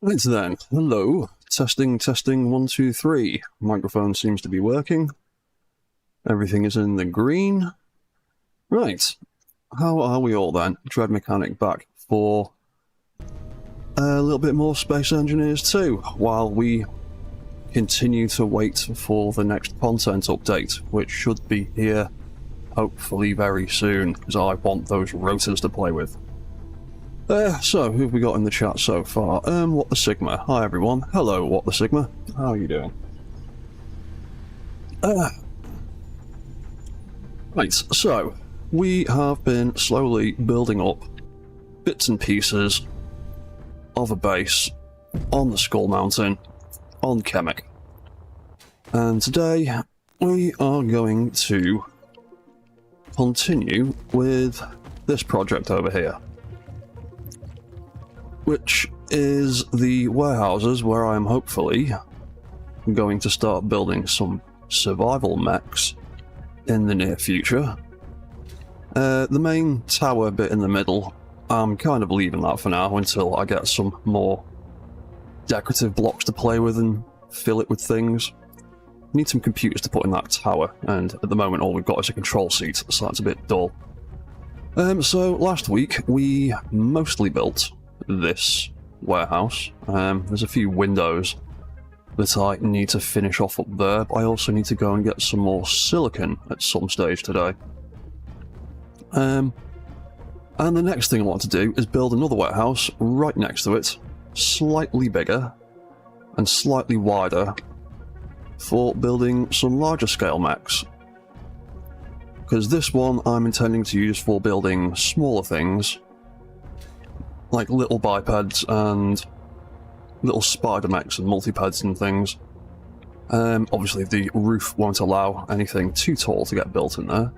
Right then, hello. Testing, testing, 1, 2, 3. Microphone seems to be working. Everything is in the green. Right. How are we all then? Dread Mechanic back for a little bit more Space Engineers 2, while we continue to wait for the next content update, which should be here hopefully very soon, because I want those rotors to play with. So, who have we got in the chat so far? What the Sigma. Hi everyone. Hello, What the Sigma. How are you doing? Right, so, we have been slowly building up bits and pieces of a base on the Skull Mountain, on Chemic. And today, we are going to continue with this project over here, which is the warehouses where I am hopefully going to start building some survival mechs in the near future. The main tower bit in the middle, I'm kind of leaving that for now until I get some more decorative blocks to play with and fill it with things. I need some computers to put in that tower, and at the moment all we've got is a control seat, so that's a bit dull. So last week we mostly built this warehouse. There's a few windows that I need to finish off up there, but I also need to go and get some more silicon at some stage today. And the next thing I want to do is build another warehouse right next to it, slightly bigger and slightly wider, for building some larger scale mechs. Because this one I'm intending to use for building smaller things, like little bipeds and little spider mechs and multipeds and things. Obviously the roof won't allow anything too tall to get built in there.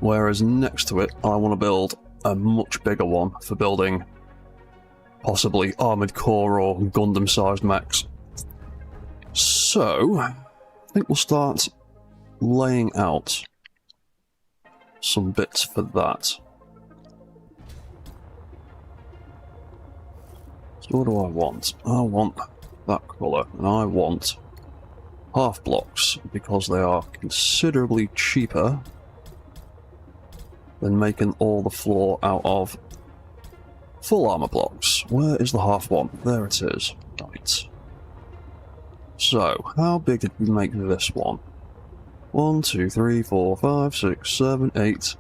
Whereas next to it I want to build a much bigger one for building possibly armoured core or Gundam sized mechs. So, I think we'll start laying out some bits for that. So what do I want? I want that colour, and I want half blocks, because they are considerably cheaper than making all the floor out of full armour blocks. Where is the half one? There it is. Right. So, how big did we make this one? 1, 2, 3, 4, 5, 6, 7, 8,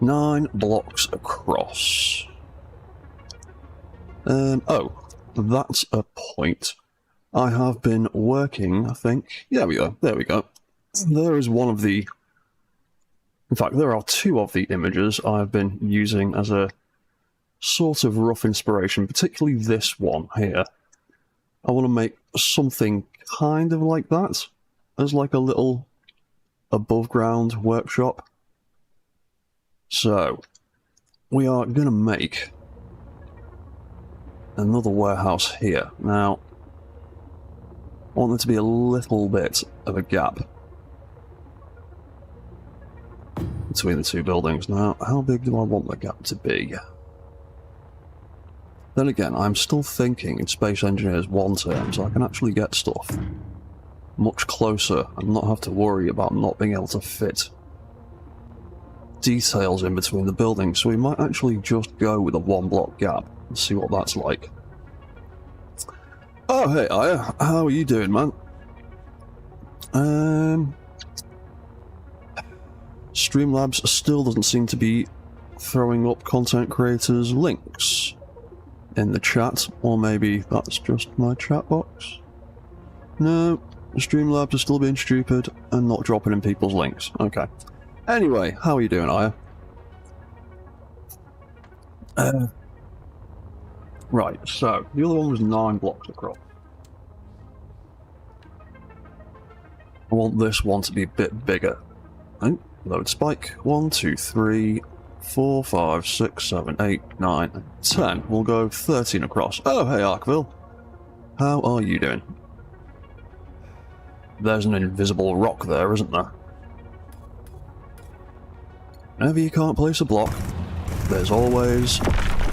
9 blocks across. Oh, that's a point. I have been working, I think. Yeah, there we go. There is one of the... In fact, there are 2 of the images I've been using as a sort of rough inspiration, particularly this one here. I want to make something kind of like that, as like a little above-ground workshop. So, we are going to make another warehouse here. Now, I want there to be a little bit of a gap between the 2 buildings. Now, how big do I want the gap to be? Then again, I'm still thinking in Space Engineers 1 terms. I can actually get stuff much closer and not have to worry about not being able to fit details in between the buildings, so we might actually just go with a 1 block gap and see what that's like. Oh, hey Aya, how are you doing, man? Streamlabs still doesn't seem to be throwing up content creators' links in the chat, or maybe that's just my chat box. No, Streamlabs are still being stupid and not dropping in people's links. Okay. Anyway, how are you doing, Aya? Right, so, the other one was 9 blocks across. I want this one to be a bit bigger. Oh, load spike. 1, 2, 3, 4, 5, 6, 7, 8, 9, and 10. We'll go 13 across. Oh, hey, Arkville. How are you doing? There's an invisible rock there, isn't there? Whenever you can't place a block, there's always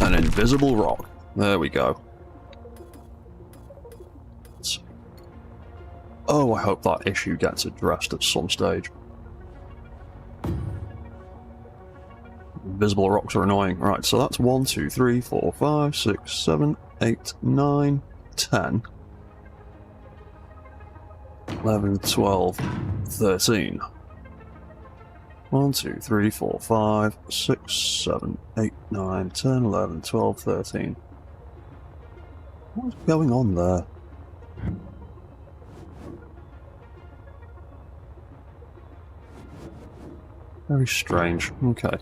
an invisible rock. There we go. Oh, I hope that issue gets addressed at some stage. Invisible rocks are annoying. Right, so that's 1, 2, 3, 4, 5, 6, 7, 8, 9, 10, 11, 12, 13. 1, 2, 3, 4, 5, 6, 7, 8, 9, 10, 11, 12, 13. What's going on there? Very strange. Okay.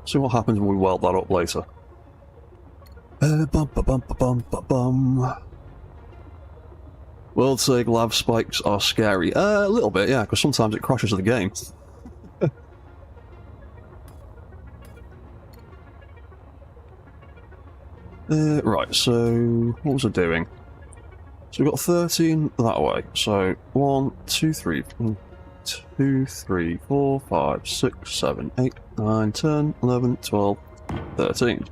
See what happens when we weld that up later. World sake, lav spikes are scary. A little bit, yeah, because sometimes it crashes the game. Right, so what was I doing? So we've got 13 that way. So 1, 2, 3, 2, 3, 4, 5, 6, 7, 8, 9, 10, 11, 12, 13.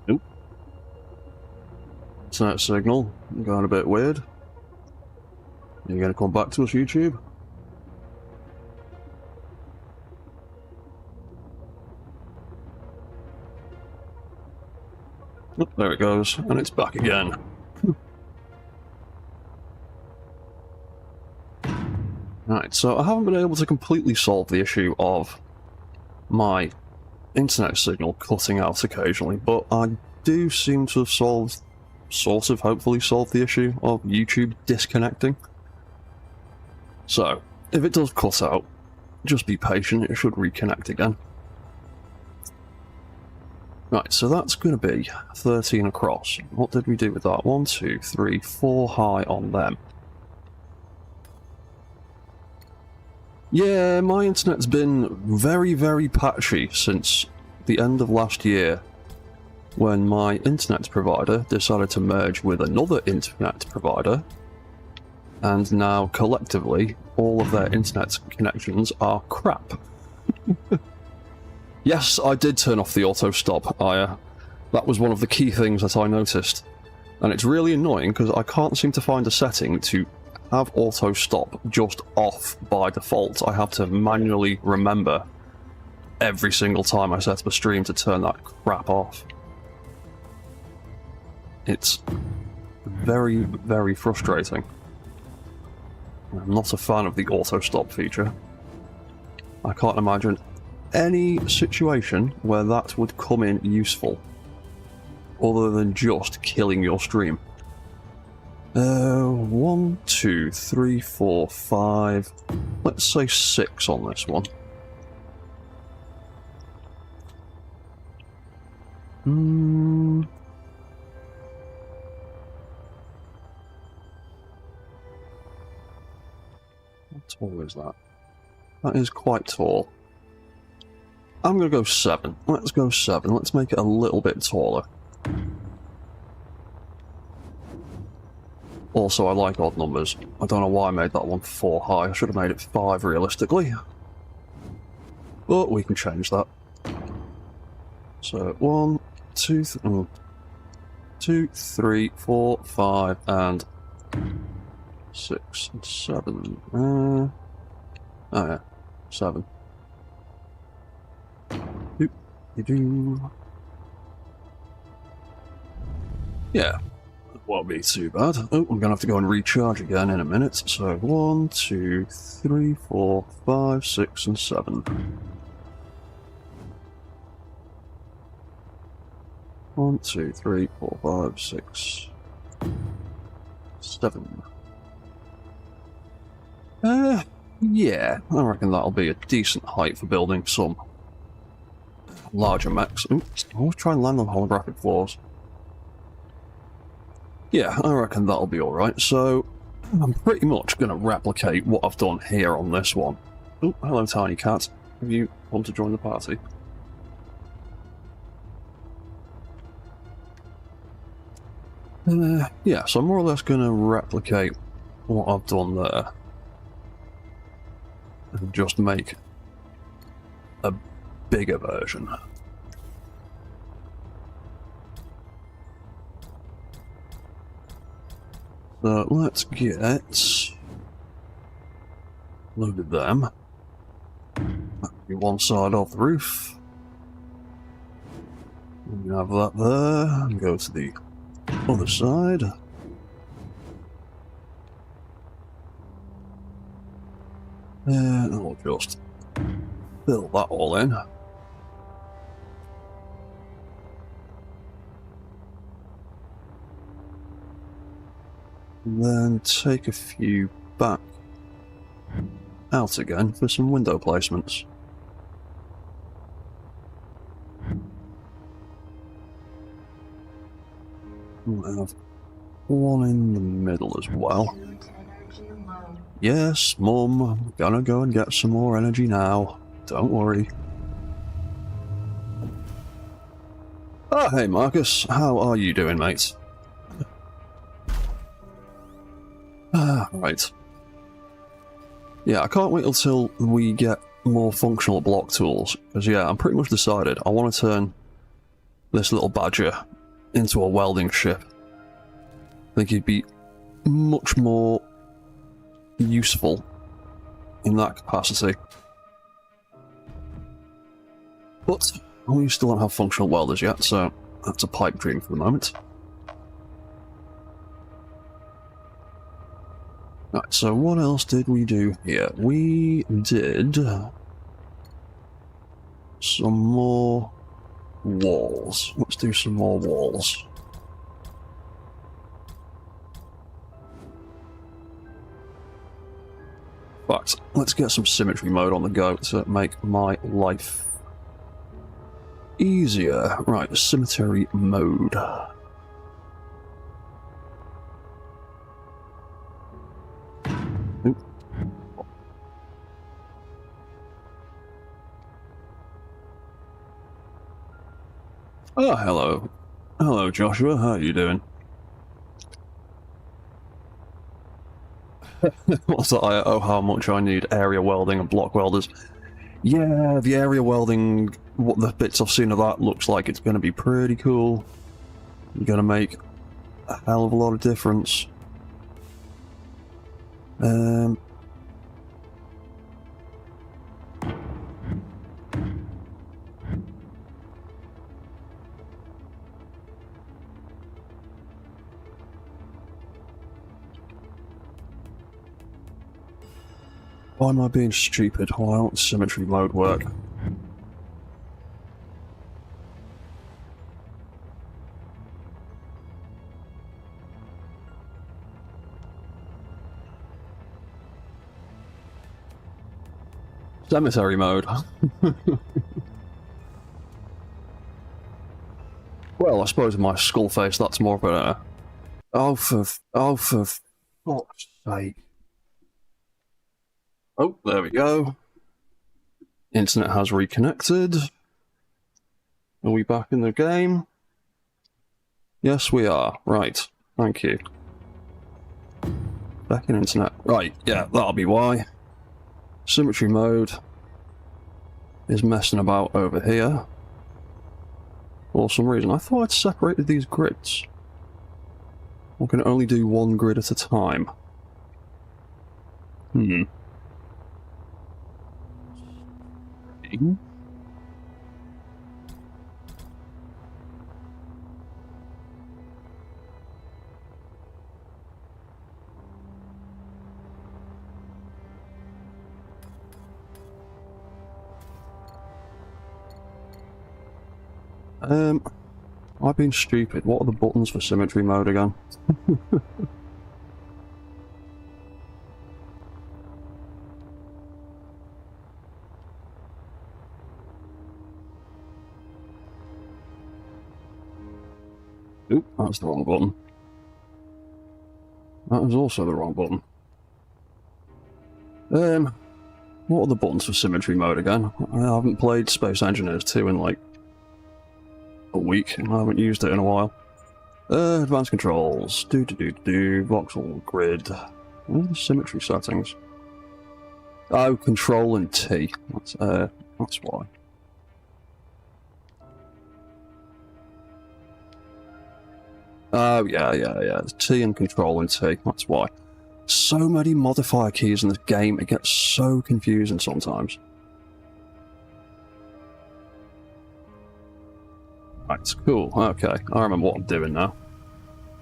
Nope. Internet signal going a bit weird. Are you going to come back to us, YouTube? Oh, there it goes, and it's back again. Right, so I haven't been able to completely solve the issue of my internet signal cutting out occasionally, but I do seem to have hopefully solved the issue of YouTube disconnecting. So, if it does cut out, just be patient, it should reconnect again. Right, so that's going to be 13 across. What did we do with that? 1, 2, 3, 4 high on them. Yeah, my internet's been very, very patchy since the end of last year, when my internet provider decided to merge with another internet provider, and now collectively all of their internet connections are crap. Yes, I did turn off the auto stop. That was one of the key things that I noticed, and it's really annoying because I can't seem to find a setting to have auto stop just off by default. I have to manually remember every single time I set up a stream to turn that crap off. It's very, very frustrating. I'm not a fan of the auto stop feature. I can't imagine any situation where that would come in useful, other than just killing your stream. 1, 2, 3, 4, 5. Let's say 6 on this one. How tall is that? That is quite tall. I'm going to go 7. Let's go 7. Let's make it a little bit taller. Also, I like odd numbers. I don't know why I made that one 4 high. I should have made it 5 realistically. But we can change that. So 1, 2, 3, 4, 5, and 6 and 7. Oh yeah, 7. Yeah, won't be too bad. Oh, I'm gonna have to go and recharge again in a minute. So 1, 2, 3, 4, 5, 6, and 7. 1, 2, 3, 4, 5, 6, 7. Yeah, I reckon that'll be a decent height for building some larger mechs. Oops, I always try and land on holographic floors. Yeah, I reckon that'll be alright. So, I'm pretty much going to replicate what I've done here on this one. Oh, hello tiny cat. Have you want to join the party? Yeah, so I'm more or less going to replicate what I've done there. And just make a bigger version. So let's get loaded them. That'll be one side of the roof. We can have that there, and go to the other side. And I'll just fill that all in. And then take a few back out again for some window placements. We'll have one in the middle as well. Yes, Mum, I'm gonna go and get some more energy now. Don't worry. Oh, hey Marcus, how are you doing, mate? Right. Yeah, I can't wait until we get more functional block tools, because yeah, I'm pretty much decided I want to turn this little badger into a welding ship. I think he'd be much more useful in that capacity. But we still don't have functional welders yet, so that's a pipe dream for the moment. Right, so what else did we do here? We did some more walls. Let's do some more walls. But let's get some symmetry mode on the go to make my life easier. Right, symmetry mode. Oop. Oh, hello. Hello, Joshua. How are you doing? Also, how much I need area welding and block welders. Yeah, the area welding, what the bits I've seen of that looks like it's going to be pretty cool. Going to make a hell of a lot of difference. Why am I being stupid? Why won't symmetry mode work? Cemetery mode. Well, I suppose in my skull face that's more of a... Oh, for fuck's sake. Oh, there we go. Internet has reconnected. Are we back in the game? Yes, we are. Right. Thank you. Back in internet. Right, yeah, that'll be why. Symmetry mode is messing about over here. For some reason. I thought I'd separated these grids. I can only do one grid at a time. I've been stupid. What are the buttons for symmetry mode again? Oop, that's the wrong button. That was also the wrong button. What are the buttons for symmetry mode again? I haven't played Space Engineers 2 in like a week, and I haven't used it in a while. Advanced controls. Voxel grid. What are the symmetry settings? Oh, control and T. That's why. Oh, yeah. T and control and T, that's why. So many modifier keys in this game, it gets so confusing sometimes. Right, cool, okay, I remember what I'm doing now.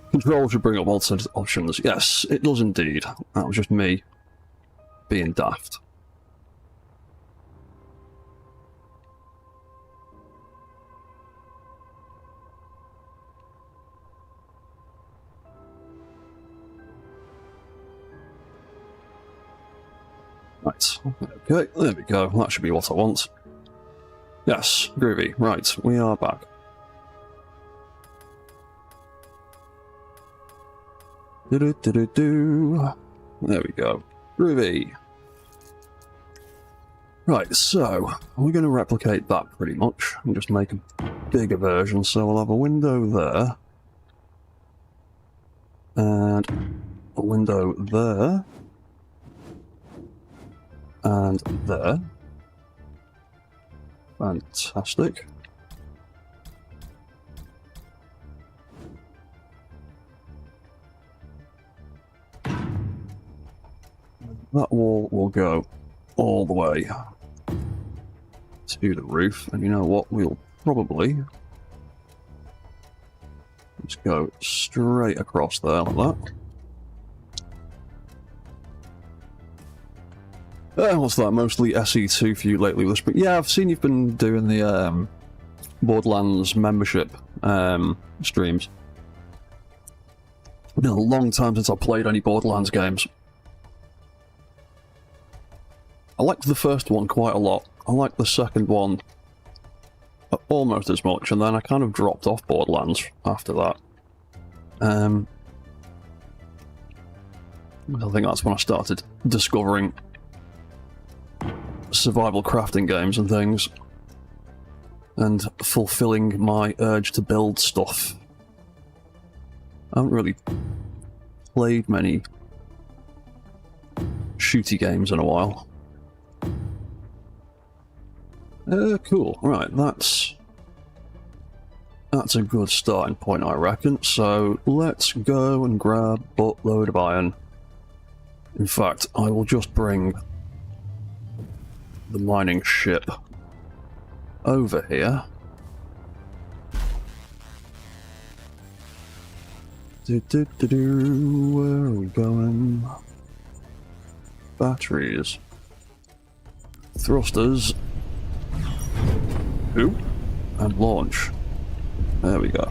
Control should bring up alternative options. Yes, it does indeed. That was just me being daft. Right, okay, there we go. That should be what I want. Yes, groovy. Right, we are back. Do-do-do-do-do. There we go. Groovy. Right, so we're going to replicate that pretty much and just make a bigger version. So we'll have a window there, and a window there, and there. Fantastic. That wall will go all the way to the roof, and you know what? We'll probably just go straight across there like that. What's that? Mostly SE2 for you lately, but yeah, I've seen you've been doing the Borderlands membership streams. It's been a long time since I played any Borderlands games. I liked the first one quite a lot. I liked the second one almost as much, and then I kind of dropped off Borderlands after that. I think that's when I started discovering survival crafting games and things, and fulfilling my urge to build stuff. I haven't really played many shooty games in a while. Cool. Right, that's a good starting point, I reckon. So let's go and grab a buttload of iron. In fact, I will just bring the mining ship over here. Where are we going? Batteries. Thrusters. Oop. And launch. There we go.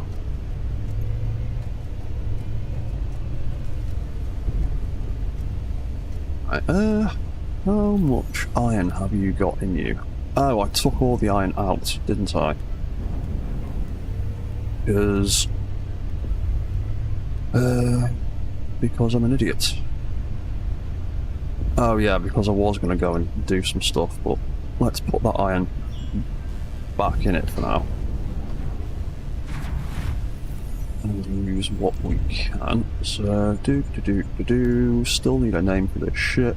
Right, how much iron have you got in you? Oh, I took all the iron out, didn't I? Because I'm an idiot. Oh yeah, because I was going to go and do some stuff, but let's put that iron back in it for now. And use what we can. So, still need a name for this ship.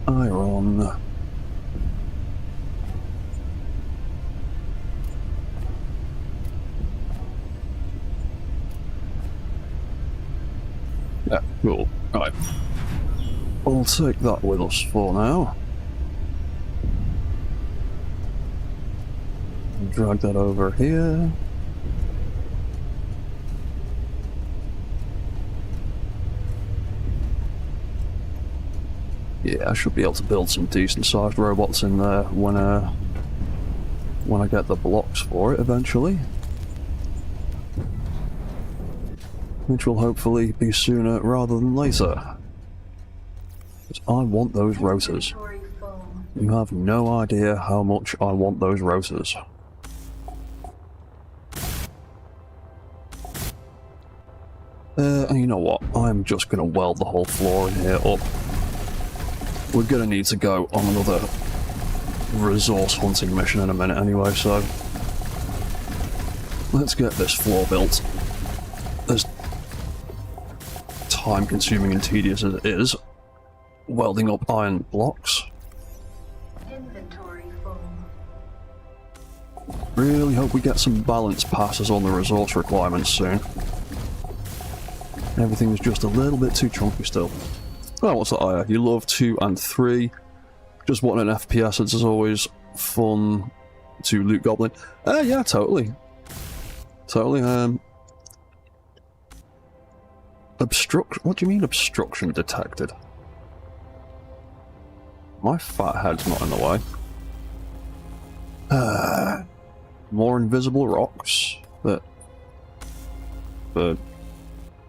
Iron. Yeah, cool. Right. I'll take that with us for now. Drag that over here. Yeah, I should be able to build some decent-sized robots in there when I get the blocks for it eventually. Which will hopefully be sooner rather than later. Because I want those rotors. You have no idea how much I want those rotors. And you know what? I'm just going to weld the whole floor in here up. We're going to need to go on another resource hunting mission in a minute anyway, so let's get this floor built. As time consuming and tedious as it is, welding up iron blocks. Inventory full. Really hope we get some balance passes on the resource requirements soon. Everything's just a little bit too chunky still. Oh, what's that? You love 2 and 3. Just wanting an FPS, it's always fun to loot goblin. Yeah, totally. Totally, what do you mean obstruction detected? My fat head's not in the way. More invisible rocks that...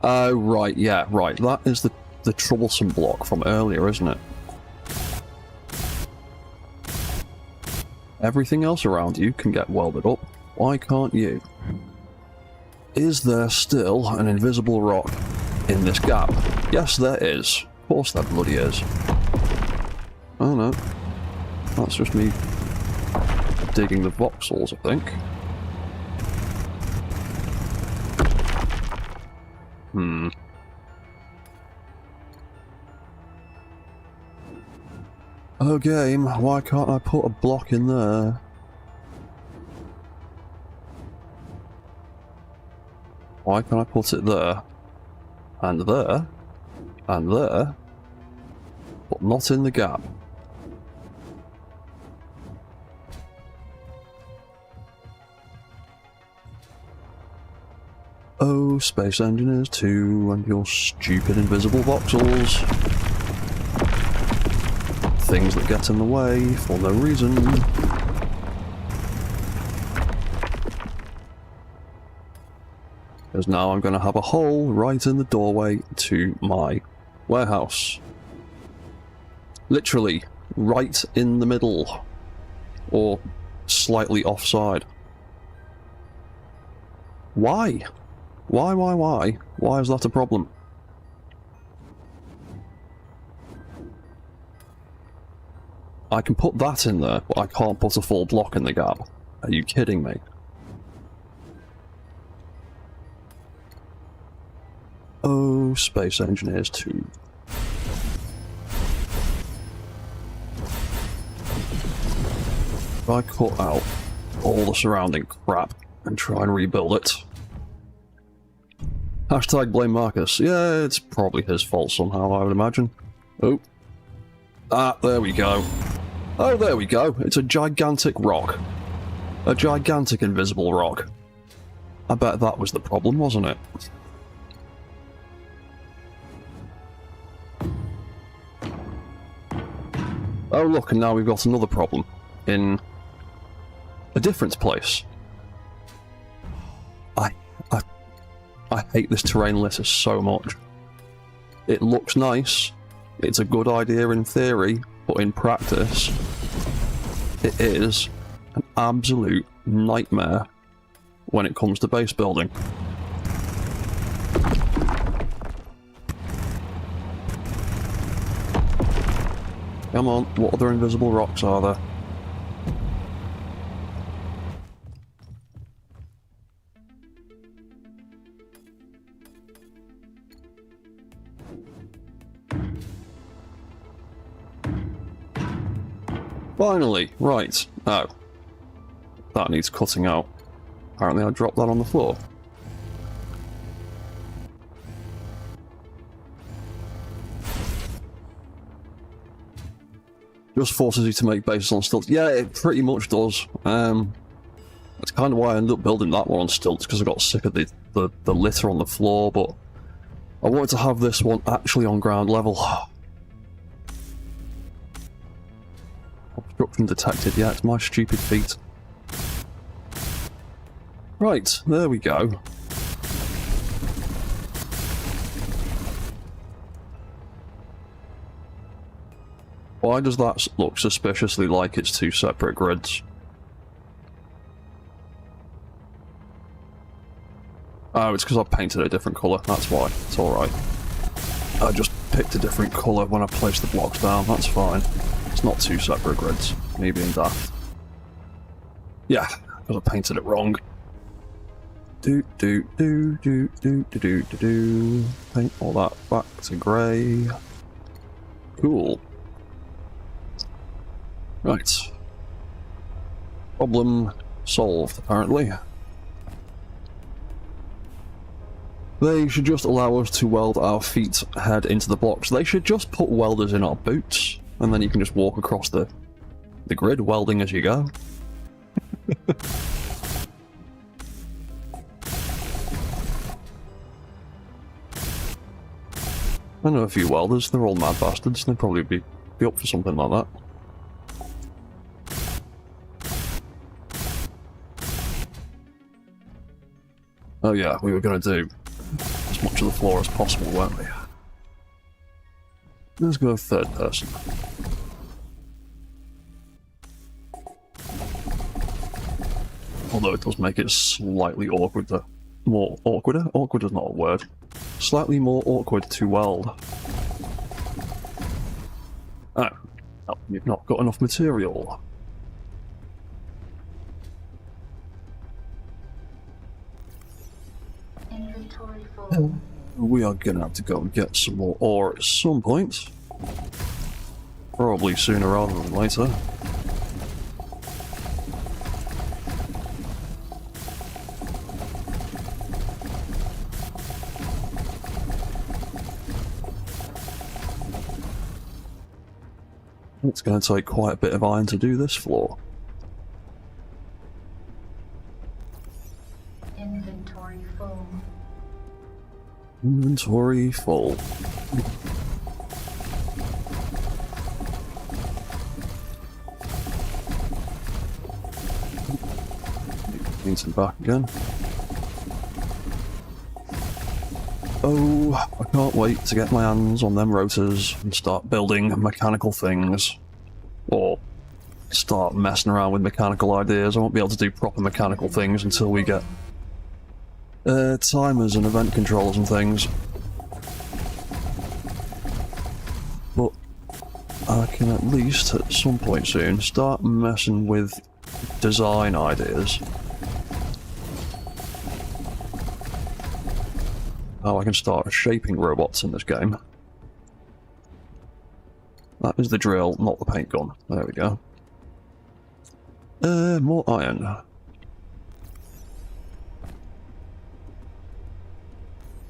Oh, right, yeah, right. That is the troublesome block from earlier, isn't it? Everything else around you can get welded up. Why can't you? Is there still an invisible rock in this gap? Yes, there is. Of course there bloody is. Oh no. That's just me digging the voxels, I think. Oh game, why can't I put a block in there? Why can't I put it there? And there? And there? But not in the gap. Oh, Space Engineers 2 and your stupid invisible voxels. Things that get in the way for no reason. Because now I'm going to have a hole right in the doorway to my warehouse. Literally, right in the middle. Or slightly offside. Why? Why? Why is that a problem? I can put that in there, but I can't put a full block in the gap. Are you kidding me? Oh, Space Engineers 2. If I cut out all the surrounding crap and try and rebuild it. Hashtag blame Marcus. Yeah, it's probably his fault somehow, I would imagine. Oh. Ah, there we go. Oh, there we go. It's a gigantic rock. A gigantic invisible rock. I bet that was the problem, wasn't it? Oh look, and now we've got another problem. In a different place. I hate this terrain litter so much. It looks nice. It's a good idea in theory, but in practice, it is an absolute nightmare when it comes to base building. Come on, what other invisible rocks are there? Finally! Right. Oh. That needs cutting out. Apparently I dropped that on the floor. Just forces you to make bases on stilts. Yeah, it pretty much does. That's kind of why I ended up building that one on stilts, because I got sick of the litter on the floor, but I wanted to have this one actually on ground level. Obstruction detected, yeah, it's my stupid feet. Right, there we go. Why does that look suspiciously like it's two separate grids? Oh, it's because I painted a different colour, that's why. It's alright. I just picked a different colour when I placed the blocks down, that's fine. It's not two separate grids, me being daft. Yeah, because I painted it wrong. Paint all that back to grey. Cool. Right. Problem Solved, apparently. They should just allow us to weld our feet head into the blocks. They should just put welders in our boots, and then you can just walk across the grid, welding as you go. I know a few welders, they're all mad bastards, they'd probably be up for something like that. Oh yeah, we were going to do as much of the floor as possible, weren't we? Let's go third person. Although it does make it slightly awkward to... More awkwarder? Awkward is not a word. Slightly more awkward to weld. Oh, you've not got enough material. Inventory full. We are gonna have to go and get some more ore at some point. Probably sooner rather than later. It's going to take quite a bit of iron to do this floor. Inventory full. Inventory full. Need some back again. Oh, I can't wait to get my hands on them rotors and start building mechanical things. Or start messing around with mechanical ideas. I won't be able to do proper mechanical things until we get timers and event controls and things. But I can at least, at some point soon, start messing with design ideas. Oh, I can start shaping robots in this game. That is the drill, not the paint gun. There we go. More iron. I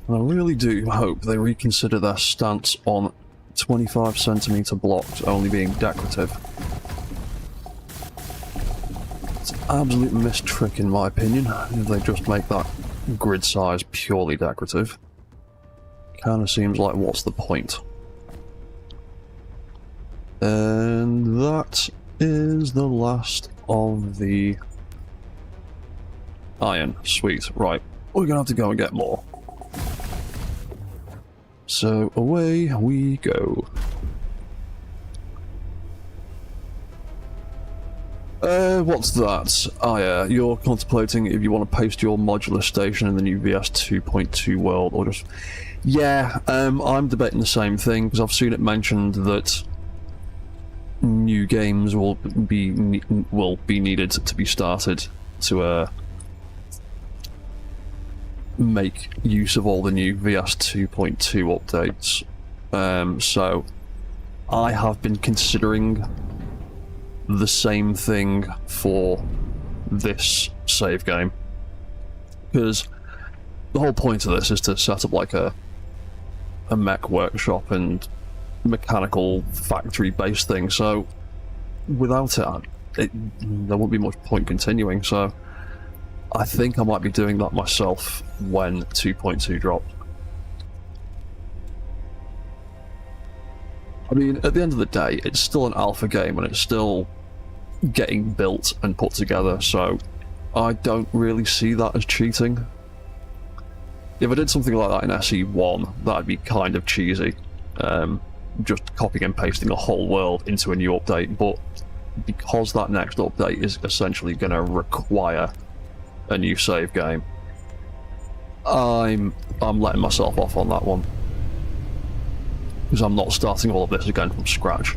really do hope they reconsider their stance on 25cm blocks only being decorative. It's an absolute missed trick in my opinion, if they just make that grid size purely decorative. Kinda seems like what's the point? And that is the last of the iron. Sweet, right. We're gonna have to go and get more. So away we go. What's that? Ah yeah, you're contemplating if you want to post your modular station in the new VS 2.2 world, or just... Yeah, I'm debating the same thing, because I've seen it mentioned that new games will be needed to be started to make use of all the new VS 2.2 updates. So I have been considering the same thing for this save game, because the whole point of this is to set up like a mech workshop and mechanical factory based thing, so without it there won't be much point continuing. So I think I might be doing that myself when 2.2 drops. I mean, at the end of the day, it's still an alpha game and it's still getting built and put together, so I don't really see that as cheating. If I did something like that in SE1, that'd be kind of cheesy. Just copying and pasting a whole world into a new update, but because that next update is essentially going to require a new save game, I'm letting myself off on that one. Because I'm not starting all of this again from scratch.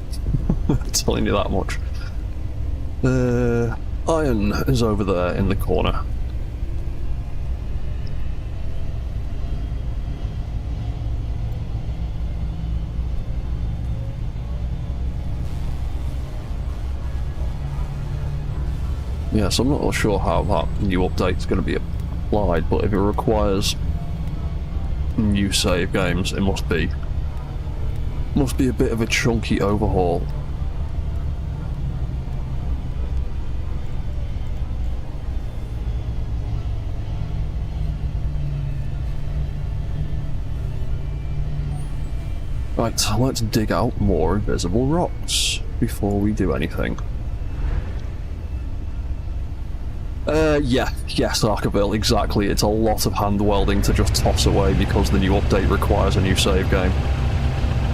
Telling you that much. Iron is over there in the corner. Yes, I'm not sure how that new update is going to be applied, but if it requires new save games, it must be a bit of a chunky overhaul. Right, let's dig out more invisible rocks before we do anything. Yes, Arkaville, exactly. It's a lot of hand welding to just toss away because the new update requires a new save game.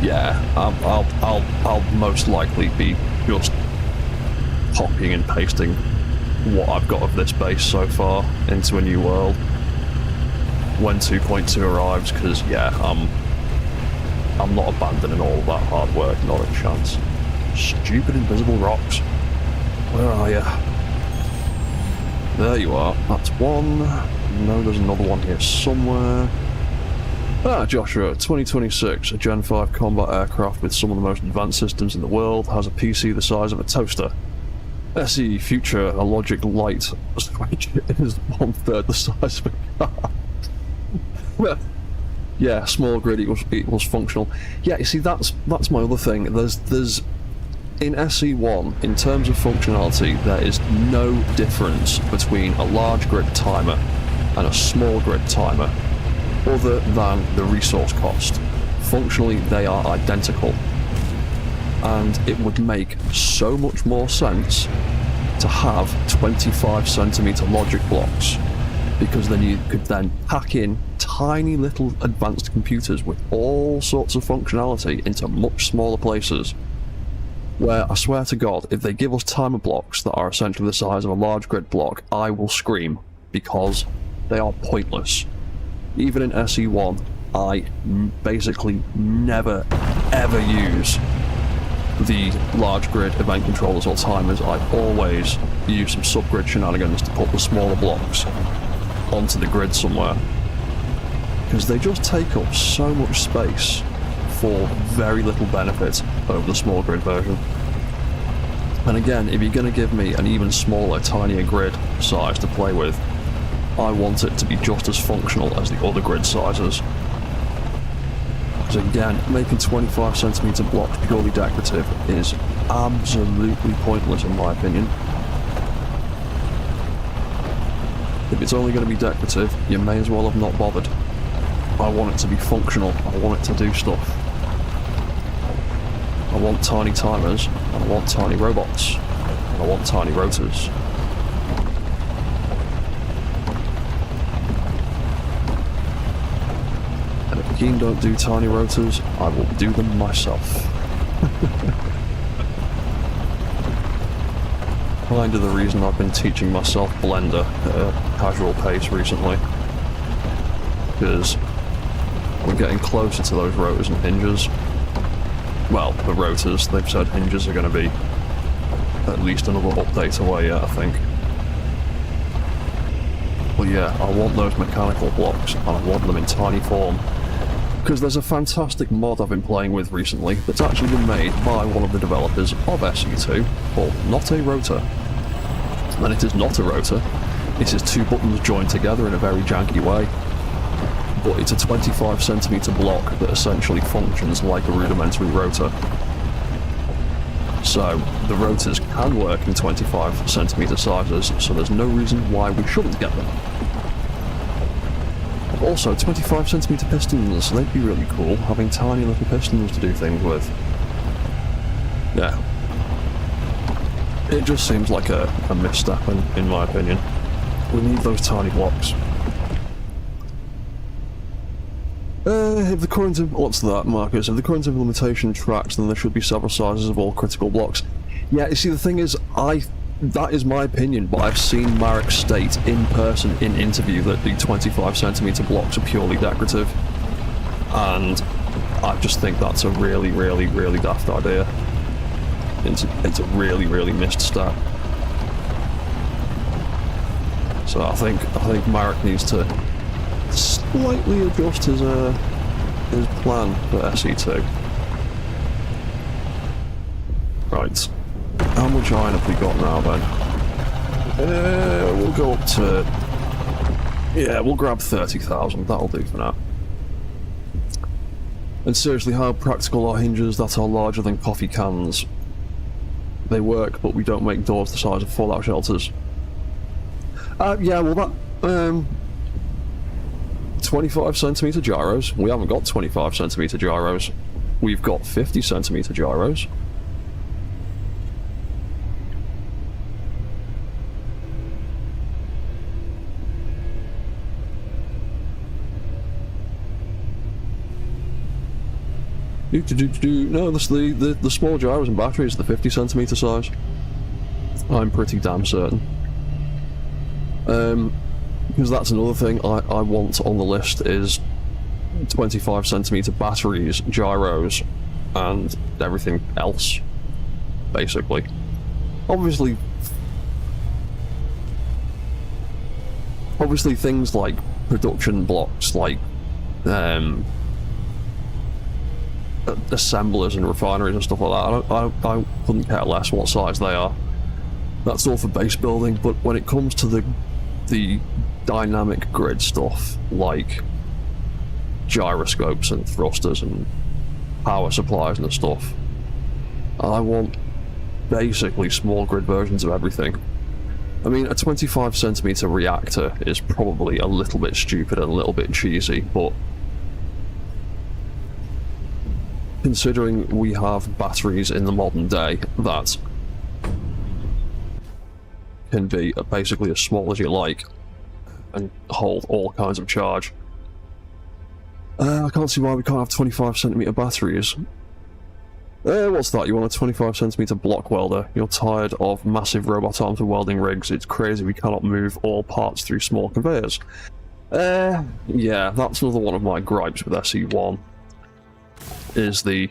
Yeah, I'll most likely be just copying and pasting what I've got of this base so far into a new world when 2.2 arrives, because yeah, I'm not abandoning all of that hard work, not a chance. Stupid invisible rocks. Where are you? There you are. That's one. No, there's another one here somewhere. Ah, Joshua, 2026, a Gen 5 combat aircraft with some of the most advanced systems in the world, has a PC the size of a toaster. SE Future, a logic light switch is 1/3 the size of a car. Yeah, small grid equals functional. Yeah, you see, that's my other thing. There's in SE1, in terms of functionality, there is no difference between a large grid timer and a small grid timer, other than the resource cost. Functionally, they are identical. And it would make so much more sense to have 25cm logic blocks, because then you could then pack in tiny little advanced computers with all sorts of functionality into much smaller places, where I swear to God, if they give us timer blocks that are essentially the size of a large grid block, I will scream, because they are pointless. Even in SE1, I basically never ever use the large grid event controllers or timers. I always use some subgrid shenanigans to put the smaller blocks onto the grid somewhere, because they just take up so much space for very little benefit over the small grid version. And again, if you're going to give me an even smaller, tinier grid size to play with, I want it to be just as functional as the other grid sizes. Because again, making 25cm blocks purely decorative is absolutely pointless in my opinion. If it's only going to be decorative, you may as well have not bothered. I want it to be functional, I want it to do stuff. I want tiny timers, and I want tiny robots, and I want tiny rotors. And if Keen don't do tiny rotors, I will do them myself. Kind of the reason I've been teaching myself Blender at a casual pace recently. Because we're getting closer to those rotors and hinges. Well, the rotors, they've said hinges are going to be at least another update away yet, I think. But yeah, I want those mechanical blocks, and I want them in tiny form. Because there's a fantastic mod I've been playing with recently that's actually been made by one of the developers of SE2 called Not a Rotor. And it is not a rotor, it is two buttons joined together in a very janky way. But it's a 25cm block that essentially functions like a rudimentary rotor. So the rotors can work in 25cm sizes, so there's no reason why we shouldn't get them. Also, 25cm pistons, they'd be really cool, having tiny little pistons to do things with. Yeah. It just seems like a misstep in my opinion. We need those tiny blocks. If the current... What's that, Marcus? If the current implementation tracks, then there should be several sizes of all critical blocks. Yeah, you see, the thing is, that is my opinion, but I've seen Marek state in person, in interview, that the 25cm blocks are purely decorative. And I just think that's a really, really, really daft idea. It's a really, really missed step. So I think Marek needs to slightly adjust his plan for SE2. Right. How much iron have we got now then? We'll go up to... Yeah, we'll grab 30,000. That'll do for now. And seriously, how practical are hinges that are larger than coffee cans? They work, but we don't make doors the size of fallout shelters. Yeah, well that... 25 centimeter gyros. We haven't got 25 centimeter gyros. We've got 50 centimeter gyros. No, the small gyros and batteries are the 50 centimeter size. I'm pretty damn certain. Because that's another thing I want on the list is 25 centimeter batteries, gyros, and everything else, basically. Obviously things like production blocks, like assemblers and refineries and stuff like that, I couldn't care less what size they are. That's all for base building, but when it comes to the dynamic grid stuff, like gyroscopes and thrusters and power supplies and stuff, I want basically small grid versions of everything. I mean, a 25 centimeter reactor is probably a little bit stupid and a little bit cheesy, but considering we have batteries in the modern day that can be basically as small as you like and hold all kinds of charge, I can't see why we can't have 25 centimeter batteries. What's that? You want a 25 centimeter block welder? You're tired of massive robot arms and welding rigs. It's crazy we cannot move all parts through small conveyors. Yeah, that's another one of my gripes with SE1. Is the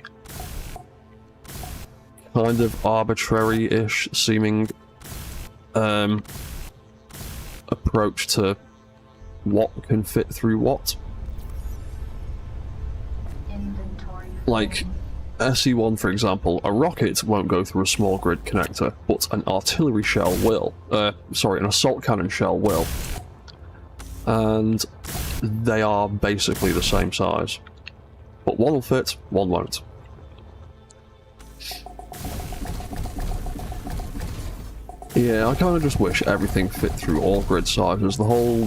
kind of arbitrary-ish seeming approach to what can fit through what. Like SE1, for example, a rocket won't go through a small grid connector, but an artillery shell will. Sorry, an assault cannon shell will. And they are basically the same size. But one will fit, one won't. Yeah, I kind of just wish everything fit through all grid sizes. The whole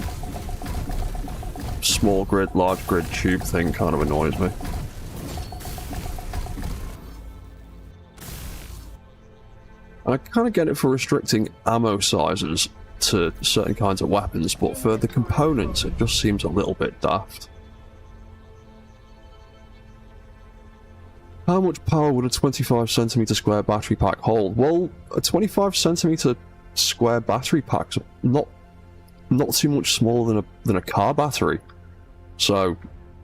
small grid, large grid tube thing kind of annoys me. I kind of get it for restricting ammo sizes to certain kinds of weapons, but for the components it just seems a little bit daft. How much power would a 25 centimeter square battery pack hold? Well, a 25 centimeter square battery pack's not too much smaller than a car battery. So,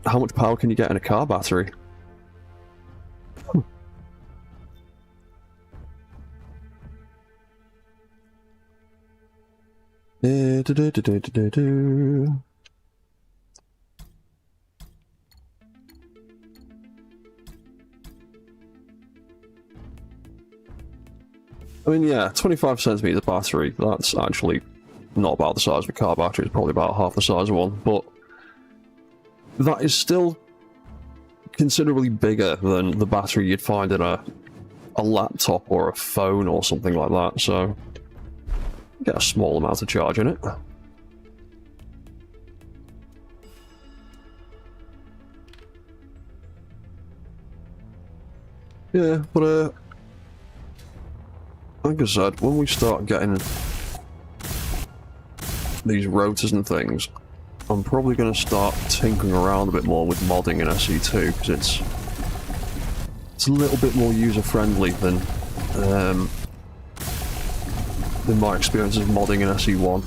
how much power can you get in a car battery? I mean, yeah, 25 centimeter battery, that's actually not about the size of a car battery, it's probably about half the size of one, but that is still considerably bigger than the battery you'd find in a laptop or a phone or something like that, so you get a small amount of charge in it. Yeah, but like I said, when we start getting these rotors and things, I'm probably going to start tinkering around a bit more with modding in SE2, because it's a little bit more user-friendly than my experiences of modding in SE1.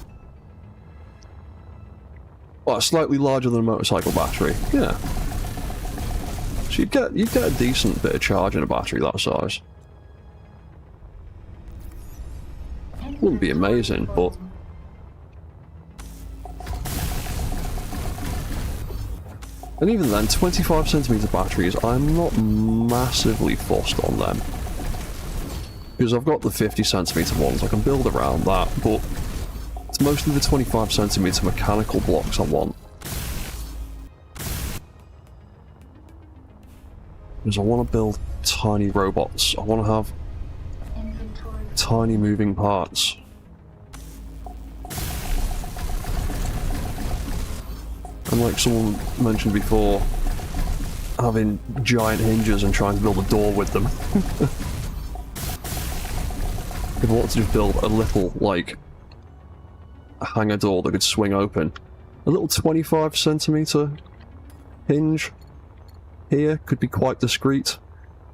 Well, it's slightly larger than a motorcycle battery, yeah. So you'd get a decent bit of charge in a battery that size. Wouldn't be amazing, but and even then, 25 centimeter batteries, I'm not massively fussed on them. Because I've got the 50 centimeter ones, I can build around that, but mostly the 25cm mechanical blocks I want. Because I want to build tiny robots. I want to have Inventory tiny moving parts. And like someone mentioned before, having giant hinges and trying to build a door with them. If I want to just build a little, like, a hangar door that could swing open, a little 25cm hinge here could be quite discreet.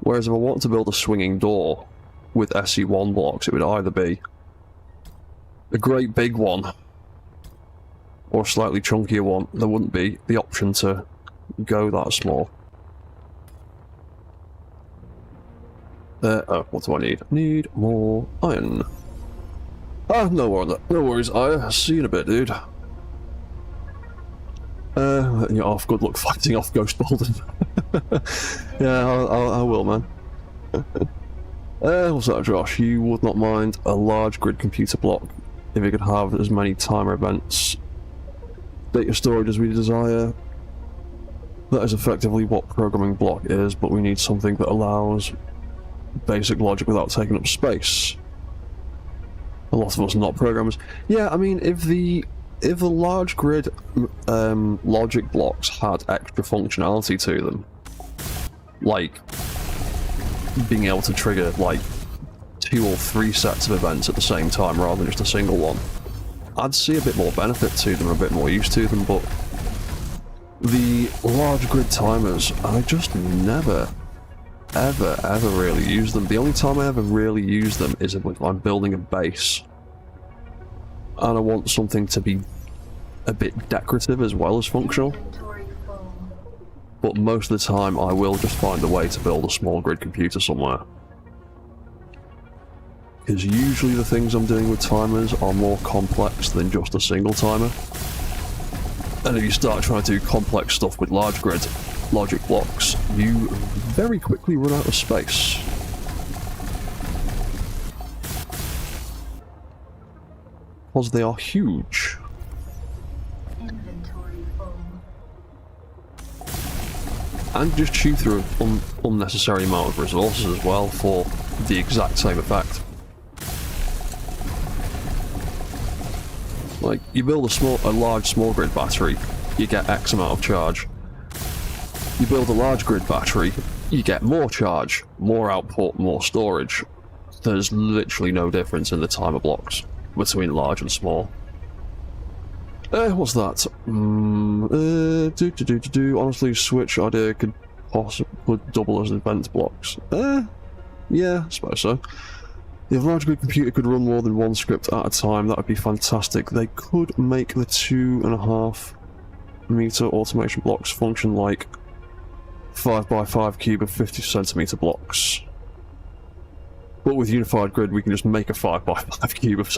Whereas if I want to build a swinging door with SE1 blocks, it would either be a great big one or a slightly chunkier one. There wouldn't be the option to go that small. Oh, what do I need? Need more iron. Ah, no worries, I'll see you in a bit, dude. You're off. Good luck fighting off Ghost Bolden. Yeah, I will, man. What's that, Josh? You would not mind a large grid computer block if it could have as many timer events, data storage as we desire. That is effectively what programming block is, but we need something that allows basic logic without taking up space. A lot of us are not programmers. Yeah, I mean, if the large grid logic blocks had extra functionality to them, like being able to trigger like 2 or 3 sets of events at the same time rather than just a single one, I'd see a bit more benefit to them, a bit more use to them. But the large grid timers, I just never ever really use them. The only time I ever really use them is if I'm building a base and I want something to be a bit decorative as well as functional. inventory full. But most of the time I will just find a way to build a small grid computer somewhere. Because usually the things I'm doing with timers are more complex than just a single timer. And if you start trying to do complex stuff with large grid logic blocks, you very quickly run out of space. Because they are huge. Inventory full. And just chew through an unnecessary amount of resources as well for the exact same effect. Like, you build a large small grid battery, you get X amount of charge. You build a large grid battery, you get more charge, more output, more storage. There's literally no difference in the timer blocks between large and small. What's that? Honestly, Switch idea could possibly double as event blocks. Yeah, I suppose so. If a large grid computer could run more than one script at a time, that would be fantastic. They could make the 2.5 meter automation blocks function like 5x5 cube of 50cm blocks. But with unified grid, we can just make a 5x5 cube of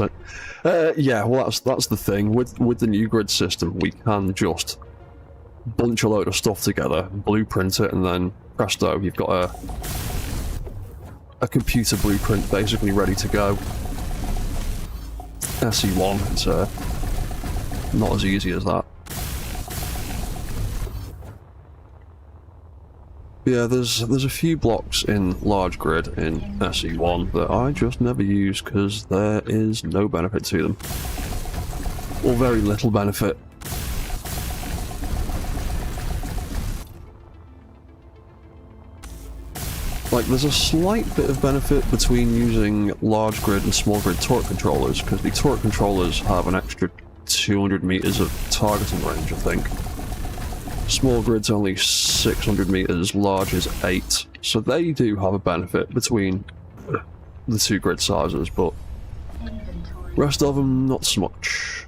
yeah, well that's the thing. With the new grid system, we can just bunch a load of stuff together, blueprint it, and then presto, you've got a computer blueprint basically ready to go. SE1, it's not as easy as that. Yeah, there's a few blocks in large grid in SE1 that I just never use because there is no benefit to them. Or very little benefit. Like, there's a slight bit of benefit between using large grid and small grid torque controllers, because the torque controllers have an extra 200 meters of targeting range, I think. Small grid's only 600 meters, large is 8, so they do have a benefit between the two grid sizes, but Inventory. rest of them not so much.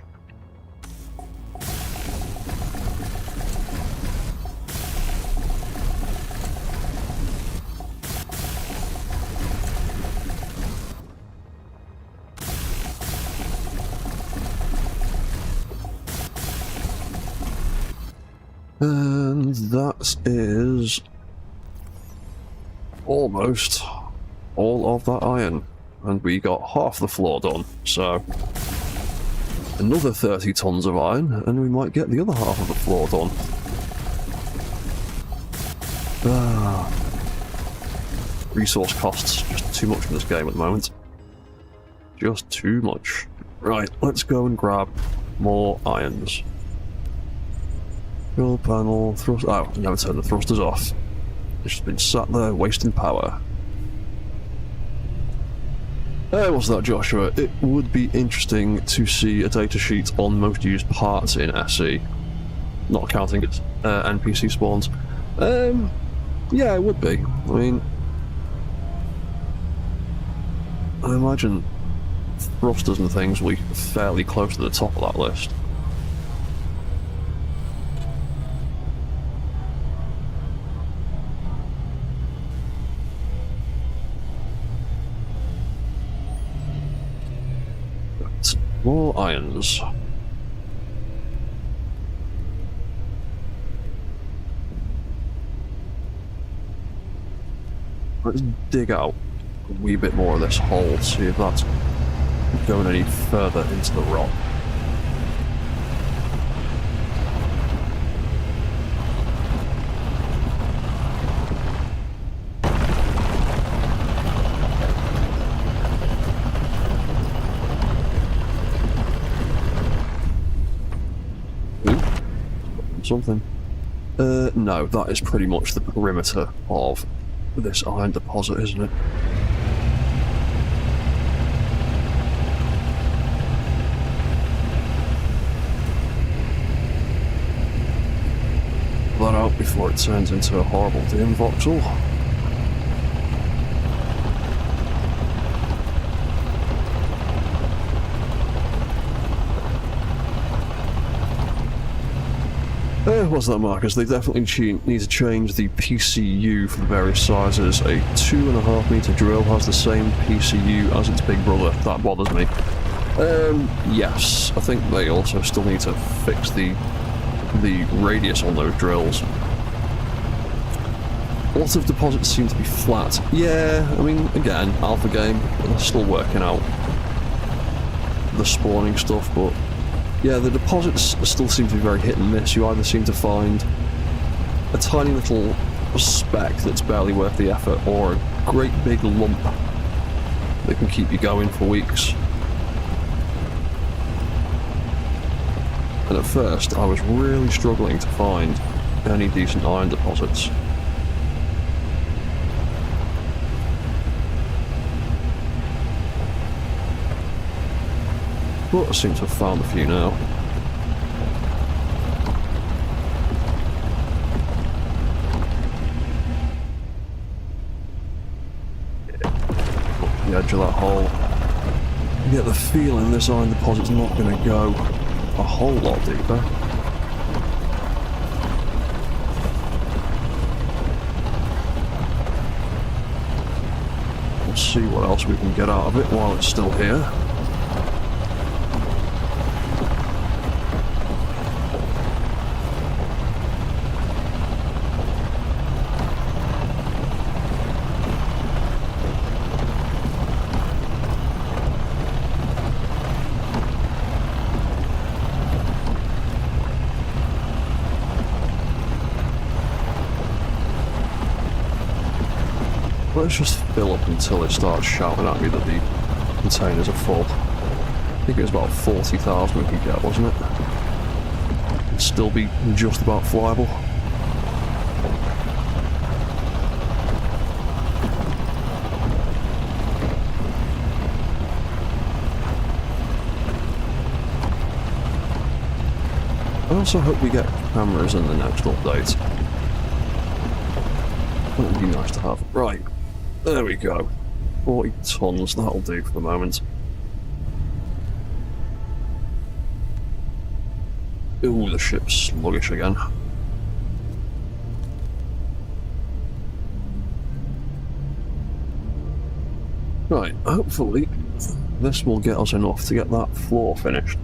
And that is almost all of that iron. And we got half the floor done, so another 30 tons of iron, and we might get the other half of the floor done. Resource costs just too much in this game at the moment. Just too much. Right, let's go and grab more irons. Fuel panel, thrust. Oh, I never turned the thrusters off. It's just been sat there wasting power. What's that, Joshua? It would be interesting to see a datasheet on most used parts in SE. Not counting its NPC spawns. Yeah, it would be. I mean, I imagine thrusters and things will be fairly close to the top of that list. But more irons. Let's dig out a wee bit more of this hole, see if that's going any further into the rock. Ooh, something. No, that is pretty much the perimeter of this iron deposit, isn't it? That out before it turns into a horrible dim voxel. What's that, Marcus? They definitely need to change the PCU for the various sizes. A 2.5 meter drill has the same PCU as its big brother. That bothers me. Yes, I think they also still need to fix the radius on those drills. Lots of deposits seem to be flat. Yeah, I mean, again, alpha game, they're still working out the spawning stuff, but yeah, the deposits still seem to be very hit and miss. You either seem to find a tiny little speck that's barely worth the effort, or a great big lump that can keep you going for weeks. And at first, I was really struggling to find any decent iron deposits. But I seem to have found a few now. Up the edge of that hole. I get the feeling this iron deposit's not going to go a whole lot deeper. We'll see what else we can get out of it while it's still here. Let's just fill up until it starts shouting at me that the containers are full. I think it was about 40,000 we could get, wasn't it? It'd still be just about flyable. I also hope we get cameras in the next update. That would be nice to have. Right. There we go. 40 tons, that'll do for the moment. Ooh, the ship's sluggish again. Right, hopefully this will get us enough to get that floor finished.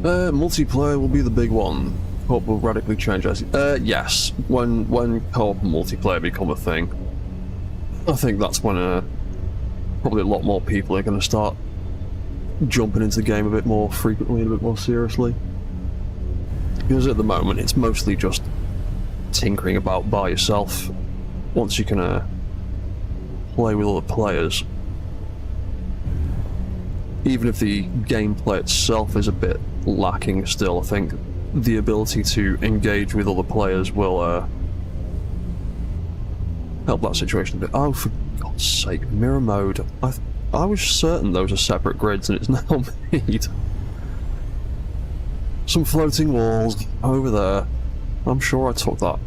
Multiplayer will be the big one. Co-op will radically change us. Yes. When co-op and multiplayer become a thing, I think that's when probably a lot more people are going to start jumping into the game a bit more frequently and a bit more seriously. Because at the moment, it's mostly just tinkering about by yourself. Once you can play with other players, even if the gameplay itself is a bit lacking still, I think the ability to engage with other players will help that situation a bit. Oh, for God's sake, mirror mode. I was certain those are separate grids and it's now made. Some floating walls over there. I'm sure I took that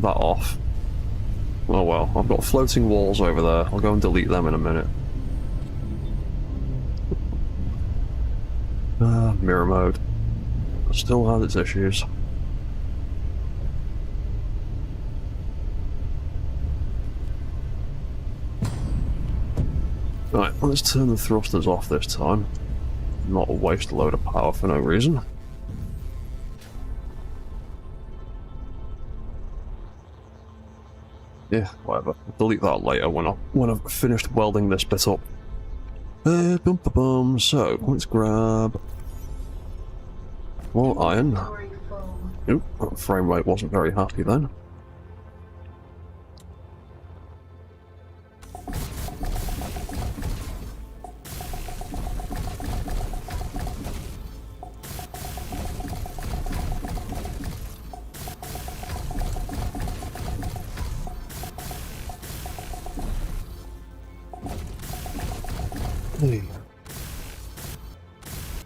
off. Oh well, I've got floating walls over there. I'll go and delete them in a minute. Mirror mode. Still has its issues. Right, let's turn the thrusters off this time. Not waste a load of power for no reason. Yeah, whatever. Delete that later when I've finished welding this bit up. So, let's grab more iron. Inventory full. Oop, that frame rate wasn't very happy then.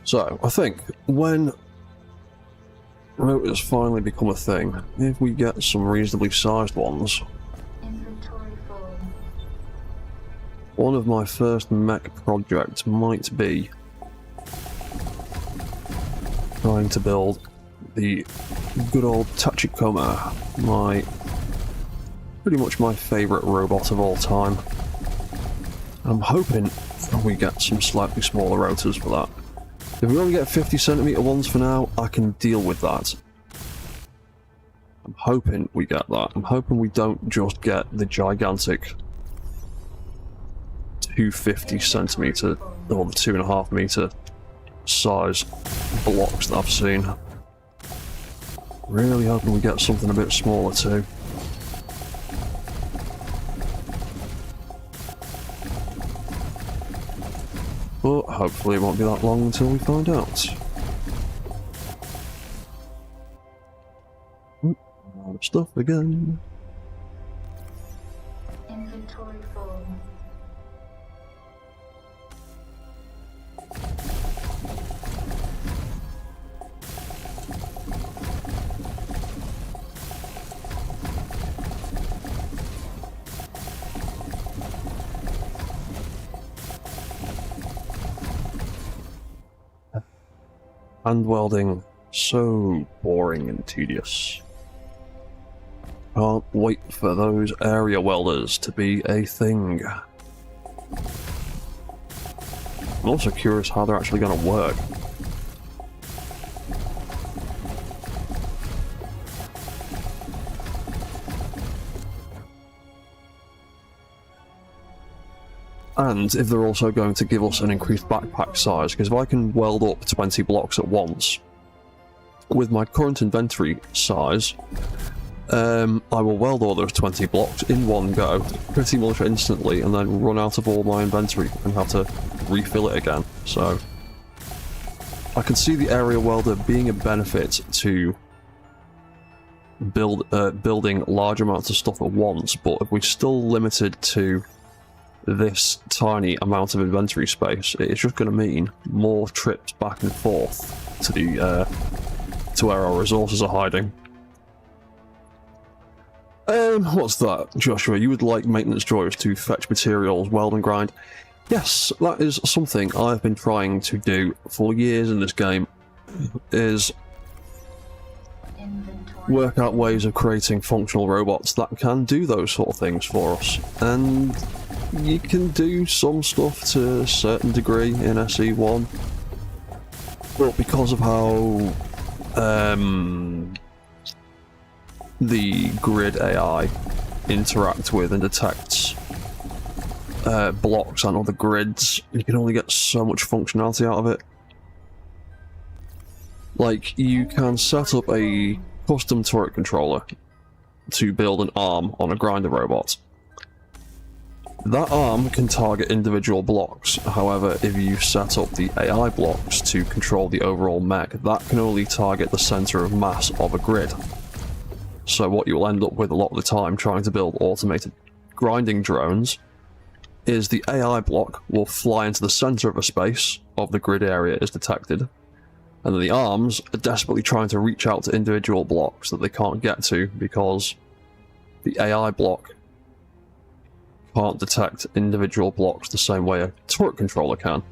So, I think when rotors finally become a thing, if we get some reasonably sized ones, Inventory full. one of my first mech projects might be trying to build the good old Tachikoma, pretty much my favourite robot of all time. I'm hoping we get some slightly smaller rotors for that. If we only get 50cm ones for now, I can deal with that. I'm hoping we get that. I'm hoping we don't just get the gigantic 250cm or the 2.5 meter size blocks that I've seen. Really hoping we get something a bit smaller too. But hopefully it won't be that long until we find out. Out of stuff again. Inventory full. Hand welding, so boring and tedious. Can't wait for those area welders to be a thing. I'm also curious how they're actually going to work. And if they're also going to give us an increased backpack size, because if I can weld up 20 blocks at once, with my current inventory size, I will weld all those 20 blocks in one go, pretty much instantly, and then run out of all my inventory and have to refill it again. So, I can see the area welder being a benefit to building large amounts of stuff at once, but if we're still limited to this tiny amount of inventory space, it's just going to mean more trips back and forth to the to where our resources are hiding. What's that, Joshua? You would like maintenance drawers to fetch materials, weld and grind? Yes, that is something I've been trying to do for years in this game, is Inventory. work out ways of creating functional robots that can do those sort of things for us. And you can do some stuff to a certain degree in SE1, But because of how the grid AI interact with and detects blocks and other grids, you can only get so much functionality out of it. Like, you can set up a custom turret controller to build an arm on a grinder robot. That arm can target individual blocks. However, if you set up the AI blocks to control the overall mech, that can only target the center of mass of a grid. So what you'll end up with a lot of the time trying to build automated grinding drones is the AI block will fly into the center of a space of the grid area is detected, and then the arms are desperately trying to reach out to individual blocks that they can't get to because the AI block can't detect individual blocks the same way a turret controller can.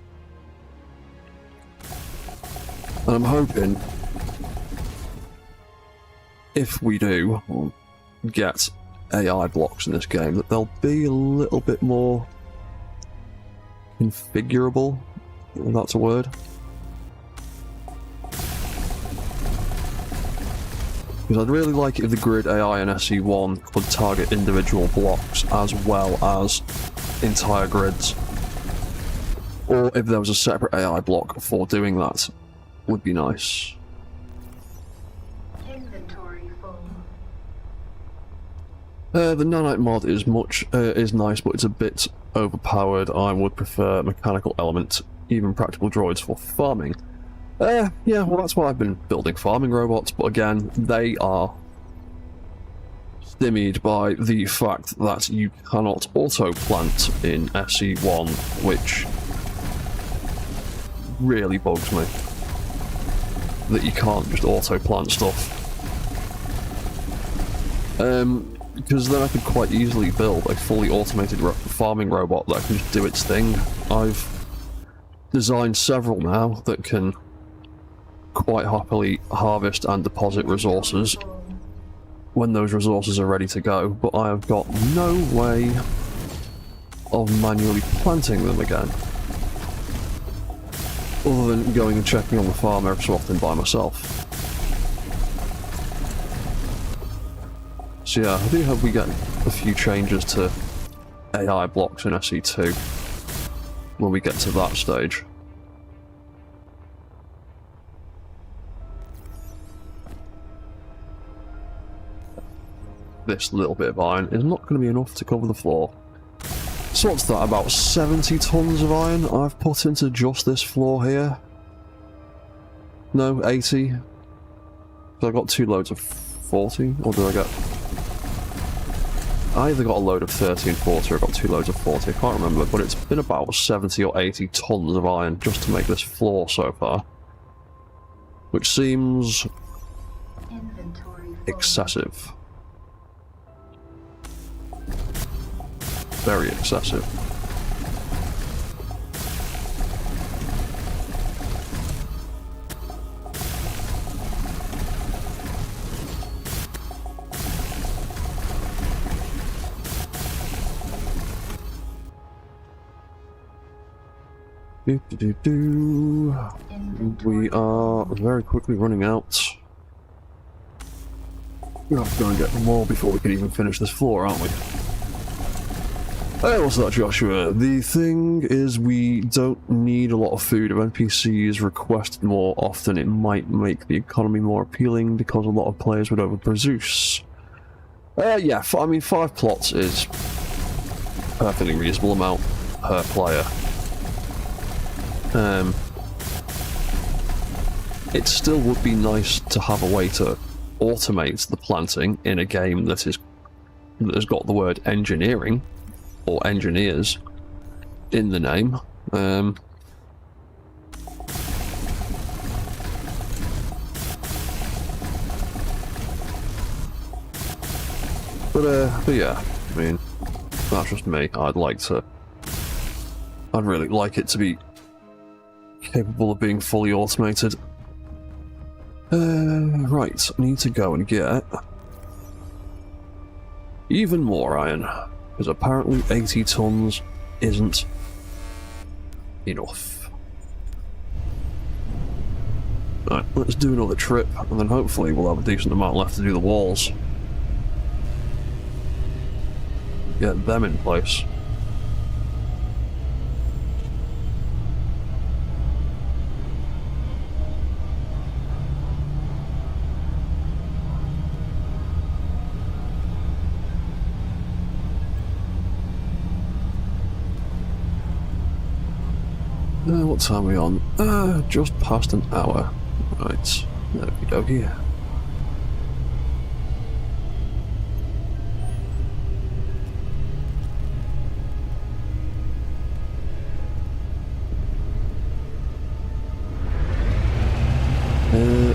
And I'm hoping, if we do get AI blocks in this game, that they'll be a little bit more configurable, if that's a word. Because I'd really like it if the grid AI in SE1 could target individual blocks as well as entire grids. Or if there was a separate AI block for doing that, would be nice. Inventory full. The nanite mod is nice, but it's a bit overpowered. I would prefer mechanical element, even practical droids for farming. Yeah, well, that's why I've been building farming robots, but again, they are stymied by the fact that you cannot auto-plant in SE1, which really bugs me. That you can't just auto-plant stuff. Because then I could quite easily build a fully automated farming robot that can just do its thing. I've designed several now that can quite happily harvest and deposit resources when those resources are ready to go, but I have got no way of manually planting them again. Other than going and checking on the farm every so often by myself. So yeah, I do hope we get a few changes to AI blocks in SE2 when we get to that stage. This little bit of iron is not going to be enough to cover the floor. So what's that, about 70 tons of iron I've put into just this floor here? No, 80? So I got 2 loads of 40, or did I get... I either got a load of 30 and 40 or I got 2 loads of 40, I can't remember, but it's been about 70 or 80 tons of iron just to make this floor so far. Which seems... excessive. Very excessive. We are very quickly running out. We have to go and get more before we can even finish this floor, aren't we? Hey, what's that, Joshua? The thing is, we don't need a lot of food. If NPCs requested more often, it might make the economy more appealing because a lot of players would overproduce. Yeah, I mean, 5 plots is a perfectly reasonable amount per player. It still would be nice to have a way to automate the planting in a game that has got the word engineering or engineers in the name. But yeah, I mean, that's just me. I'd really like it to be capable of being fully automated. Right, I need to go and get even more iron, because apparently 80 tons isn't enough. Right, let's do another trip, and then hopefully we'll have a decent amount left to do the walls. Get them in place. What time are we on? Just past an hour. Right, there we go here.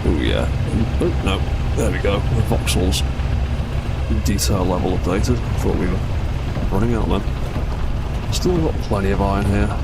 Oh yeah. Oh no, there we go. The voxels detail level updated. I thought we were running out then. Still got plenty of iron here.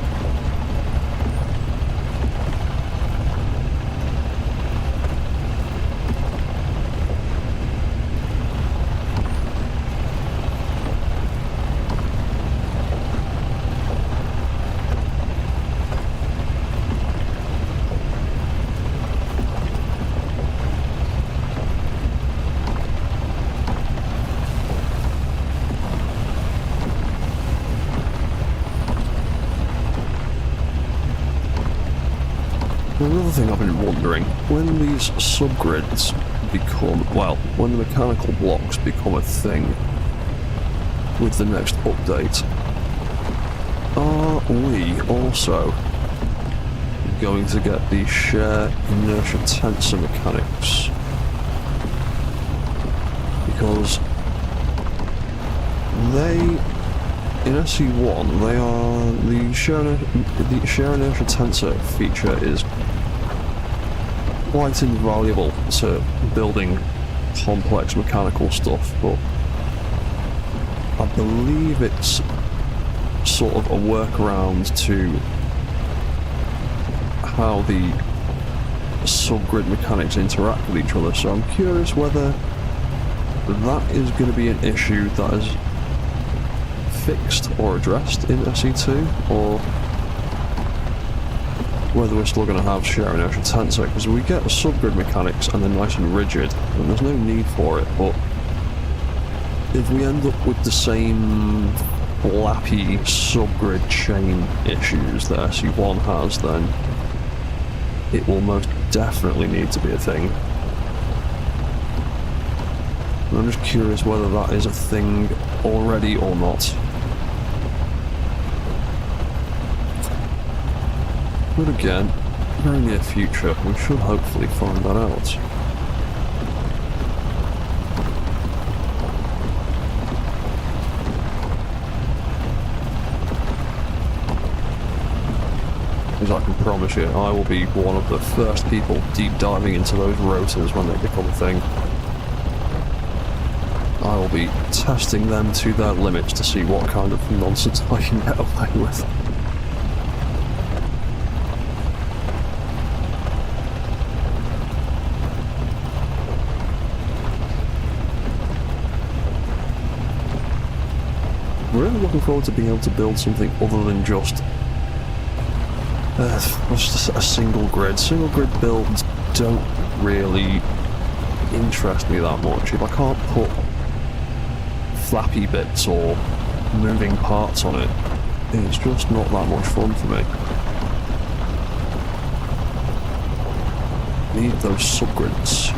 Another thing I've been wondering, when these subgrids become, well, when the mechanical blocks become a thing with the next update, are we also going to get the share inertia tensor mechanics? Because they, in SE1, they are the share inertia tensor feature is quite invaluable to building complex mechanical stuff, but I believe it's sort of a workaround to how the subgrid mechanics interact with each other, so I'm curious whether that is going to be an issue that is fixed or addressed in SE2, or whether we're still going to have share inertia tensor, because we get subgrid mechanics and they're nice and rigid, and there's no need for it, but if we end up with the same flappy subgrid chain issues that SE1 has, then it will most definitely need to be a thing. And I'm just curious whether that is a thing already or not. But again, very near future, we should hopefully find that out. As I can promise you, I will be one of the first people deep diving into those rotors when they become a thing. I will be testing them to their limits to see what kind of nonsense I can get away with. Really looking forward to being able to build something other than just a single grid. Single grid builds don't really interest me that much. If I can't put flappy bits or moving parts on it, it's just not that much fun for me. Need those subgrids.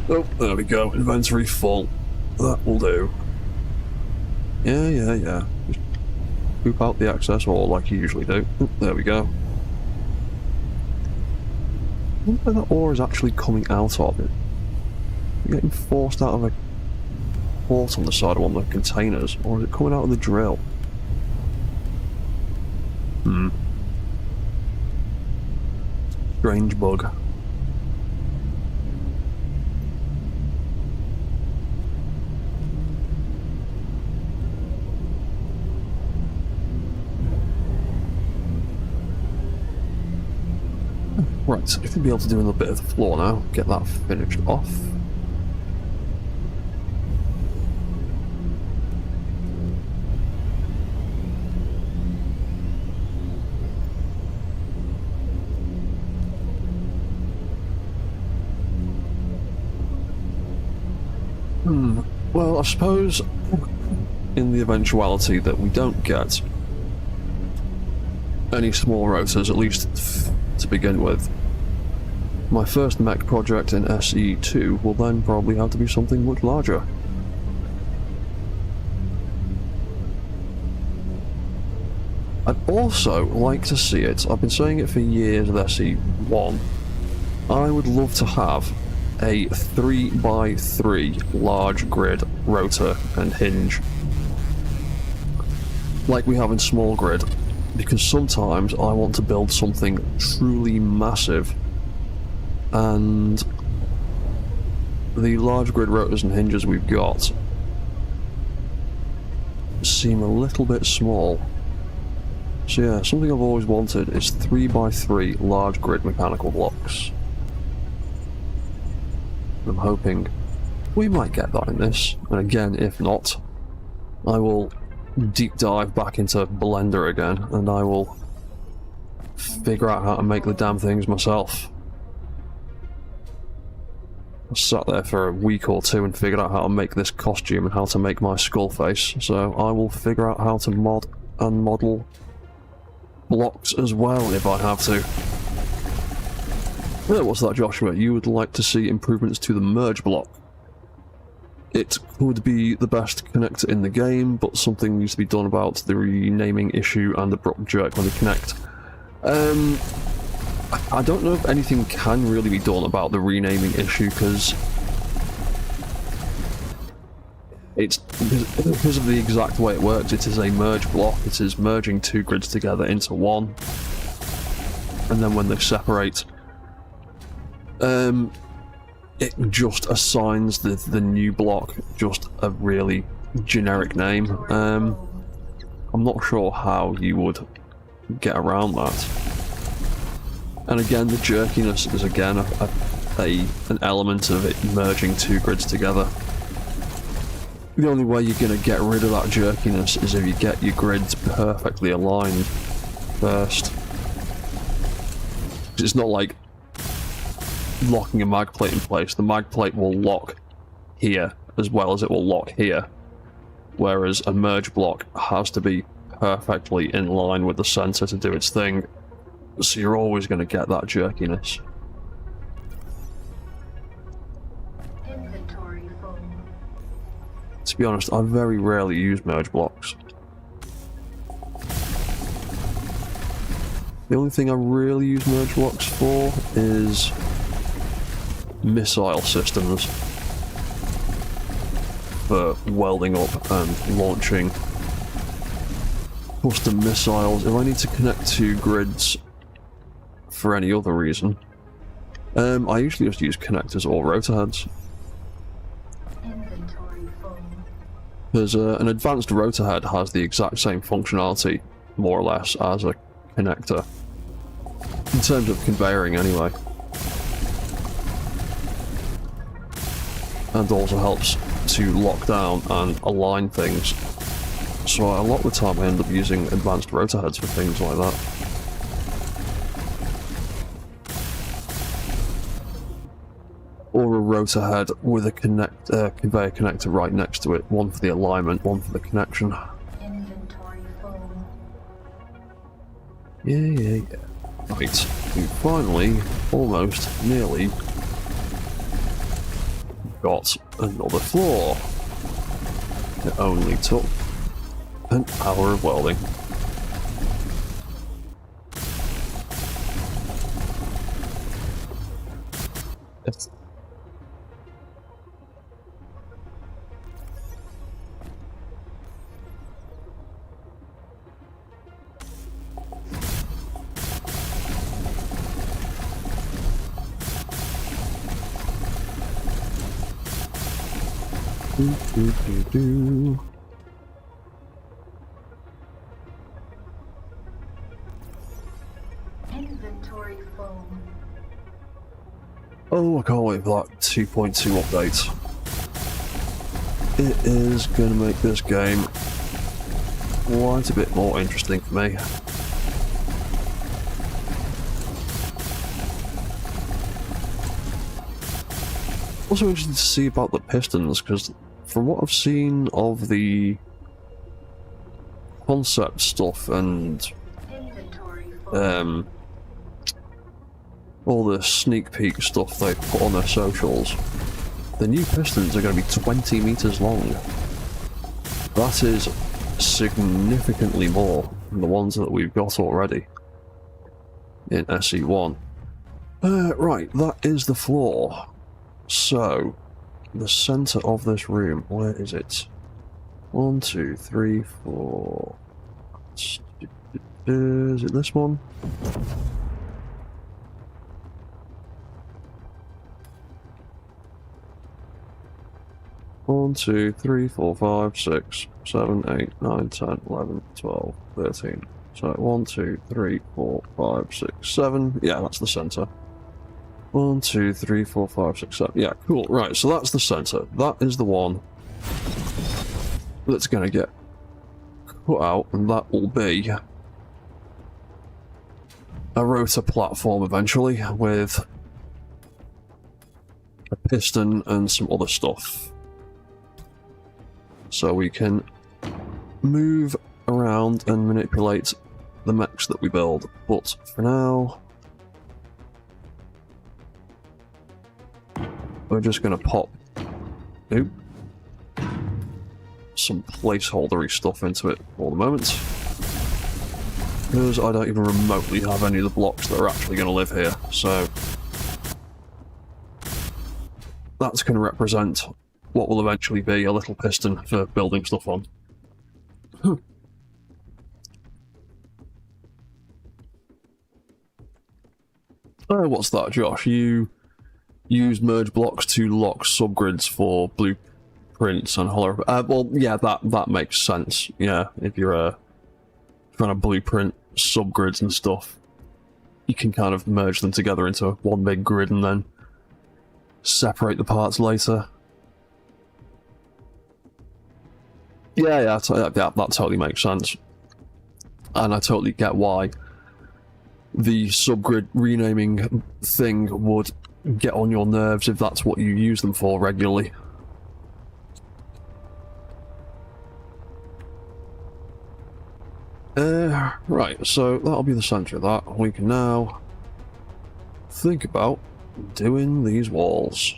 Oh, there we go. Inventory full. That will do. Yeah. Just poop out the excess ore like you usually do. There we go. I wonder where that ore is actually coming out of it. Getting forced out of a port on the side of one of the containers, or is it coming out of the drill? Strange bug. Right, so if we'd be able to do a little bit of the floor now, get that finished off. Well, I suppose in the eventuality that we don't get any small rotors, at least to begin with, my first mech project in SE2 will then probably have to be something much larger. I'd also like to see it, I've been saying it for years with SE1, I would love to have a 3x3 large grid rotor and hinge, like we have in small grid, because sometimes I want to build something truly massive, and the large grid rotors and hinges we've got seem a little bit small. So yeah, something I've always wanted is 3x3 large grid mechanical blocks. I'm hoping we might get that in this, and again, if not, I will deep dive back into Blender again, and I will figure out how to make the damn things myself. I sat there for a week or two and figured out how to make this costume and how to make my skull face, so I will figure out how to mod and model blocks as well if I have to. What's that, Joshua? You would like to see improvements to the merge block. It could be the best connector in the game, but something needs to be done about the renaming issue and abrupt jerk when they connect. I don't know if anything can really be done about the renaming issue, because it's because of the exact way it works. It is a merge block. It is merging two grids together into one, and then when they separate, it just assigns the new block just a really generic name. I'm not sure how you would get around that. And again, the jerkiness is again an element of it merging two grids together. The only way you're going to get rid of that jerkiness is if you get your grids perfectly aligned first. It's not like locking a mag plate in place. The mag plate will lock here as well as it will lock here, whereas a merge block has to be perfectly in line with the center to do its thing. So you're always going to get that jerkiness. Inventory full. To be honest, I very rarely use merge blocks. The only thing I really use merge blocks for is missile systems, for welding up and launching custom missiles. If I need to connect two grids for any other reason, I usually just use connectors or rotor heads. Inventory full. Because an advanced rotor head has the exact same functionality, more or less, as a connector. In terms of conveying, anyway. And also helps to lock down and align things. So a lot of the time I end up using advanced rotor heads for things like that. Or a rotor head with a conveyor connector right next to it. One for the alignment, one for the connection. Inventory full. Yeah. Right, we finally, almost, nearly got another floor. It only took an hour of welding. Yes. Do. Inventory full. Oh, I can't wait for that 2.2 update. It is going to make this game quite a bit more interesting for me. Also interested to see about the pistons, because from what I've seen of the concept stuff and Inventory full. all the sneak peek stuff they put on their socials, the new pistons are going to be 20 meters long. That is significantly more than the ones that we've got already in SE1. Right, that is the floor. So, the center of this room, where is it? 1, 2, 3, 4. Is it this one? One, 2, 3, 4, 5, 6, 7, 8, 9, 10, 11, 12, 13. So 1, 2, 3, 4, 5, 6, 7. Yeah, that's the center. 1, 2, 3, 4, 5, 6, 7. Yeah, cool. Right, so that's the center. That is the one that's going to get cut out, and that will be a rotor platform eventually with a piston and some other stuff. So we can move around and manipulate the mechs that we build. But for now, we're just going to pop some placeholdery stuff into it for the moment. Because I don't even remotely have any of the blocks that are actually going to live here. So that's going to represent what will eventually be a little piston for building stuff on. What's that, Josh? You use merge blocks to lock subgrids for blueprints and hollow... well, yeah, that makes sense. Yeah, if you're trying to blueprint subgrids and stuff, you can kind of merge them together into one big grid and then separate the parts later. Yeah, that totally makes sense. And I totally get why the subgrid renaming thing would get on your nerves if that's what you use them for regularly. Right, so that'll be the center of that. We can now think about doing these walls.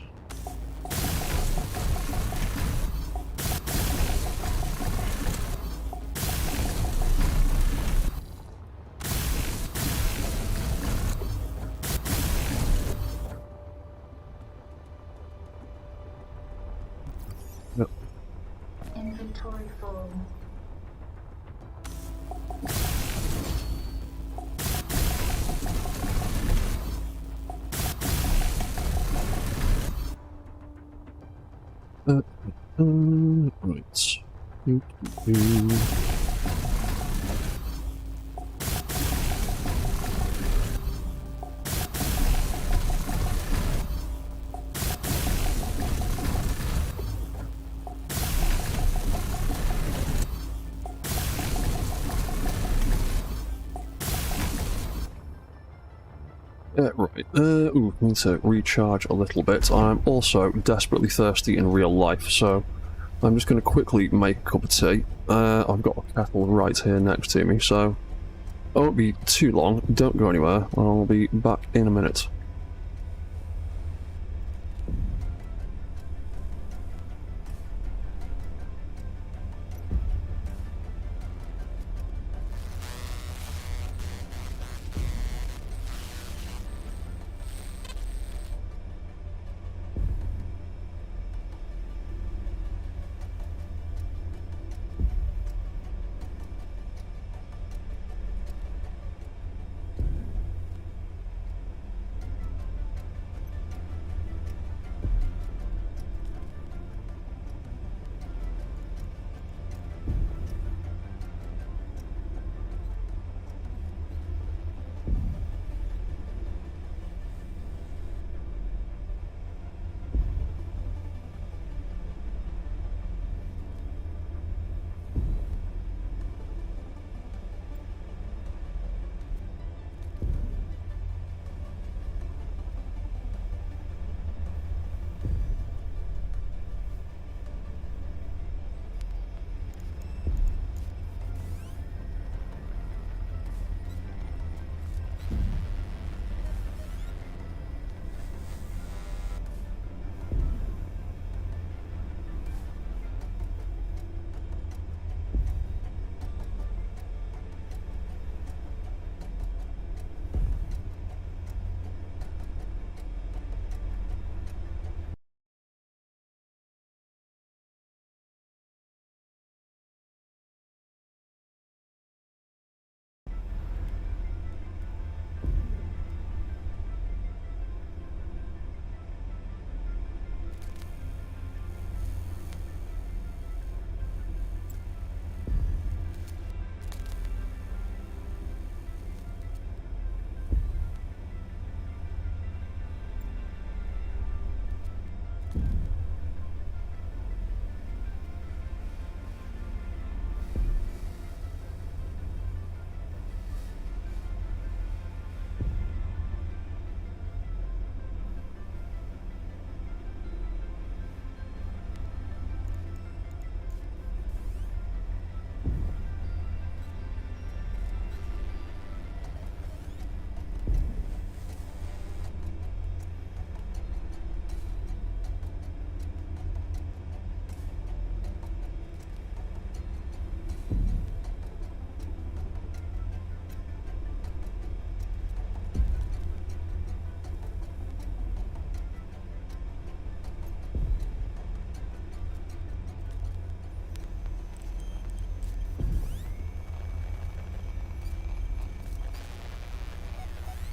Yep. Inventory full. Right. Right. Need to recharge a little bit. I'm also desperately thirsty in real life, so I'm just going to quickly make a cup of tea. I've got a kettle right here next to me, so it won't be too long. Don't go anywhere. I'll be back in a minute.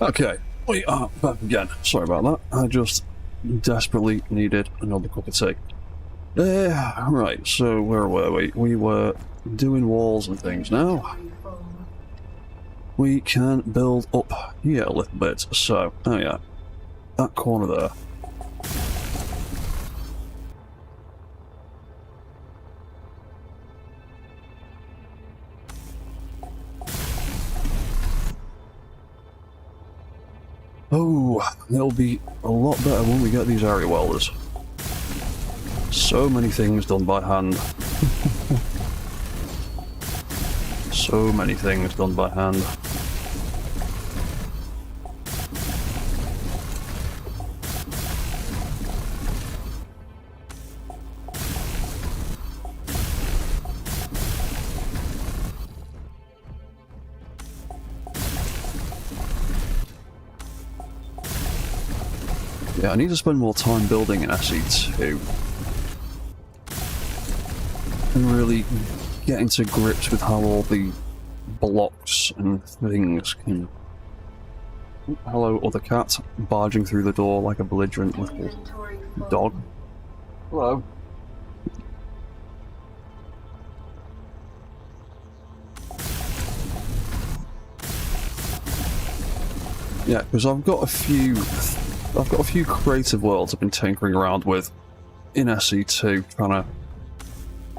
Okay, we are back again. Sorry about that. I just desperately needed another cup of tea. Right, so where were we? We were doing walls and things now. We can build up here a little bit. So, oh yeah, that corner there. Oh, it'll be a lot better when we get these area welders. So many things done by hand. So many things done by hand. Yeah, I need to spend more time building an SE2 and really getting to grips with how all the blocks and things can... Hello, other cat, barging through the door like a belligerent little dog. Hello. Yeah, because I've got a few creative worlds I've been tinkering around with in SE2, trying to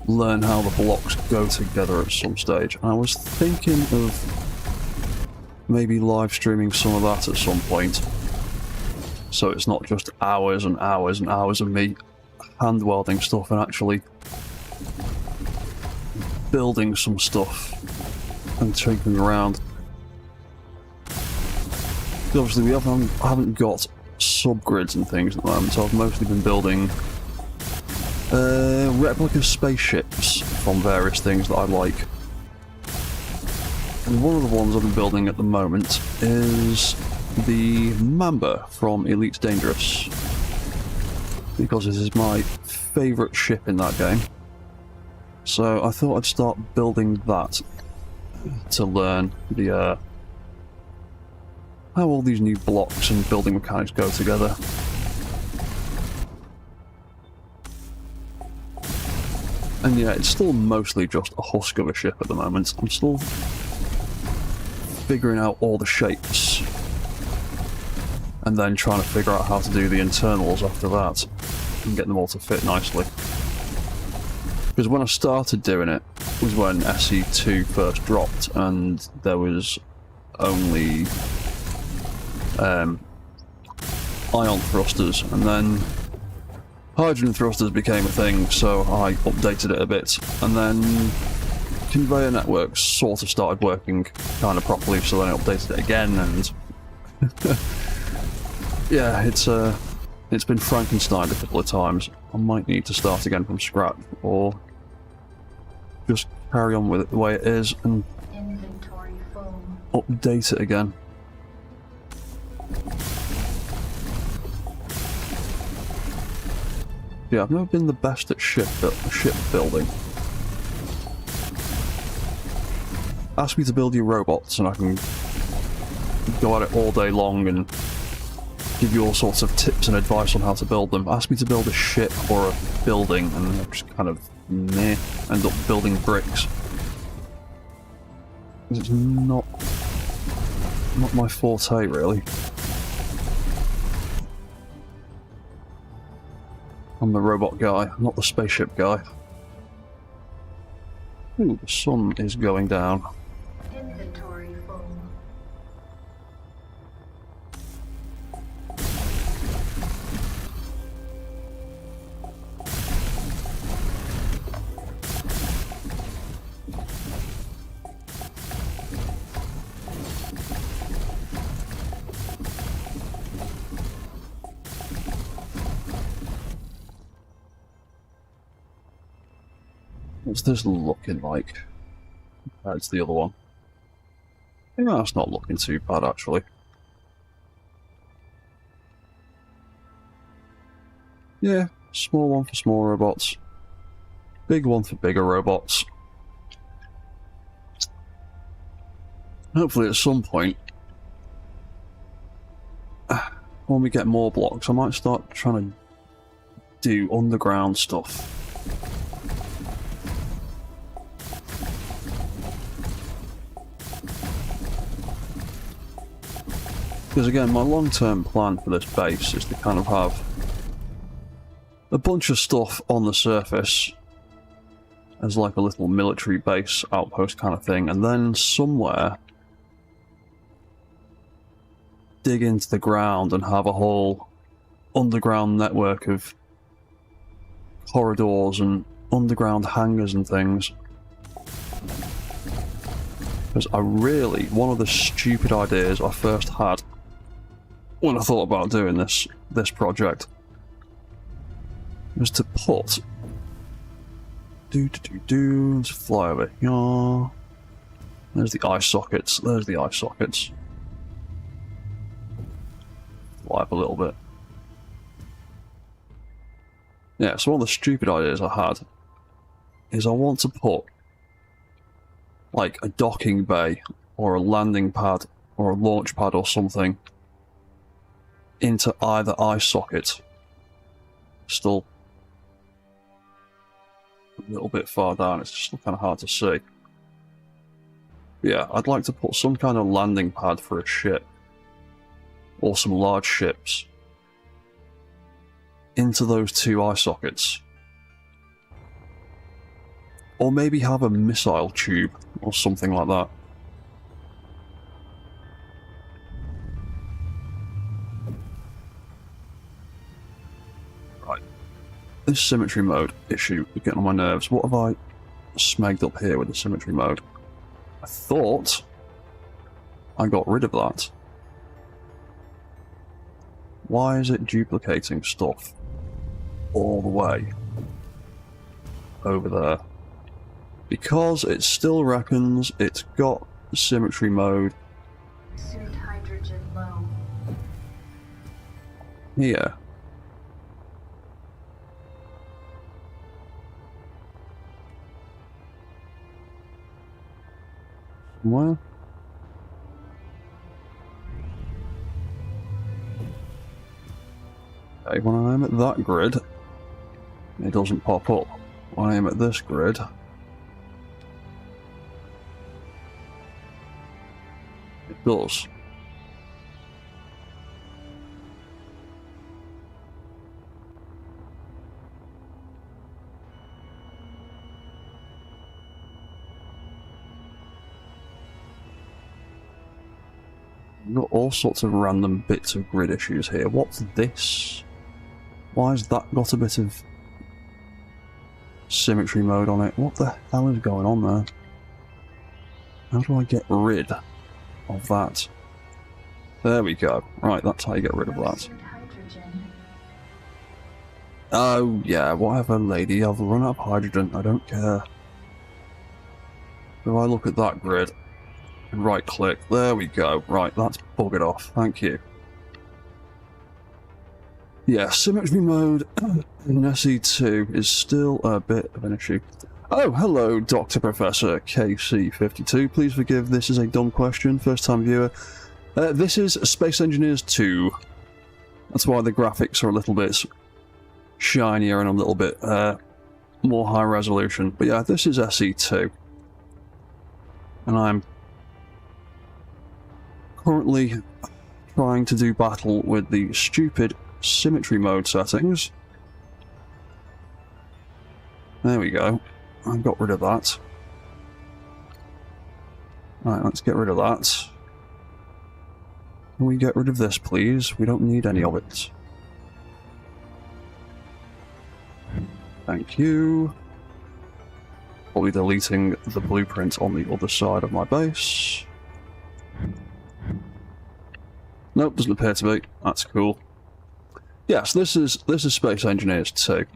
learn how the blocks go together at some stage. And I was thinking of maybe live streaming some of that at some point, so it's not just hours and hours and hours of me hand welding stuff and actually building some stuff and tinkering around. Obviously we haven't got subgrids and things at the moment, so I've mostly been building replica spaceships from various things that I like. And one of the ones I've been building at the moment is the Mamba from Elite Dangerous, because this is my favourite ship in that game. So I thought I'd start building that to learn the how all these new blocks and building mechanics go together. And yeah, it's still mostly just a husk of a ship at the moment. I'm still figuring out all the shapes and then trying to figure out how to do the internals after that and get them all to fit nicely. Because when I started doing it was when SE2 first dropped and there was only ion thrusters, and then hydrogen thrusters became a thing, so I updated it a bit, and then conveyor networks sort of started working kind of properly, so then I updated it again, and yeah, it's been Frankenstein a couple of times. I might need to start again from scratch, or just carry on with it the way it is and update it again. Yeah, I've never been the best at ship building. Ask me to build you robots and I can go at it all day long and give you all sorts of tips and advice on how to build them. Ask me to build a ship or a building and I just kind of end up building bricks. It's not my forte, really. I'm the robot guy, I'm not the spaceship guy. Ooh, the sun is going down. Inventory full. What's this looking like compared to the other one? Yeah, that's not looking too bad, actually. Yeah, small one for small robots. Big one for bigger robots. Hopefully at some point when we get more blocks, I might start trying to do underground stuff. Because again, my long-term plan for this base is to kind of have a bunch of stuff on the surface as like a little military base outpost kind of thing, and then somewhere dig into the ground and have a whole underground network of corridors and underground hangars and things. Because one of the stupid ideas I first had when I thought about doing this project was to put let's fly over here. There's the eye sockets. There's the eye sockets. Fly up a little bit. Yeah, so one of the stupid ideas I had is I want to put like a docking bay or a landing pad or a launch pad or something into either eye socket. Still a little bit far down, it's just kind of hard to see. Yeah, I'd like to put some kind of landing pad for a ship or some large ships into those two eye sockets. Or maybe have a missile tube or something like that. Right. This symmetry mode issue is getting on my nerves. What have I smegged up here with the symmetry mode? I thought I got rid of that. Why is it duplicating stuff all the way over there? Because it still reckons it's got symmetry mode Suit hydrogen low. here. Somewhere? Okay, when I'm at that grid, it doesn't pop up. When I am at this grid, it does. We've got all sorts of random bits of grid issues here. What's this? Why has that got a bit of symmetry mode on it? What the hell is going on there? How do I get rid of that? There we go. Right, that's how you get rid of that. Suit hydrogen. Oh, yeah, whatever, lady. I've run out of hydrogen. I don't care. If I look at that grid and right-click, there we go. Right, that's buggered off. Thank you. Yeah, symmetry mode in SE2 is still a bit of an issue. Oh, hello, Dr. Professor KC52. Please forgive, this is a dumb question. First-time viewer. This is Space Engineers 2. That's why the graphics are a little bit shinier and a little bit more high resolution. But yeah, this is SE2. And I'm currently trying to do battle with the stupid symmetry mode settings. There we go. I've got rid of that. Right, let's get rid of that. Can we get rid of this, please? We don't need any of it. Thank you. Probably deleting the blueprint on the other side of my base. Nope, doesn't appear to be. That's cool. Yes, this is Space Engineers 2.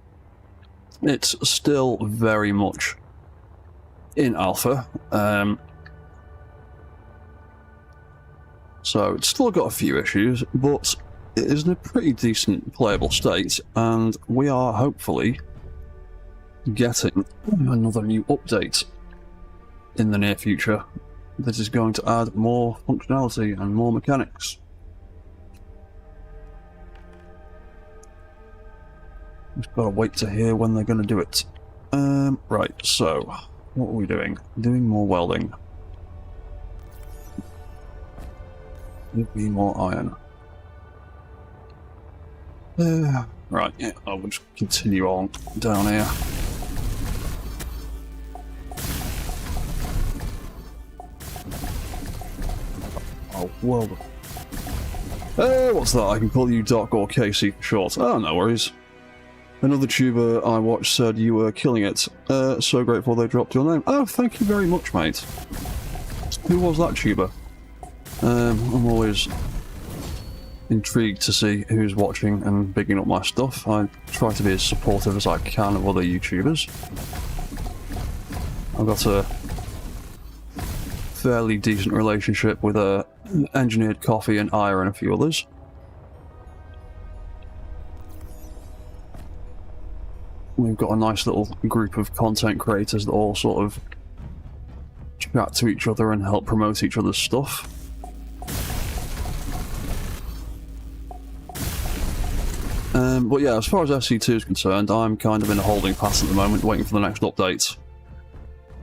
It's still very much in alpha. So it's still got a few issues, but it is in a pretty decent playable state, and we are hopefully getting another new update in the near future that is going to add more functionality and more mechanics. Just gotta wait to hear when they're gonna do it. Right, so, what are we doing? Doing more welding. Give me more iron. Right, yeah, I will just continue on down here. Oh, well. What's that? I can call you Doc or Casey for short. Oh, no worries. Another tuber I watched said you were killing it. So grateful they dropped your name. Oh, thank you very much, mate. Who was that tuber? I'm always intrigued to see who's watching and bigging up my stuff. I try to be as supportive as I can of other YouTubers. I've got a fairly decent relationship with Engineered Coffee and Ira and a few others. We've got a nice little group of content creators that all sort of chat to each other and help promote each other's stuff. But yeah, as far as SC2 is concerned, I'm kind of in a holding pattern at the moment, waiting for the next update.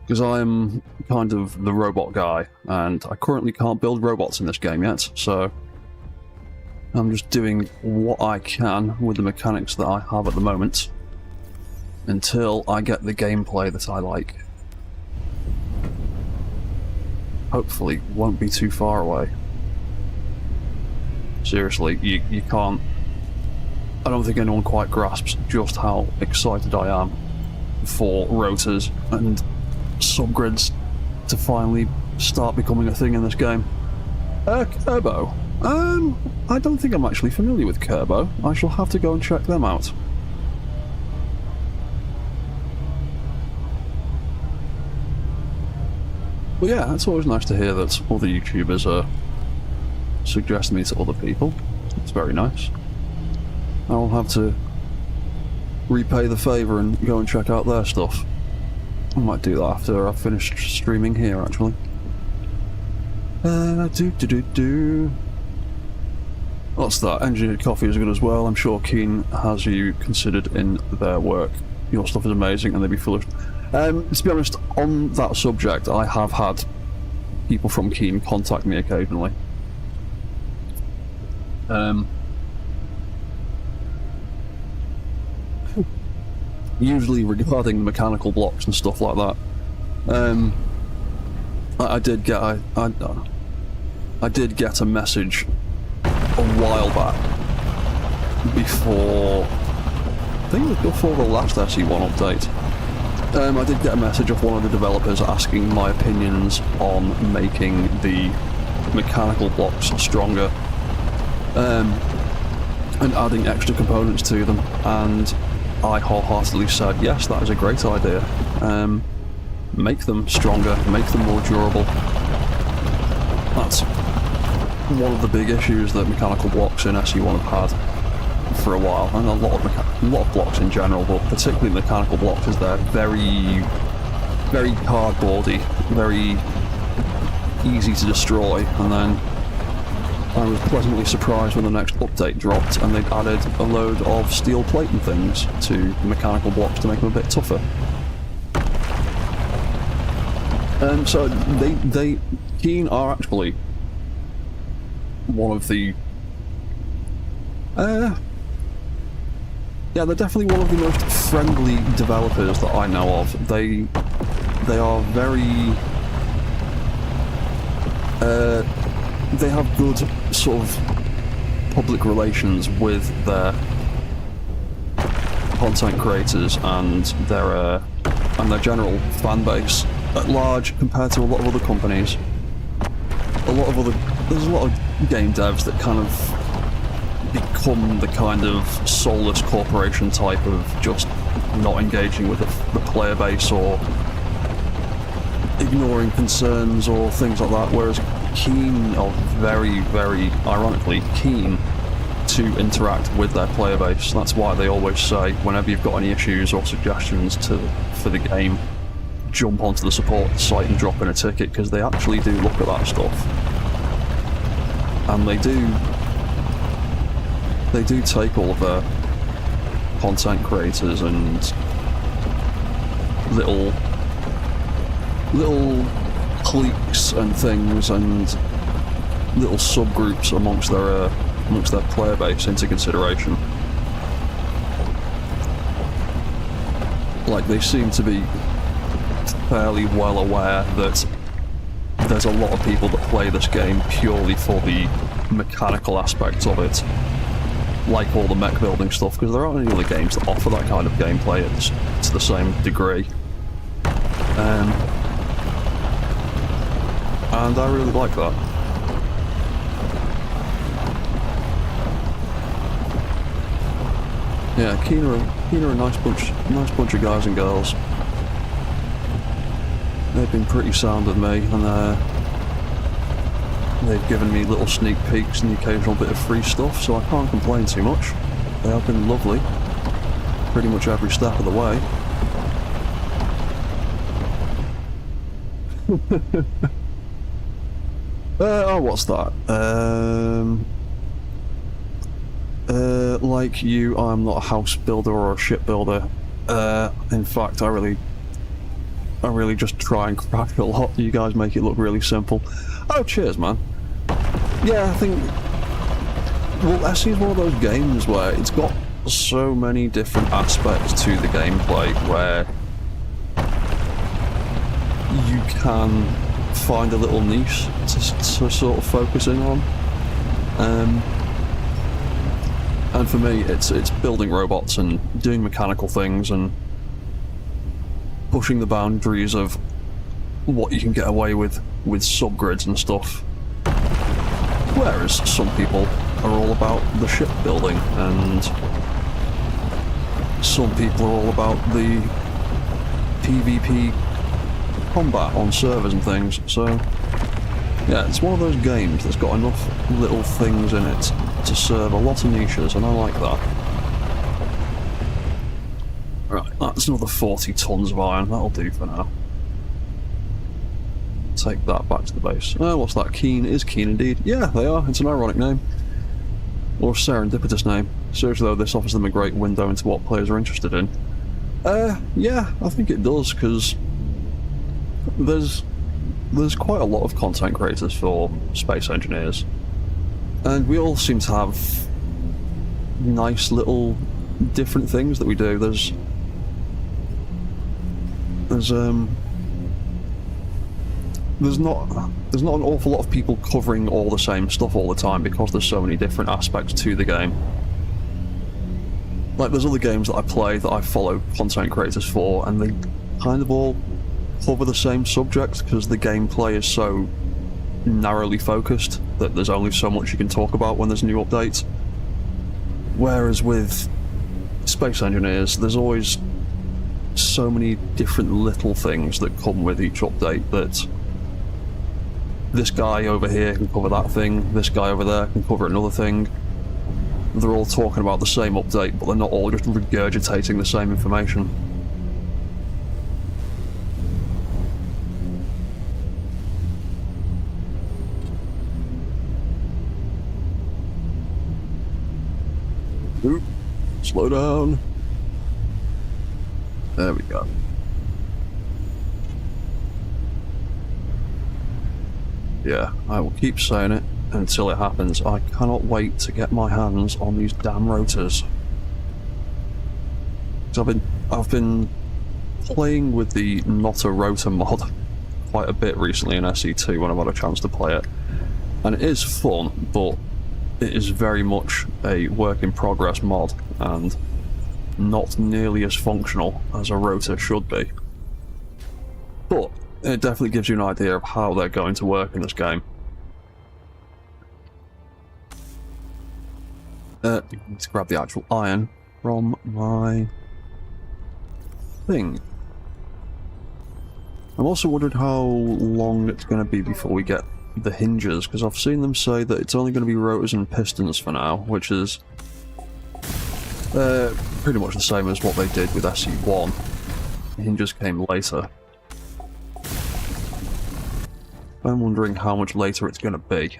Because I'm kind of the robot guy, and I currently can't build robots in this game yet, so I'm just doing what I can with the mechanics that I have at the moment, until I get the gameplay that I like. Hopefully, won't be too far away. Seriously, you can't... I don't think anyone quite grasps just how excited I am for rotors and subgrids to finally start becoming a thing in this game. Kerbo. I don't think I'm actually familiar with Kerbo. I shall have to go and check them out. But yeah, it's always nice to hear that other YouTubers are suggesting me to other people. It's very nice. I'll have to repay the favour and go and check out their stuff. I might do that after I've finished streaming here, actually. What's that? Engineered Coffee is good as well. I'm sure Keen has you considered in their work. Your stuff is amazing and they'd be foolish. To be honest, on that subject, I have had people from Keen contact me occasionally. Usually regarding the mechanical blocks and stuff like that. I did get I did get a message a while back before, I think it was before the last SE1 update. I did get a message off one of the developers asking my opinions on making the mechanical blocks stronger and adding extra components to them, and I wholeheartedly said, yes, that is a great idea. Make them stronger, make them more durable. That's one of the big issues that mechanical blocks in SE1 have had for a while, and a lot of blocks in general, but particularly mechanical blocks, is they're very, very cardboardy, very easy to destroy, and then I was pleasantly surprised when the next update dropped and they'd added a load of steel plate and things to mechanical blocks to make them a bit tougher. So they Keen are actually one of the yeah, they're definitely one of the most friendly developers that I know of. They are very they have good sort of public relations with their content creators and their general fan base at large compared to a lot of other companies. There's a lot of game devs that kind of become the kind of soulless corporation type of just not engaging with the player base or ignoring concerns or things like that, whereas Keen are very, very ironically keen to interact with their player base. That's why they always say, whenever you've got any issues or suggestions for the game, jump onto the support site and drop in a ticket, because they actually do look at that stuff. And they do take all of content creators and little cliques and things and little subgroups amongst their player base into consideration. Like, they seem to be fairly well aware that there's a lot of people that play this game purely for the mechanical aspects of it, like all the mech building stuff, because there aren't any other games that offer that kind of gameplay to the same degree. And I really like that. Yeah, Keen are a nice bunch of guys and girls. They've been pretty sound with me, and they've given me little sneak peeks and the occasional bit of free stuff, so I can't complain too much. They have been lovely, pretty much every step of the way. What's that? Like you, I'm not a house builder or a ship builder. In fact, I really just try and craft a lot. You guys make it look really simple. Oh, cheers, man. Yeah, I think... Well, SE is one of those games where it's got so many different aspects to the gameplay where you can find a little niche to sort of focus in on. And for me, it's building robots and doing mechanical things and pushing the boundaries of what you can get away with subgrids and stuff. Whereas some people are all about the ship building, and some people are all about the PvP combat on servers and things. So yeah, it's one of those games that's got enough little things in it to serve a lot of niches, and I like that. Right, that's another 40 tons of iron. That'll do for now. Take that back to the base. What's that? Keen is Keen indeed. Yeah, they are. It's an ironic name. Or a serendipitous name. Seriously though, this offers them a great window into what players are interested in. Yeah, I think it does, because there's quite a lot of content creators for space engineers. And we all seem to have nice little different things that we do. There's not an awful lot of people covering all the same stuff all the time because there's so many different aspects to the game. Like, there's other games that I play that I follow content creators for, and they kind of all cover the same subject because the gameplay is so narrowly focused that there's only so much you can talk about when there's new updates. Whereas with space engineers, there's always so many different little things that come with each update that this guy over here can cover that thing, this guy over there can cover another thing. They're all talking about the same update, but they're not all just regurgitating the same information. Oop, slow down. There we go. Yeah, I will keep saying it until it happens. I cannot wait to get my hands on these damn rotors. 'Cause I've been playing with the not a rotor mod quite a bit recently in SE2 when I've had a chance to play it. And it is fun, but it is very much a work in progress mod and not nearly as functional as a rotor should be. But it definitely gives you an idea of how they're going to work in this game. Need to grab the actual iron from my thing. I'm also wondering how long it's going to be before we get the hinges, because I've seen them say that it's only going to be rotors and pistons for now, which is pretty much the same as what they did with SE1. The hinges came later. I'm wondering how much later it's going to be.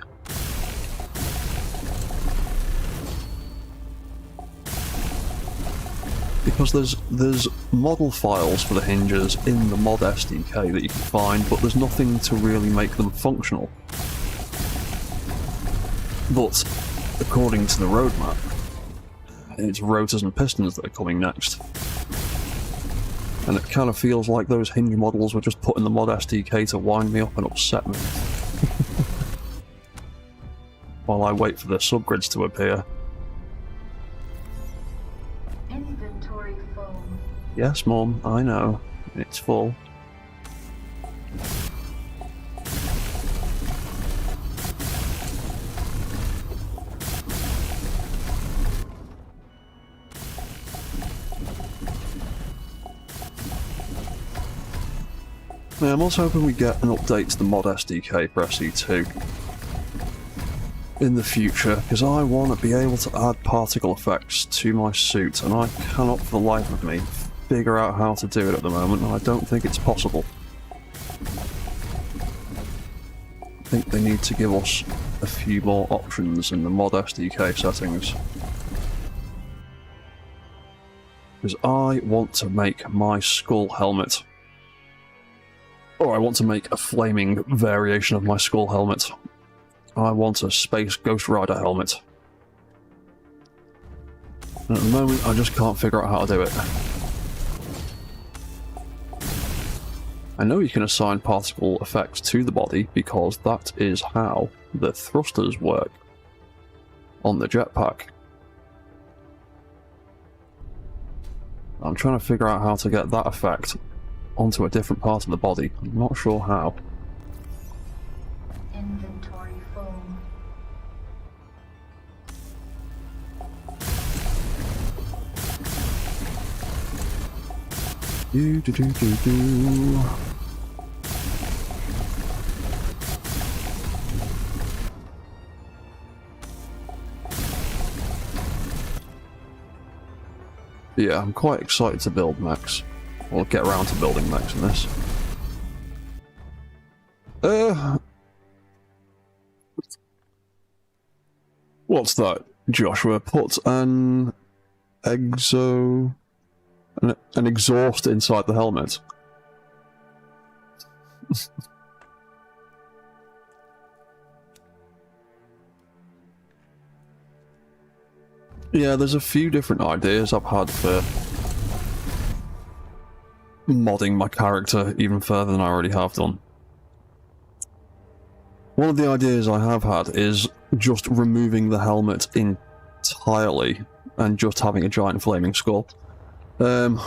Because there's model files for the hinges in the mod SDK that you can find, but there's nothing to really make them functional. But according to the roadmap, it's rotors and pistons that are coming next. And it kind of feels like those hinge models were just put in the mod SDK to wind me up and upset me. While I wait for the subgrids to appear. Inventory full. Yes, Mum, I know. It's full. Yeah, I'm also hoping we get an update to the mod SDK for SE2 in the future, because I want to be able to add particle effects to my suit, and I cannot for the life of me figure out how to do it at the moment, and I don't think it's possible. I think they need to give us a few more options in the mod SDK settings. Because I want to make my skull helmet. Or I want to make a flaming variation of my skull helmet. I want a Space Ghost Rider helmet. And at the moment, I just can't figure out how to do it. I know you can assign particle effects to the body because that is how the thrusters work on the jetpack. I'm trying to figure out how to get that effect onto a different part of the body. I'm not sure how. Inventory full. Do. Yeah, I'm quite excited to build mechs. Or get around to building mechs in this. What's that, Joshua? Put an an exhaust inside the helmet. Yeah, there's a few different ideas I've had for modding my character even further than I already have done. One of the ideas I have had is just removing the helmet entirely and just having a giant flaming skull. But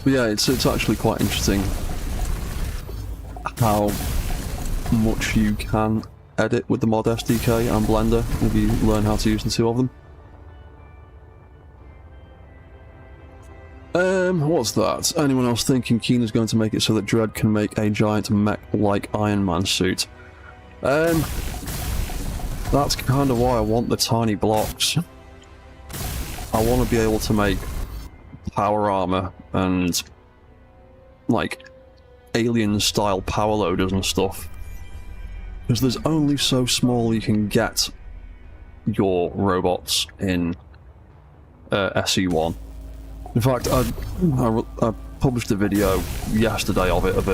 yeah, it's actually quite interesting how much you can edit with the mod SDK and Blender if you learn how to use the two of them. What's that? Anyone else thinking Keena's going to make it so that Dredd can make a giant mech-like Iron Man suit? That's kind of why I want the tiny blocks. I want to be able to make power armor and, like, alien-style power loaders and stuff. Because there's only so small you can get your robots in SE1. In fact, I published a video yesterday of it, of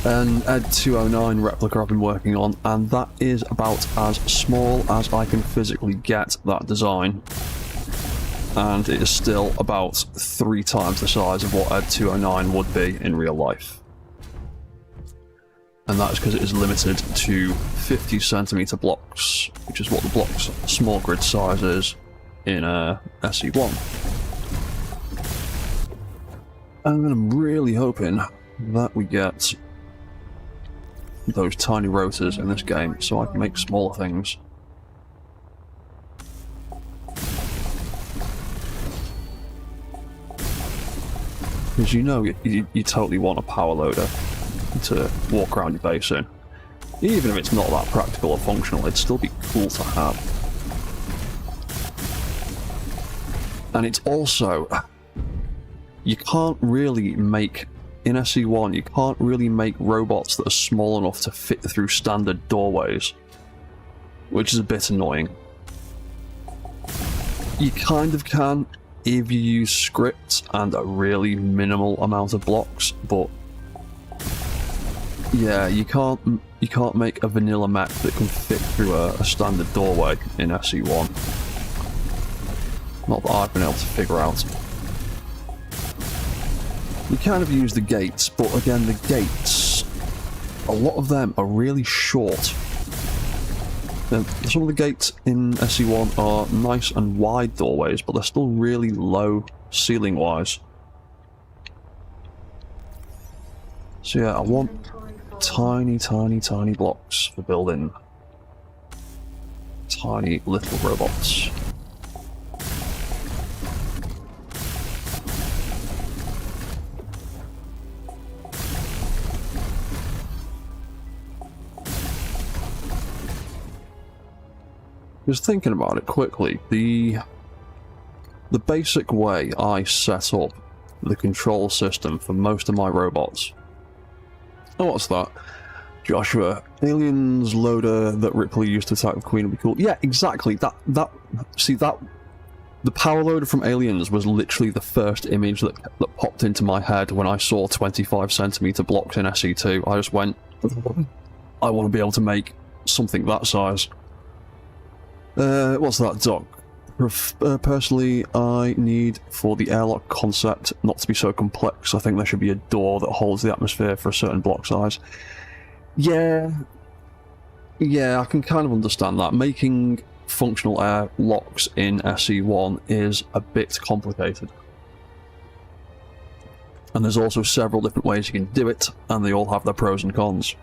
an Ed.10 replica I've been working on, and that is about as small as I can physically get that design. And it is still about 3 times the size of what Ed.10 would be in real life. And that is because it is limited to 50cm blocks, which is what the block's small grid size is in SE1. And I'm really hoping that we get those tiny rotors in this game so I can make smaller things. Because you know you totally want a power loader to walk around your base in. Even if it's not that practical or functional, it'd still be cool to have. And it's also, you can't really make, in SE1, you can't really make robots that are small enough to fit through standard doorways. which is a bit annoying. You kind of can if you use scripts and a really minimal amount of blocks, but yeah, you can't make a vanilla mech that can fit through a standard doorway in SE1. Not that I've been able to figure out. You kind of use the gates, but again, the gates, a lot of them are really short. Some of the gates in SE1 are nice and wide doorways, but they're still really low ceiling-wise. So yeah, I want tiny, tiny, tiny blocks for building tiny little robots. Just thinking about it quickly, the basic way I set up the control system for most of my robots. Oh, what's that? Joshua, aliens loader that Ripley used to attack the Queen would be cool. Yeah, exactly. The power loader from Aliens was literally the first image that popped into my head when I saw 25cm blocks in SE2. I just went, I want to be able to make something that size. What's that, Doc? Personally, I need for the airlock concept not to be so complex. I think there should be a door that holds the atmosphere for a certain block size. Yeah, I can kind of understand that. Making functional air locks in SE1 is a bit complicated. And there's also several different ways you can do it, and they all have their pros and cons.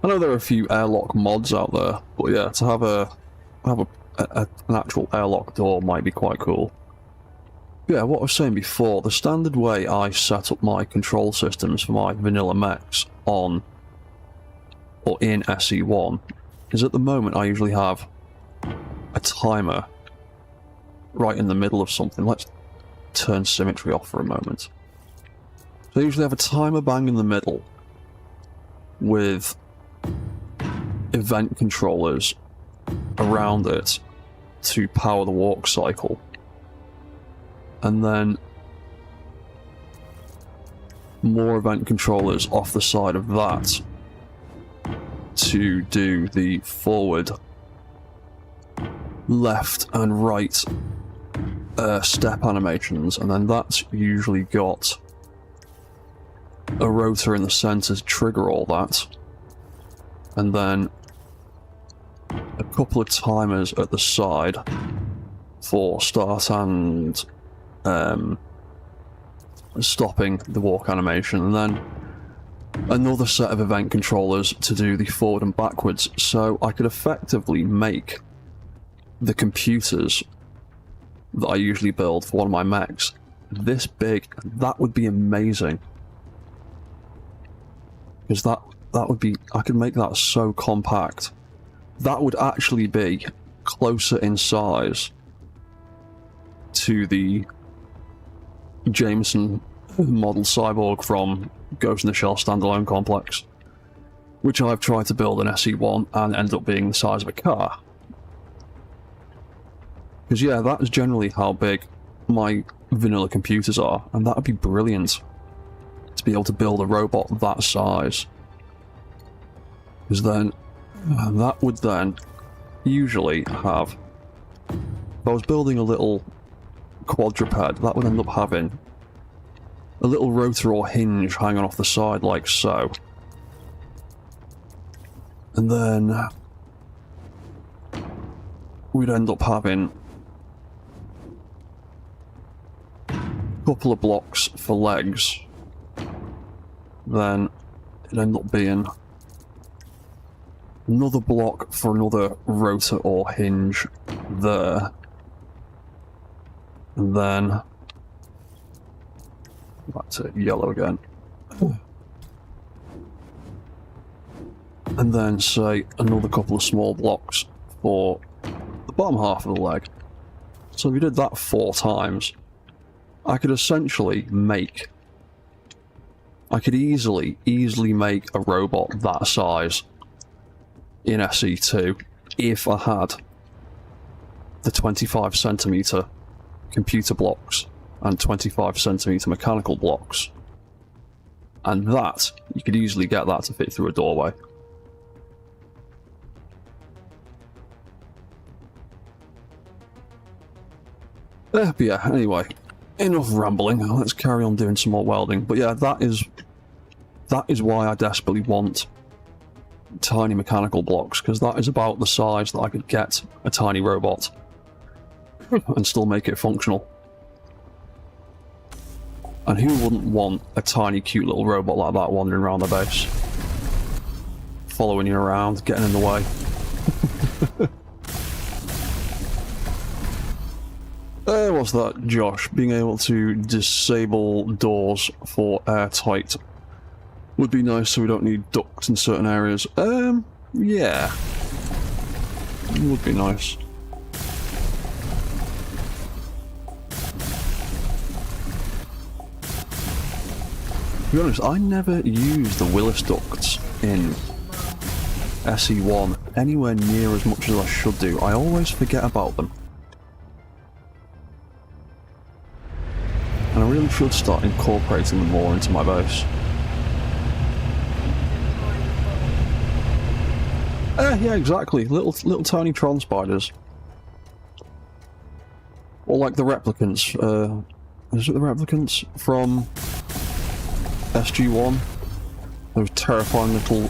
I know there are a few airlock mods out there, but yeah, to have an actual airlock door might be quite cool. Yeah, what I was saying before, the standard way I set up my control systems for my vanilla mechs on or in SE1 is at the moment I usually have a timer right in the middle of something. Let's turn symmetry off for a moment. So I usually have a timer bang in the middle with event controllers around it to power the walk cycle, and then more event controllers off the side of that to do the forward, left and right step animations, and then that's usually got a rotor in the center to trigger all that, and then a couple of timers at the side for start and stopping the walk animation, and then another set of event controllers to do the forward and backwards. So I could effectively make the computers that I usually build for one of my mechs this big. That would be amazing, because that would be, I could make that so compact. That would actually be closer in size to the Jameson model cyborg from Ghost in the Shell standalone complex, which I've tried to build in SE1 and ended up being the size of a car. Because yeah, that is generally how big my vanilla computers are, and that would be brilliant to be able to build a robot that size. Because then, that would then usually have, if I was building a little quadruped, that would end up having a little rotor or hinge hanging off the side like so. And then we'd end up having a couple of blocks for legs. Then it'd end up being another block for another rotor or hinge there. And then back to yellow again. And then say another couple of small blocks for the bottom half of the leg. So if you did that 4 times, I could essentially make I could easily make a robot that size in SE2 if I had the 25cm computer blocks and 25cm mechanical blocks. And that, you could easily get that to fit through a doorway. But yeah, anyway, enough rambling. Let's carry on doing some more welding. But yeah, that is why I desperately want tiny mechanical blocks, because that is about the size that I could get a tiny robot and still make it functional. And who wouldn't want a tiny cute little robot like that wandering around the base? Following you around, getting in the way. What's that, Josh? Being able to disable doors for airtight would be nice, so we don't need ducts in certain areas. Yeah. It would be nice. To be honest, I never used the Willis ducts in SE1 anywhere near as much as I should do. I always forget about them. And I really should start incorporating them more into my base. Yeah, exactly. Little tiny Tron spiders. Or like the replicants. Is it the replicants from SG1? Those terrifying little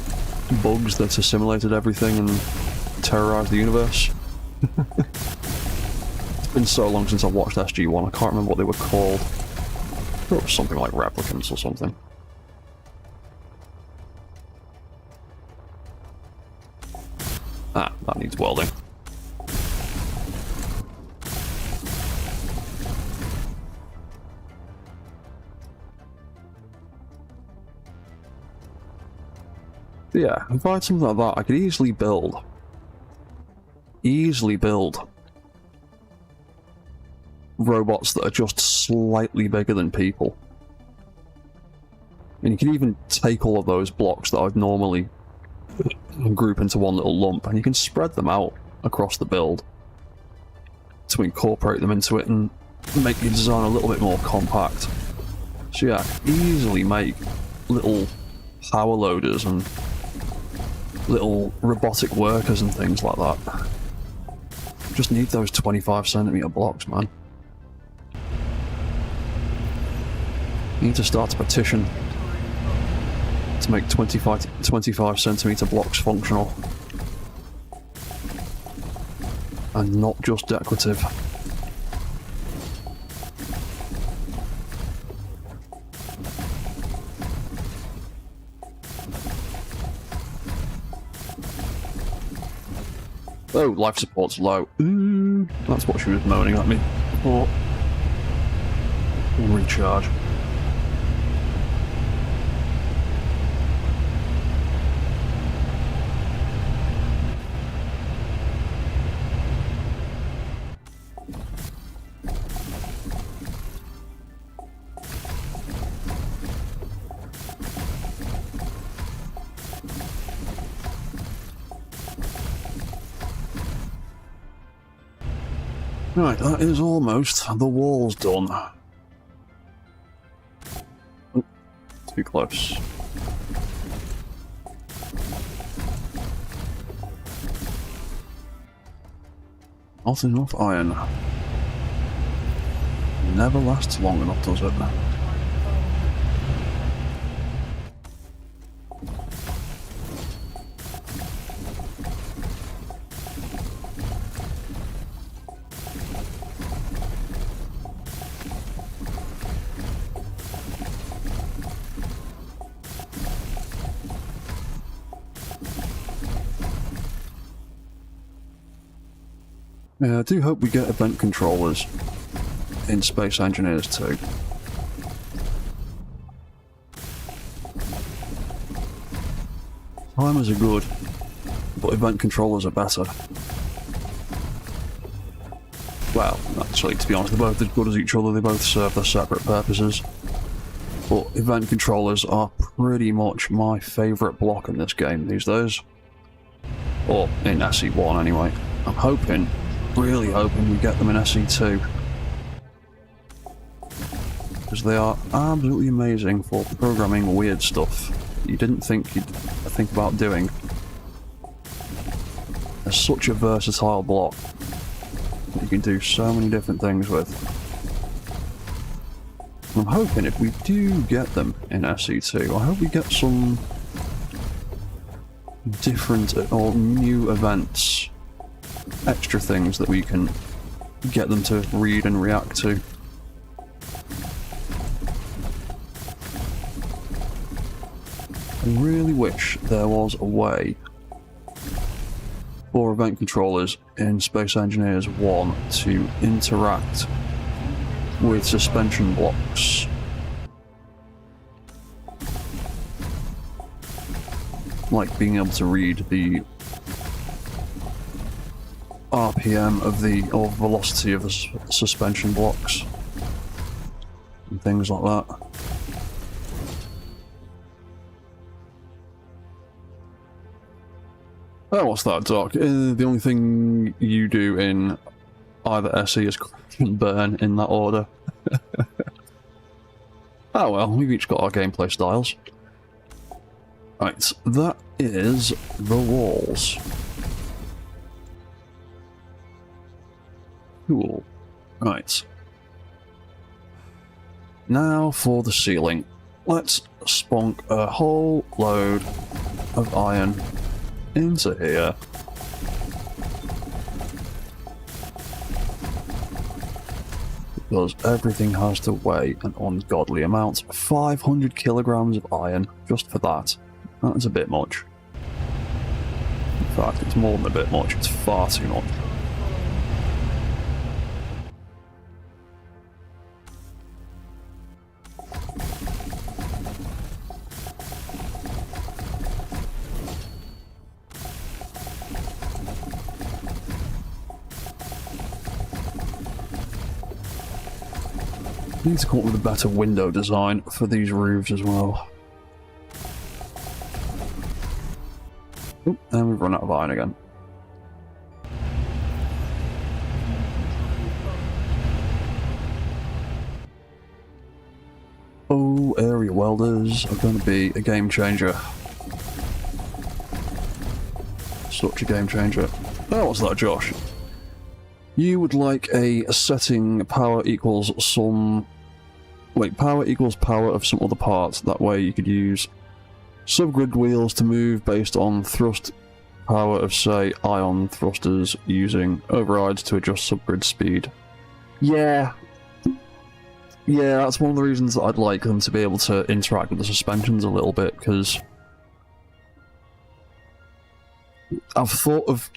bugs that assimilated everything and terrorized the universe. It's been so long since I watched SG1, I can't remember what they were called. It was something like replicants or something. Ah, that needs welding. Yeah, if I had something like that, I could easily build robots that are just slightly bigger than people. And you can even take all of those blocks that I'd normally group into one little lump, and you can spread them out across the build to incorporate them into it and make your design a little bit more compact. So yeah, easily make little power loaders and little robotic workers and things like that. Just need those 25cm blocks, man. Need to start a petition to make 25cm blocks functional. And not just decorative. Oh, life support's low. Ooh, that's what she was moaning at me for. Recharge. Right, that is almost the walls done. Oh, too close. Not enough iron. Never lasts long enough, does it? Yeah, I do hope we get event controllers in Space Engineers too. Timers are good, but event controllers are better. Well, actually, to be honest, they're both as good as each other, they both serve their separate purposes. But event controllers are pretty much my favourite block in this game these days. Or in SE1 anyway. I'm hoping, really hoping we get them in SE2. Because they are absolutely amazing for programming weird stuff you didn't think you'd think about doing. They're such a versatile block that you can do so many different things with. I'm hoping if we do get them in SE2, I hope we get some different or new events, extra things that we can get them to read and react to. I really wish there was a way for event controllers in Space Engineers 1 to interact with suspension blocks. Like being able to read the RPM of or velocity of the suspension blocks and things like that. Oh, what's that, Doc? The only thing you do in either SE is crash and burn in that order. Oh well, we've each got our gameplay styles. Right, that is the walls. Cool. Right. Now for the ceiling. Let's spunk a whole load of iron into here. Because everything has to weigh an ungodly amount. 500 kilograms of iron just for that. That's a bit much. In fact, it's more than a bit much, it's far too much. Need to come up with a better window design for these roofs as well. Oop, and we've run out of iron again. Oh, area welders are going to be a game changer. Such a game changer. Oh, what's that, Josh? You would like a setting power equals some... Wait, power equals power of some other parts. That way you could use subgrid wheels to move based on thrust power of, say, ion thrusters using overrides to adjust subgrid speed. Yeah, that's one of the reasons that I'd like them to be able to interact with the suspensions a little bit, because I've thought of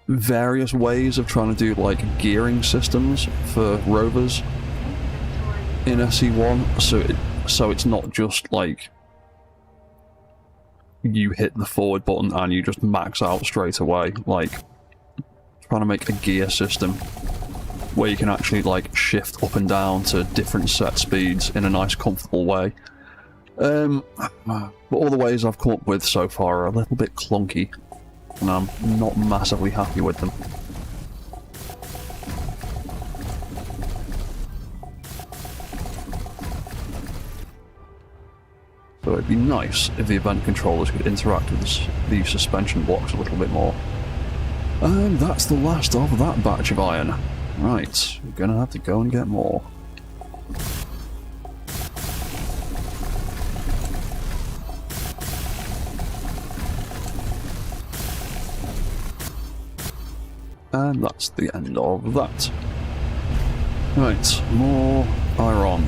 various ways of trying to do, like, gearing systems for rovers in SE1, so it's not just, like, you hit the forward button and you just max out straight away. Like, trying to make a gear system where you can actually, like, shift up and down to different set speeds in a nice, comfortable way. But all the ways I've come up with so far are a little bit clunky, and I'm not massively happy with them. So it'd be nice if the event controllers could interact with the suspension blocks a little bit more. And that's the last of that batch of iron. Right, we're gonna have to go and get more. And that's the end of that. Right, more iron.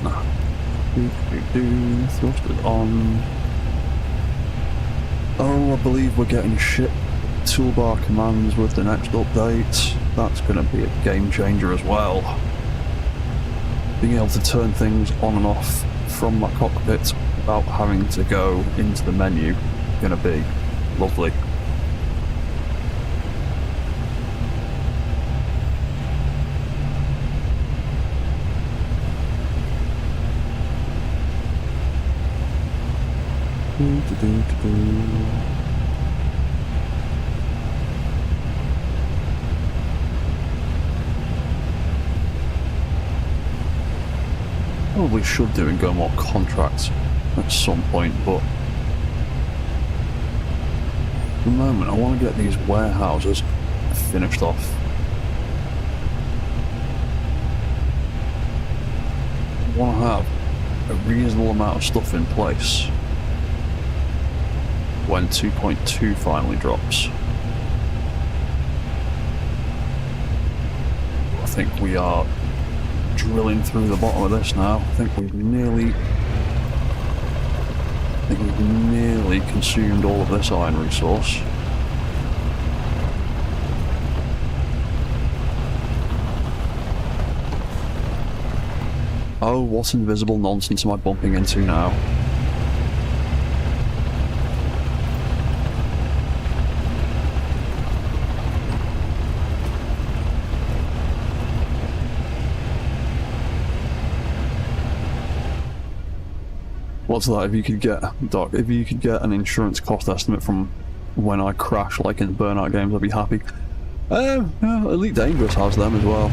Thrusted on. Oh, I believe we're getting ship toolbar commands with the next update. That's going to be a game changer as well. Being able to turn things on and off from my cockpit without having to go into the menu is going to be lovely. Probably should do and go more contracts at some point, but at the moment I want to get these warehouses finished off. I want to have a reasonable amount of stuff in place when 2.2 finally drops. I think we are drilling through the bottom of this now. I think we've nearly consumed all of this iron resource. Oh, what invisible nonsense am I bumping into now? What's that? If you could get, Doc, if you could get an insurance cost estimate from when I crash, like in Burnout games, I'd be happy. Yeah, Elite Dangerous has them as well.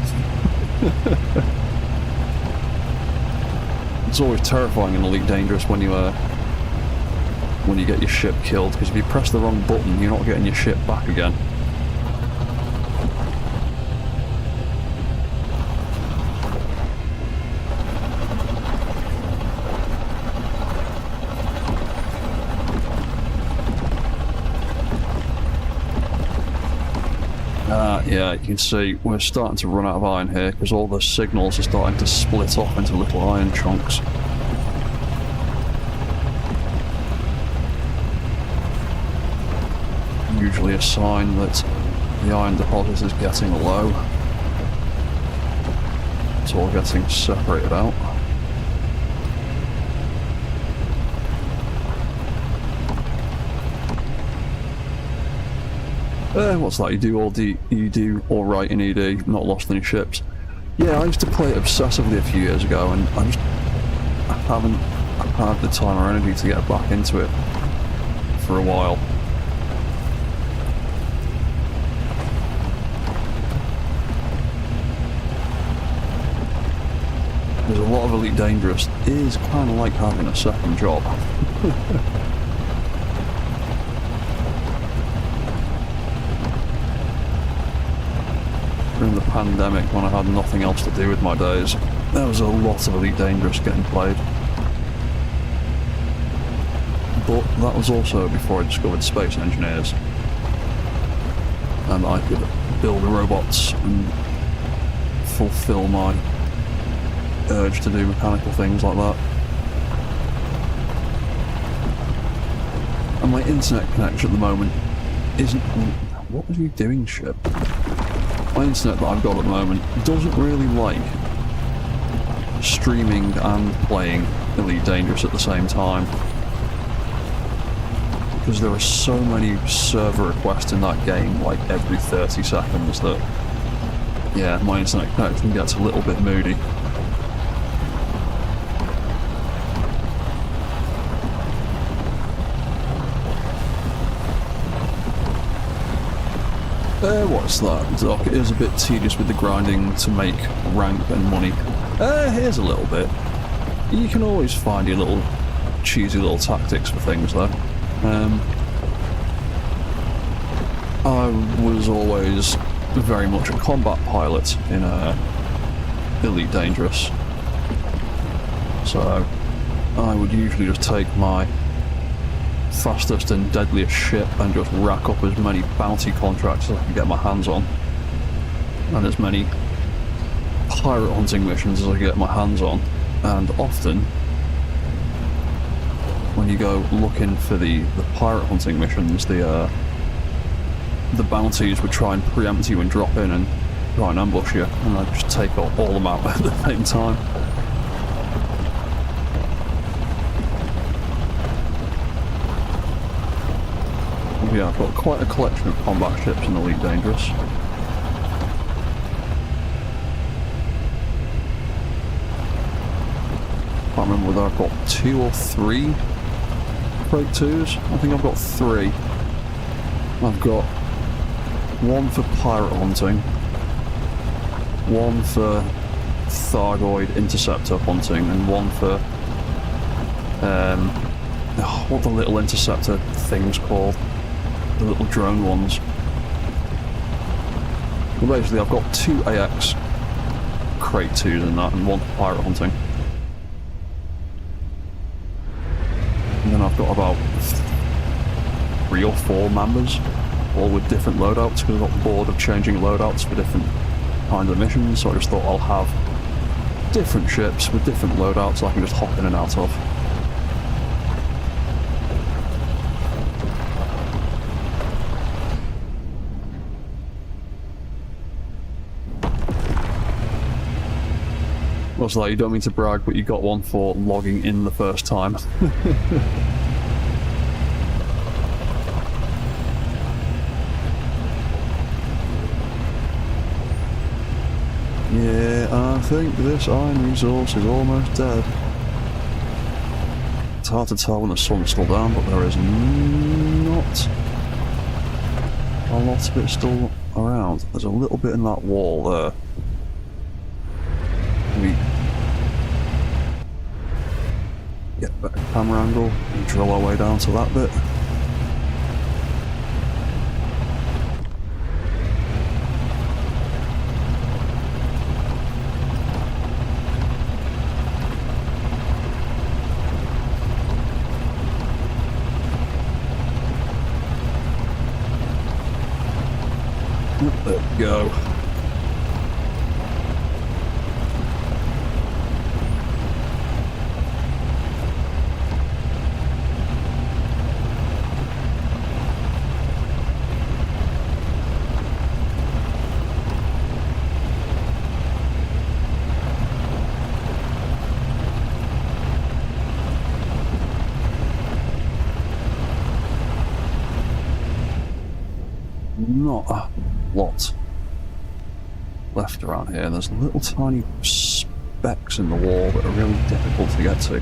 It's always terrifying in Elite Dangerous when you get your ship killed, because if you press the wrong button, you're not getting your ship back again. Yeah, you can see we're starting to run out of iron here because all the signals are starting to split off into little iron chunks. Usually a sign that the iron deposit is getting low. It's all getting separated out. What's that? You do all right in ED, not lost any ships. Yeah, I used to play it obsessively a few years ago, and I haven't had the time or energy to get back into it for a while. There's a lot of Elite Dangerous. It is kind of like having a second job. During the pandemic, when I had nothing else to do with my days, there was a lot of Elite Dangerous getting played. But that was also before I discovered Space Engineers, and I could build robots and fulfill my urge to do mechanical things like that. And my internet connection at the moment isn't... What are you doing, ship? My internet that I've got at the moment doesn't really like streaming and playing Elite Dangerous at the same time, because there are so many server requests in that game, like every 30 seconds, that yeah, my internet connection gets a little bit moody. What's that, Doc? It is a bit tedious with the grinding to make rank and money. Here's a little bit. You can always find your little cheesy little tactics for things, though. I was always very much a combat pilot in Elite Dangerous, so I would usually just take my fastest and deadliest ship and just rack up as many bounty contracts as I can get my hands on, and as many pirate hunting missions as I get my hands on. And often when you go looking for the pirate hunting missions, the bounties would try and preempt you and drop in and try and ambush you, and I'd just take all of them out at the same time. Yeah, I've got quite a collection of combat ships in Elite Dangerous. Can't remember whether I've got 2 or 3 crate 2s? I think I've got 3. I've got 1 for pirate hunting, 1 for Thargoid interceptor hunting, and 1 for what the little interceptor thing's called, the little drone ones. Well, basically I've got 2 AX crate 2s in that and 1 for pirate hunting. And then I've got about 3 or 4 members, all with different loadouts, because I've got bored of changing loadouts for different kinds of missions, so I just thought I'll have different ships with different loadouts I can just hop in and out of. What's that? You don't mean to brag, but you got one for logging in the first time. Yeah, I think this iron resource is almost dead. It's hard to tell when the sun's still down, but there is not a lot of it still around. There's a little bit in that wall there. We get a better camera angle and drill our way down to that bit. There we go. Not a lot left around here. There's little tiny specks in the wall that are really difficult to get to.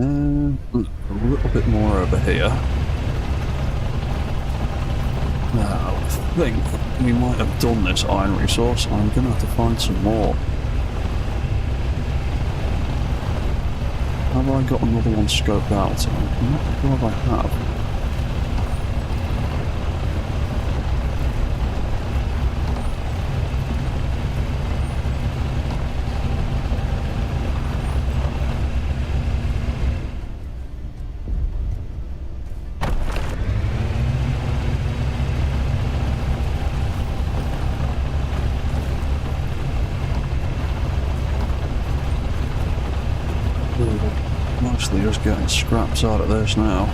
A little bit more over here. Now, I think we might have done this iron resource. I'm going to have to find some more. Have I got another one scoped out? I'm not sure if I have. Mostly just getting scraps out of this now.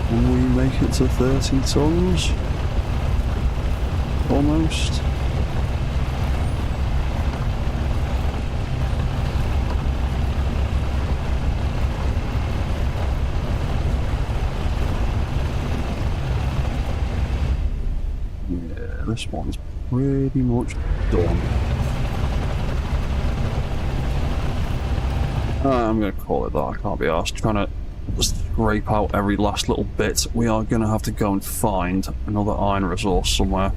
Can we make it to 30 tons? Almost. This one's pretty much done. I'm going to call it that. I can't be arsed trying to scrape out every last little bit. We are going to have to go and find another iron resource somewhere.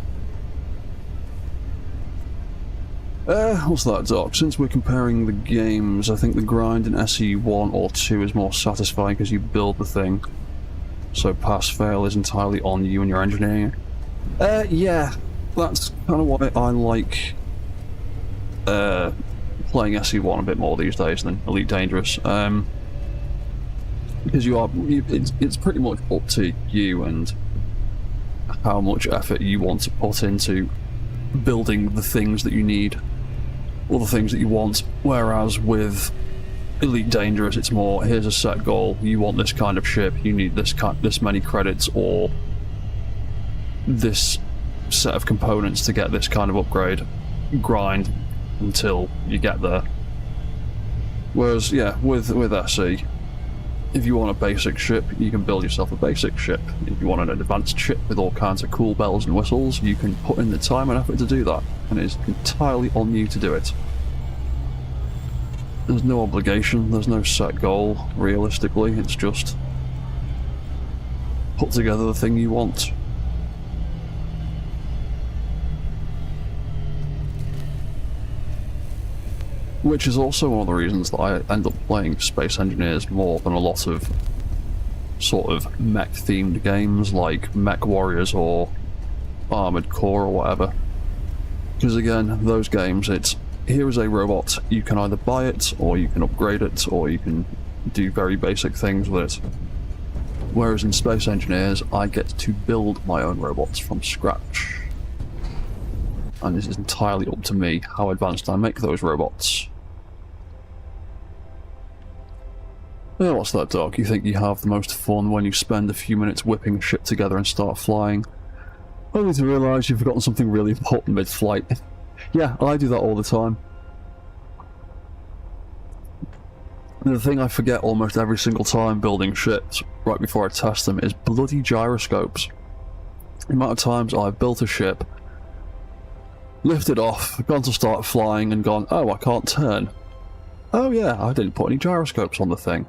What's that, Doc? Since we're comparing the games, I think the grind in SE1 or 2 is more satisfying because you build the thing. So pass-fail is entirely on you and your engineering. Yeah, that's kind of why I like playing SE1 a bit more these days than Elite Dangerous. Because it's pretty much up to you and how much effort you want to put into building the things that you need, or the things that you want, whereas with Elite Dangerous it's more, here's a set goal, you want this kind of ship, you need this many credits, or this set of components to get this kind of upgrade, grind until you get there. Whereas, yeah, with SE, if you want a basic ship, you can build yourself a basic ship. If you want an advanced ship with all kinds of cool bells and whistles, you can put in the time and effort to do that, and it's entirely on you to do it. There's no obligation, there's no set goal, realistically, it's just put together the thing you want. Which is also one of the reasons that I end up playing Space Engineers more than a lot of sort of mech-themed games like Mech Warriors or Armored Core or whatever. Because again, those games, it's, here is a robot, you can either buy it, or you can upgrade it, or you can do very basic things with it. Whereas in Space Engineers, I get to build my own robots from scratch. And this is entirely up to me how advanced I make those robots. Yeah, what's that, Doc? You think you have the most fun when you spend a few minutes whipping shit together and start flying, only to realise you've forgotten something really important mid-flight. Yeah, I do that all the time. And the thing I forget almost every single time building ships, right before I test them, is bloody gyroscopes. The amount of times I've built a ship, lifted off, gone to start flying, and gone, oh, I can't turn. Oh yeah, I didn't put any gyroscopes on the thing.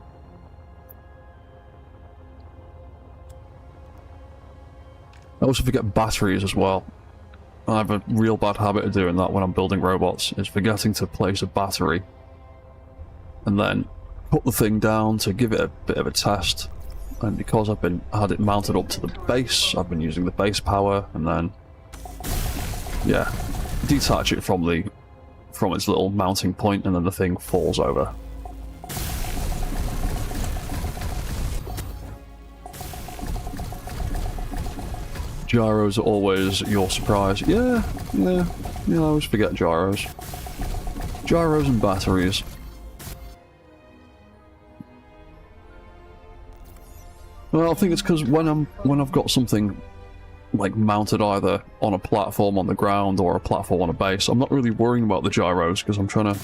I also forget batteries as well. I have a real bad habit of doing that when I'm building robots, is forgetting to place a battery. And then put the thing down to give it a bit of a test. And because I've had it mounted up to the base, I've been using the base power, and then, yeah, detach it from its little mounting point, and then the thing falls over. Gyros are always your surprise. Yeah, I always forget gyros. Gyros and batteries. Well, I think it's because when I've got something like mounted either on a platform on the ground or a platform on a base, I'm not really worrying about the gyros because I'm trying to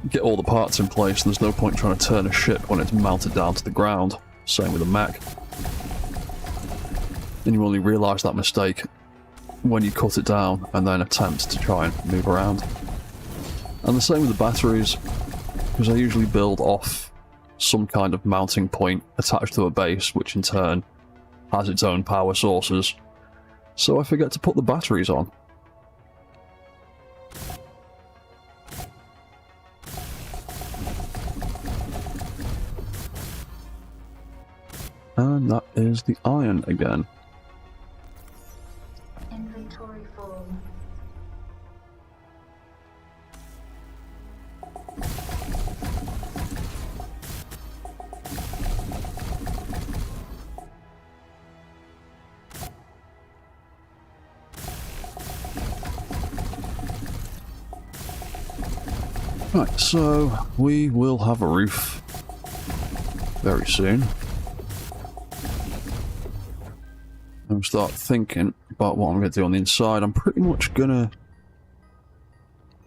get all the parts in place, and there's no point trying to turn a ship when it's mounted down to the ground. Same with a mech. And you only realise that mistake when you cut it down and then attempt to try and move around. And the same with the batteries, because I usually build off some kind of mounting point attached to a base, which in turn has its own power sources, so I forget to put the batteries on. And that is the iron again. Inventory full. Right, so we will have a roof very soon. And start thinking about what I'm going to do on the inside. I'm pretty much going to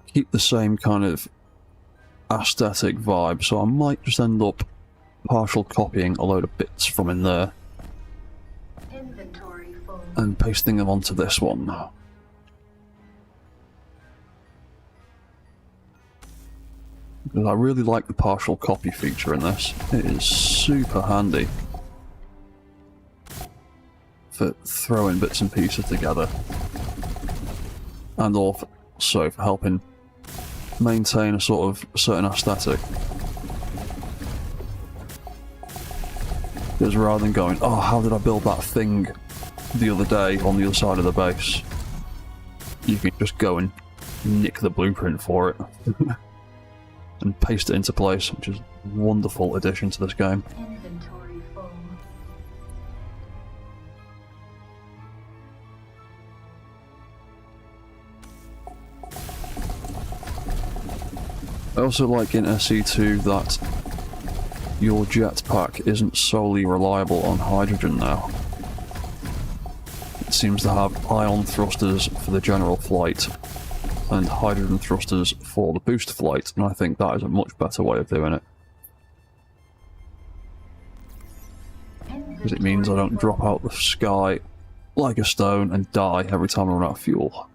keep the same kind of aesthetic vibe, so I might just end up partial copying a load of bits from in there Inventory full. and pasting them onto this one. Because I really like the partial copy feature in this. It is super handy for throwing bits and pieces together, and also for helping maintain a sort of certain aesthetic. Because rather than going, oh, how did I build that thing the other day on the other side of the base, you can just go and nick the blueprint for it and paste it into place, which is a wonderful addition to this game. Inventory also like in SE2 that your jetpack isn't solely reliable on hydrogen now. It seems to have ion thrusters for the general flight and hydrogen thrusters for the boost flight, and I think that is a much better way of doing it. Because it means I don't drop out the sky like a stone and die every time I run out of fuel.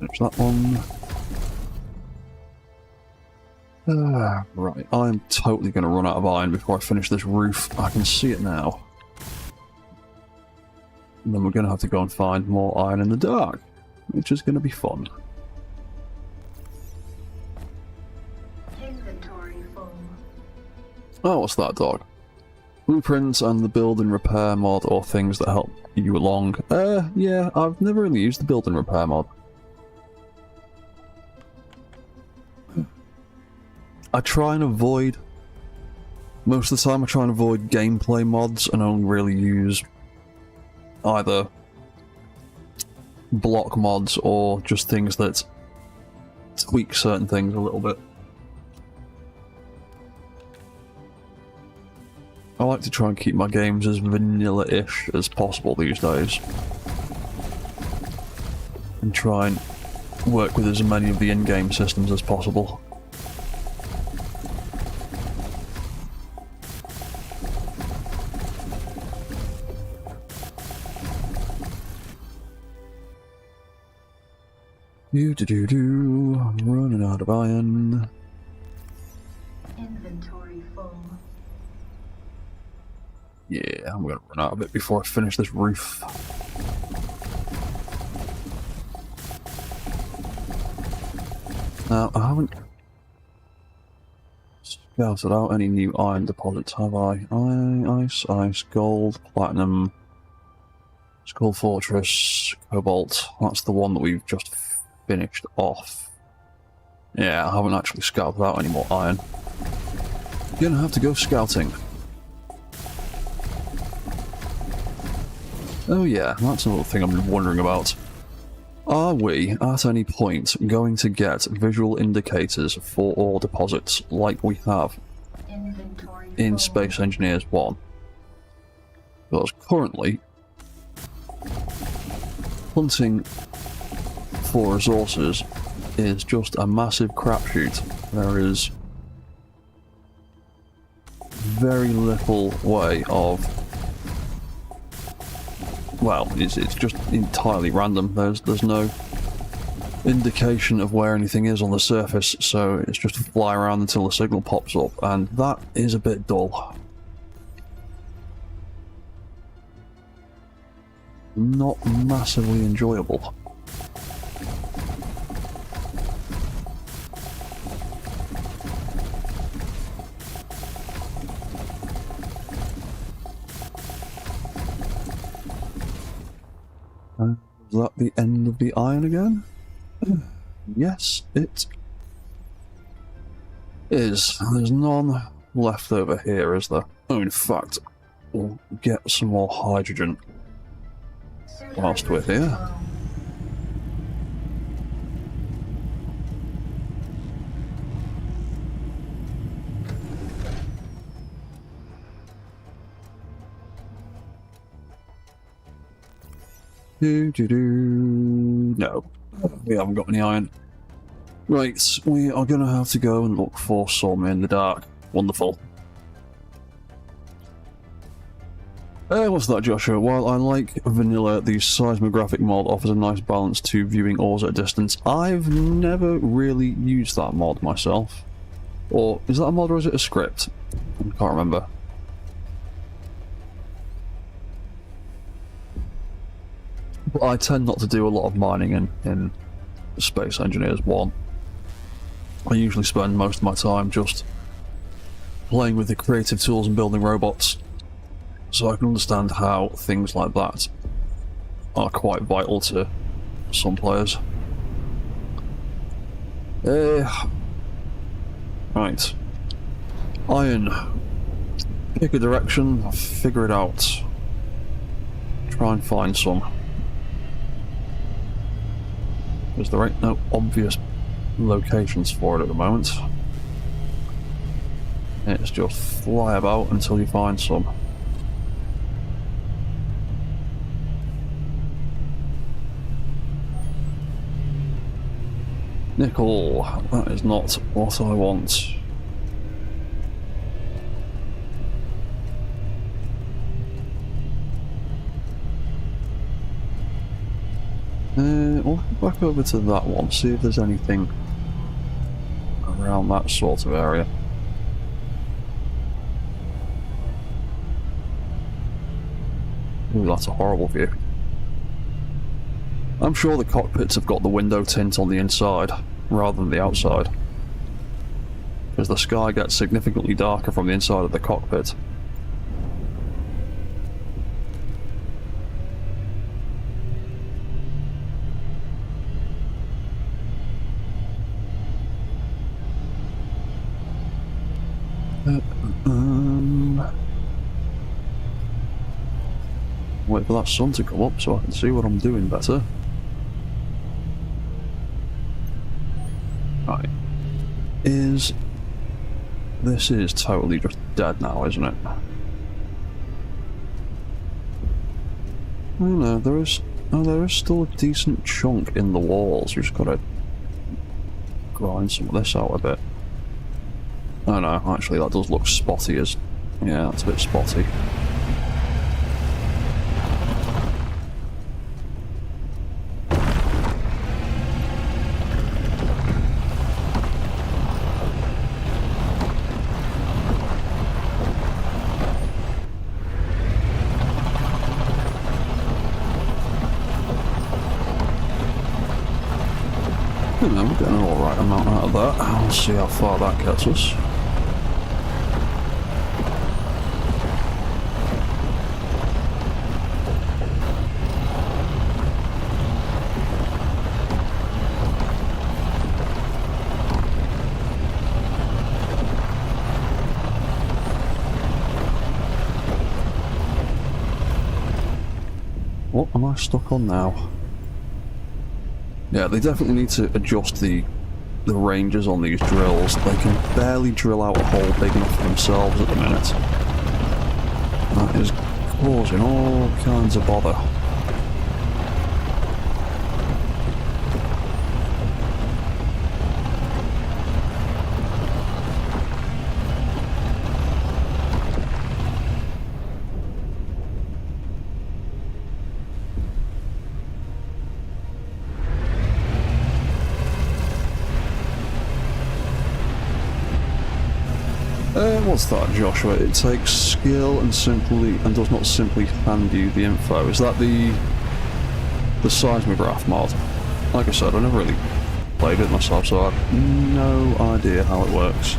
There's that one. Right, I'm totally going to run out of iron before I finish this roof. I can see it now. And then we're going to have to go and find more iron in the dark, which is going to be fun. Inventory full. Oh, what's that, dog? Blueprints and the build and repair mod, or things that help you along. Yeah, I've never really used the build and repair mod. I try and avoid... Most of the time I try and avoid gameplay mods and only really use either block mods or just things that tweak certain things a little bit. I like to try and keep my games as vanilla-ish as possible these days. And try and work with as many of the in-game systems as possible. I'm running out of iron. Inventory full. Yeah, I'm gonna run out of it before I finish this roof. Now, I haven't scouted out any new iron deposits, have I? Ice, gold, platinum, Skull Fortress, cobalt. That's the one that we've just finished off. Yeah, I haven't actually scouted out any more iron. Gonna have to go scouting. Oh yeah, that's another thing I've been wondering about. Are we, at any point, going to get visual indicators for ore deposits like we have in Space Engineers 1? Because currently, hunting for resources is just a massive crapshoot. There is very little way of... Well, it's just entirely random. There's no indication of where anything is on the surface, so it's just fly around until the signal pops up, and that is a bit dull. Not massively enjoyable. Is that the end of the iron again? Yes, it is. There's none left over here, is there? Oh, in fact, we'll get some more hydrogen whilst we're here. No, we haven't got any iron. Right, we are going to have to go and look for some in the dark. Wonderful. What's that, Joshua? While I like vanilla, the seismographic mod offers a nice balance to viewing ores at a distance. I've never really used that mod myself. Or, is that a mod or is it a script? I can't remember. But I tend not to do a lot of mining in Space Engineers 1. I usually spend most of my time just playing with the creative tools and building robots, so I can understand how things like that are quite vital to some players. Right. Iron. Pick a direction, figure it out. Try and find some. Because there ain't no obvious locations for it at the moment. It's just fly about until you find some. Nickel, that is not what I want. We'll go back over to that one, see if there's anything around that sort of area. Ooh, that's a horrible view. I'm sure the cockpits have got the window tint on the inside, rather than the outside. Because the sky gets significantly darker from the inside of the cockpit. Wait for that sun to come up so I can see what I'm doing better. Right. This is totally just dead now, isn't it? Oh no, there is still a decent chunk in the walls. You just gotta grind some of this out a bit. Oh no, actually that does look spotty as... yeah, that's a bit spotty. We're getting an alright amount out of that. I'll see how far that gets us. What am I stuck on now? Yeah, they definitely need to adjust the ranges on these drills. They can barely drill out a hole big enough for themselves at the minute. That is causing all kinds of bother. What's that, Joshua? It takes skill and does not simply hand you the info. Is that the seismograph mod? Like I said, I never really played it myself, so I have no idea how it works.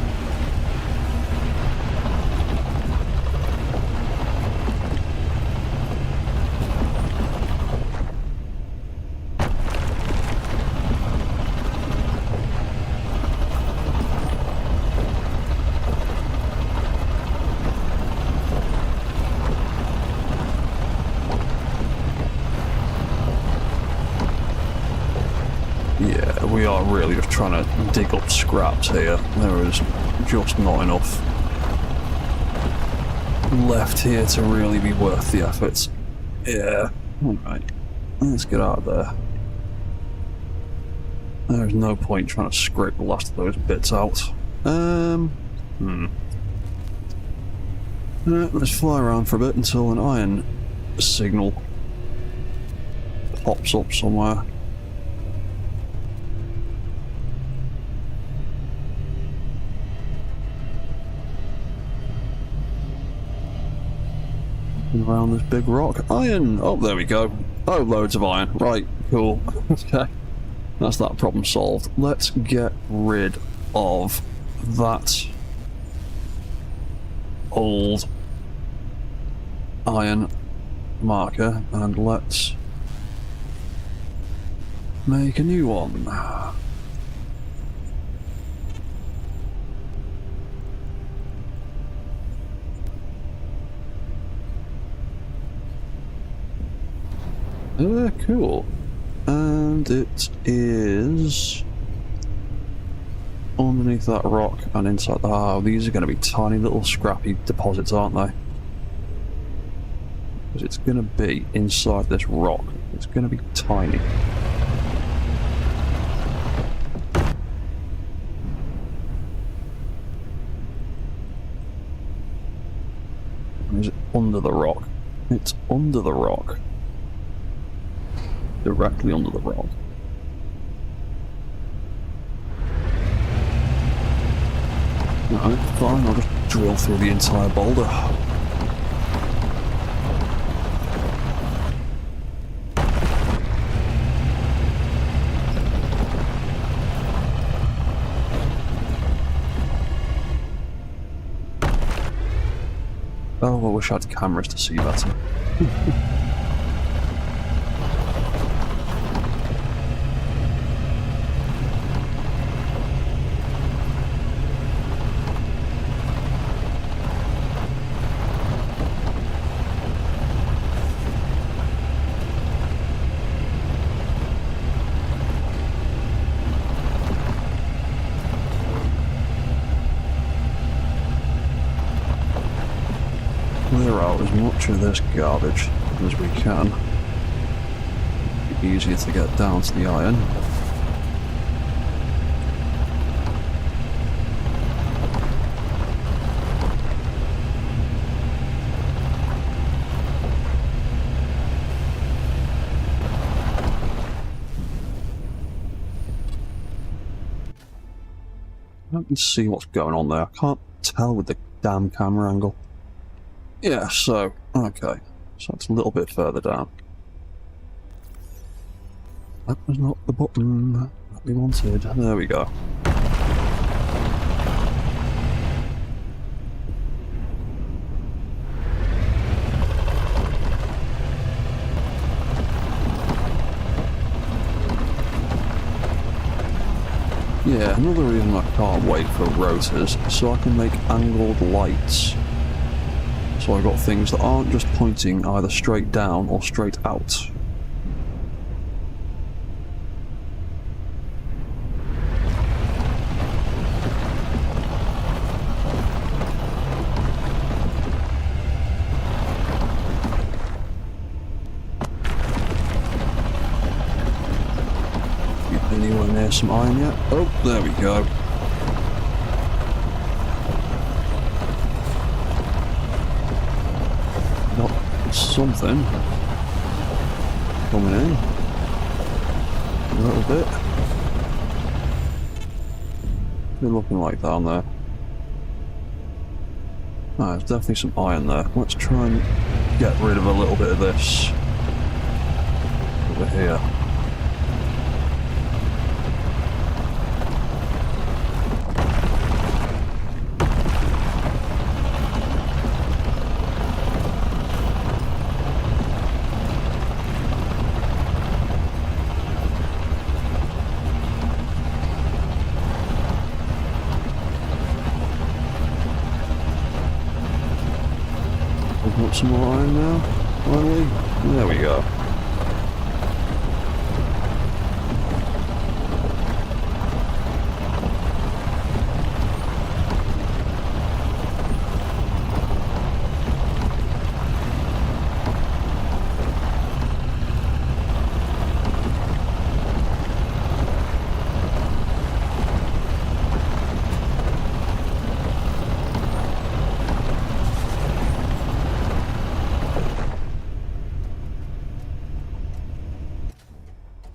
Yeah, we are really just trying to dig up scraps here. There is just not enough left here to really be worth the effort. Yeah, alright. Let's get out of there. There's no point trying to scrape the last of those bits out. Let's fly around for a bit until an iron signal pops up somewhere. Around this big rock. Iron! Oh, there we go. Oh, loads of iron. Right, cool. Okay. That's that problem solved. Let's get rid of that old iron marker and let's make a new one. Cool. And it is underneath that rock and inside. Oh, these are going to be tiny little scrappy deposits, aren't they? Because it's going to be inside this rock. It's going to be tiny. Is it under the rock? It's under the rock. Directly under the rock. No, fine, I'll just drill through the entire boulder. Oh, I wish I had cameras to see better. Clear out as much of this garbage as we can. Be easier to get down to the iron. Let me see what's going on there. I can't tell with the damn camera angle. Yeah, so, okay. So it's a little bit further down. That was not the button that we wanted. There we go. Yeah, another reason I can't wait for rotors, so I can make angled lights. So I've got things that aren't just pointing either straight down or straight out. Anywhere near some iron yet? Oh, there we go. Something coming in a little bit. Been looking like that on there. Ah, there's definitely some iron there. Let's try and get rid of a little bit of this over here. Got some more iron now, finally. There we go.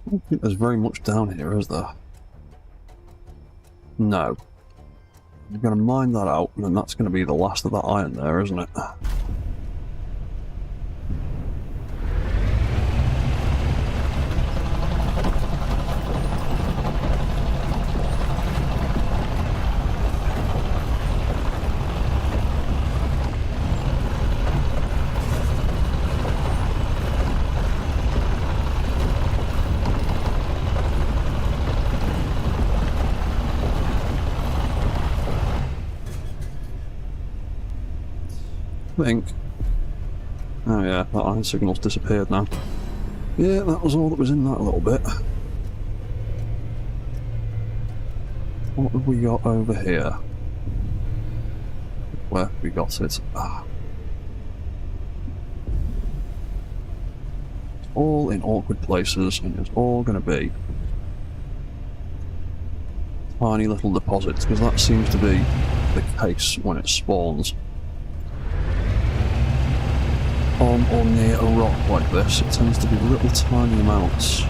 I don't think there's very much down here, is there? No. I'm going to mine that out, and then that's going to be the last of that iron there, isn't it? I think. Oh yeah, that iron signal's disappeared now. Yeah, that was all that was in that little bit. What have we got over here? Where have we got it? Ah. It's all in awkward places, and it's all going to be tiny little deposits, because that seems to be the case when it spawns. On or near a rock like this, it tends to be little tiny amounts.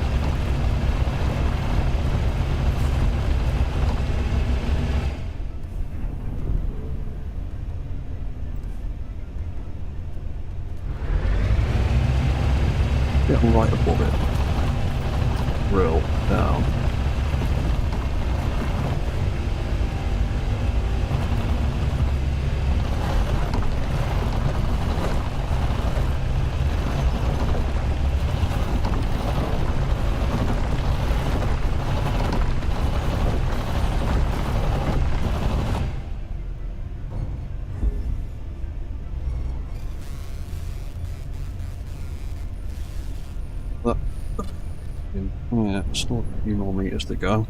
Get right above it. Drill down. Yeah, still a few more meters to go.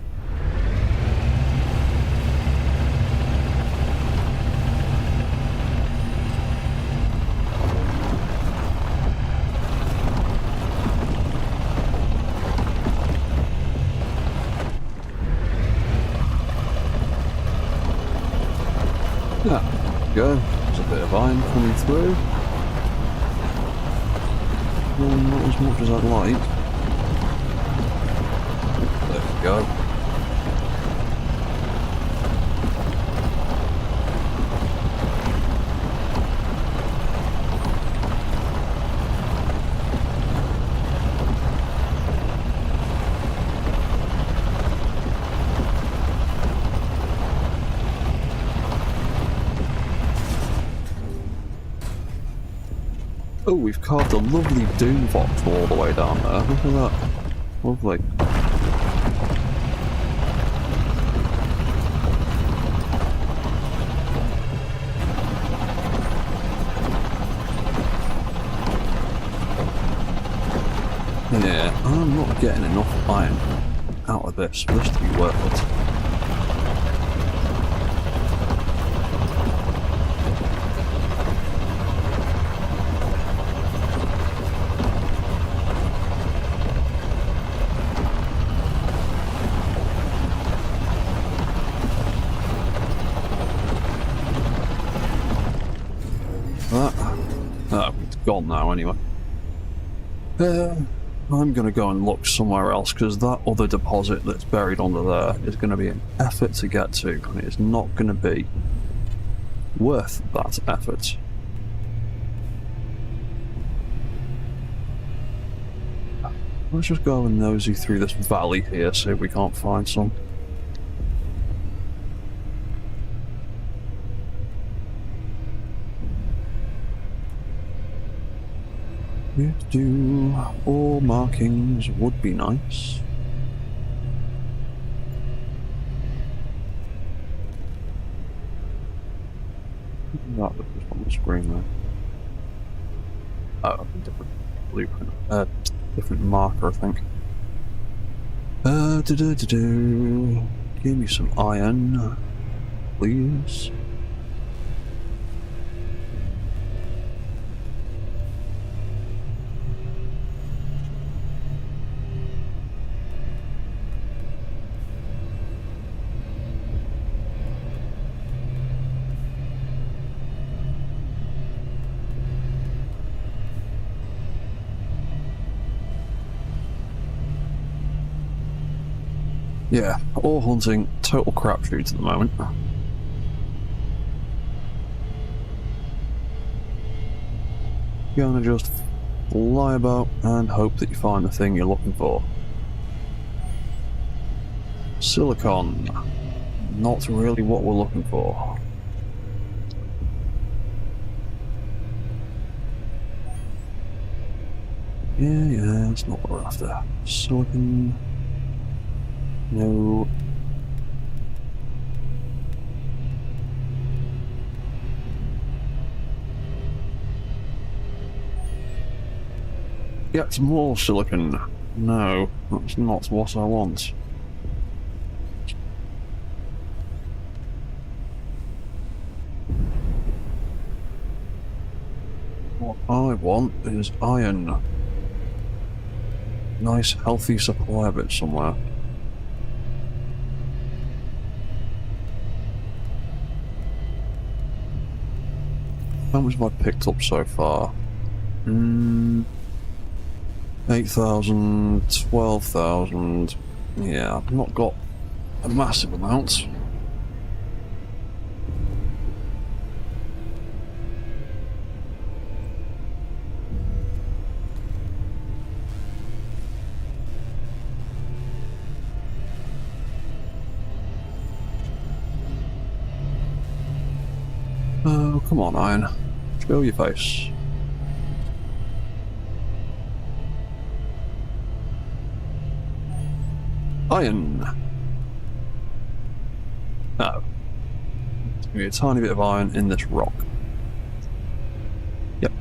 Yeah, there we go. There's a bit of iron coming through. Well, not as much as I'd like. There we go. Oh, we've carved a lovely doom box all the way down there. Look at that. Lovely. Yeah, I'm not getting enough iron out of this for this to be worth it. It's gone now anyway. I'm going to go and look somewhere else, because that other deposit that's buried under there is going to be an effort to get to, and it's not going to be worth that effort. Let's just go and nosy through this valley here, see if we can't find some. All markings would be nice. That was just on the screen there. Oh, different blueprint. Different marker, I think. Give me some iron, please. Yeah, ore hunting, total crapshoot at the moment. Gonna just fly about and hope that you find the thing you're looking for. Silicon. Not really what we're looking for. Yeah, that's not what we're after. Silicon. No. Get more silicon. No, that's not what I want. What I want is iron. Nice, healthy supply of it somewhere. How much have I picked up so far? 8,000, 12,000. Yeah, I've not got a massive amount. Oh, come on, iron. Show your face. Iron! Oh. Give me a tiny bit of iron in this rock. Yep.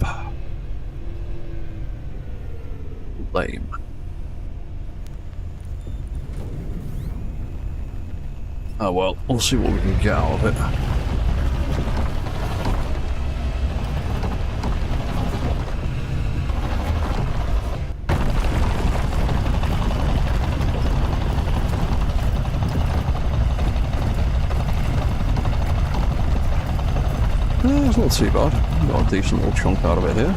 Lame. Oh well, we'll see what we can get out of it. It's not too bad. Got a decent little chunk out of it here.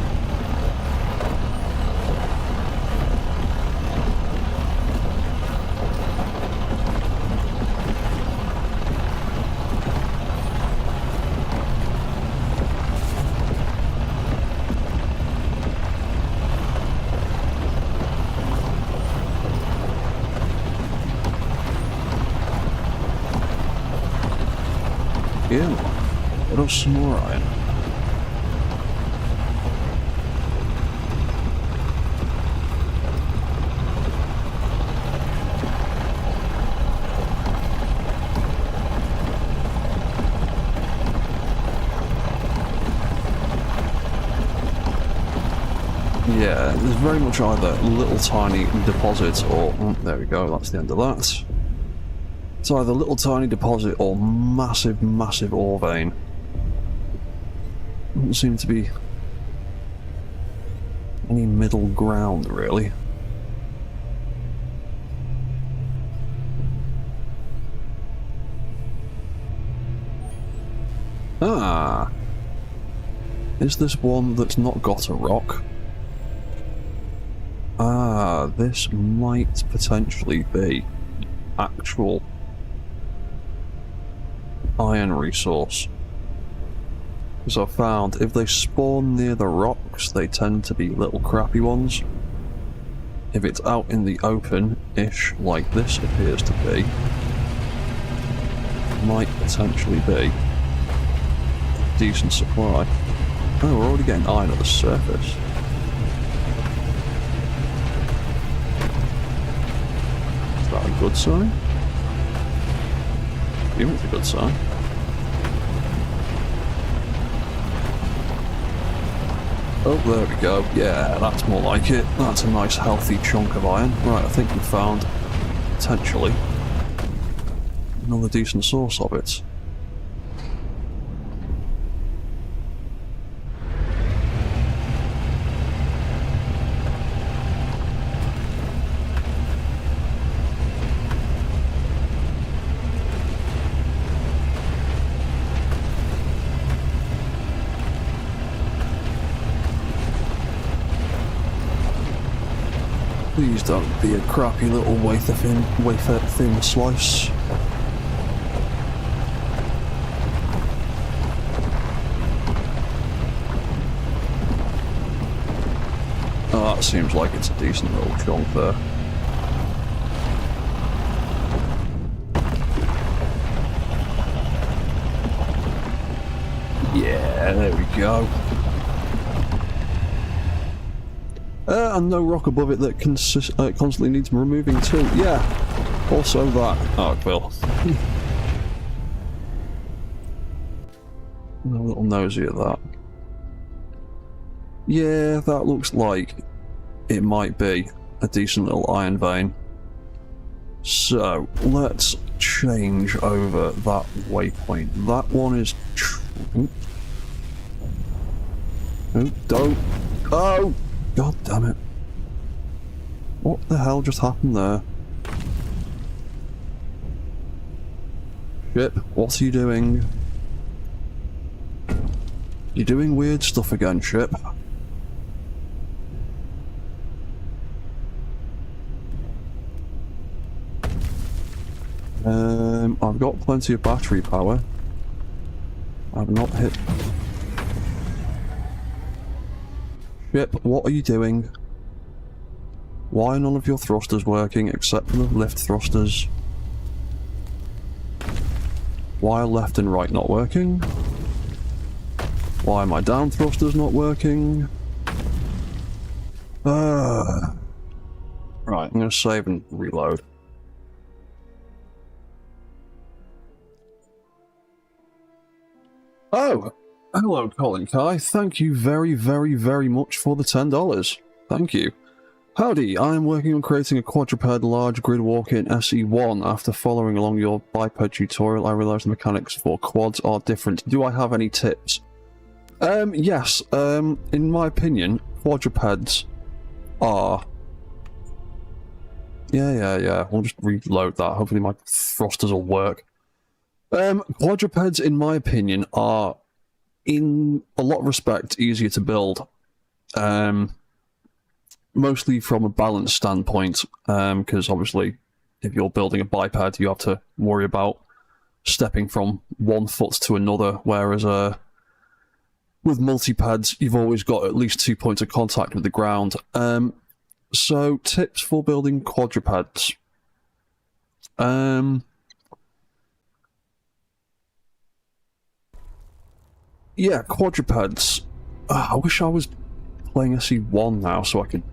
Yeah, what else? Some more iron. Yeah, there's very much either little tiny deposits or... Oh, there we go, that's the end of that. It's either little tiny deposit or massive, massive ore vein. Doesn't seem to be any middle ground, really. Ah! Is this one that's not got a rock? Ah, this might potentially be actual iron resource. Because I've found if they spawn near the rocks, they tend to be little crappy ones. If it's out in the open-ish, like this appears to be, might potentially be a decent supply. Oh, we're already getting iron at the surface. Is that a good sign? I think it's a good sign. Oh, there we go. Yeah, that's more like it. That's a nice healthy chunk of iron. Right, I think we found, potentially, another decent source of it. Please don't be a crappy little wafer thin slice. Oh, that seems like it's a decent little chunk there. Yeah, there we go. And no rock above it that constantly needs removing too. Yeah, also that. Oh, well. I'm a little nosy at that. Yeah, that looks like it might be a decent little iron vein. So, let's change over that waypoint. That one is... Oh, don't... Oh! God damn it. What the hell just happened there? Ship, what are you doing? You're doing weird stuff again, Ship. I've got plenty of battery power. I've not hit... Ship, what are you doing? Why are none of your thrusters working except for the lift thrusters? Why are left and right not working? Why are my down thrusters not working? Right, I'm going to save and reload. Oh! Hello, Colin Kai. Thank you very, very, very much for the $10. Thank you. Howdy, I am working on creating a quadruped large grid walk in SE1. After following along your biped tutorial, I realised the mechanics for quads are different. Do I have any tips? Yes. In my opinion, quadrupeds are... Yeah. We'll just reload that. Hopefully my thrusters will work. Quadrupeds, in my opinion, are, in a lot of respects, easier to build. Mostly from a balance standpoint, because obviously, if you're building a biped, you have to worry about stepping from one foot to another, whereas with multi-pads, you've always got at least 2 points of contact with the ground. So, tips for building quadrupeds. Yeah, quadrupeds. I wish I was playing SE1 now so I could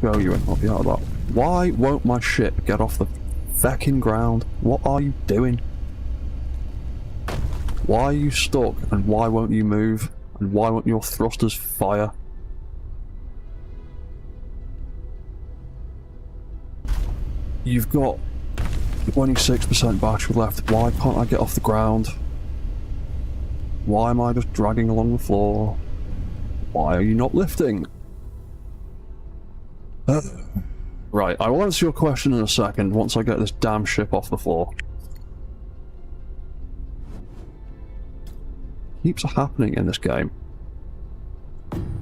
show you and help you out of that. Why won't my ship get off the feckin' ground? What are you doing? Why are you stuck, and why won't you move? And why won't your thrusters fire? You've got 26% battery left. Why can't I get off the ground? Why am I just dragging along the floor? Why are you not lifting? Right, I will answer your question in a second once I get this damn ship off the floor. Keeps happening in this game.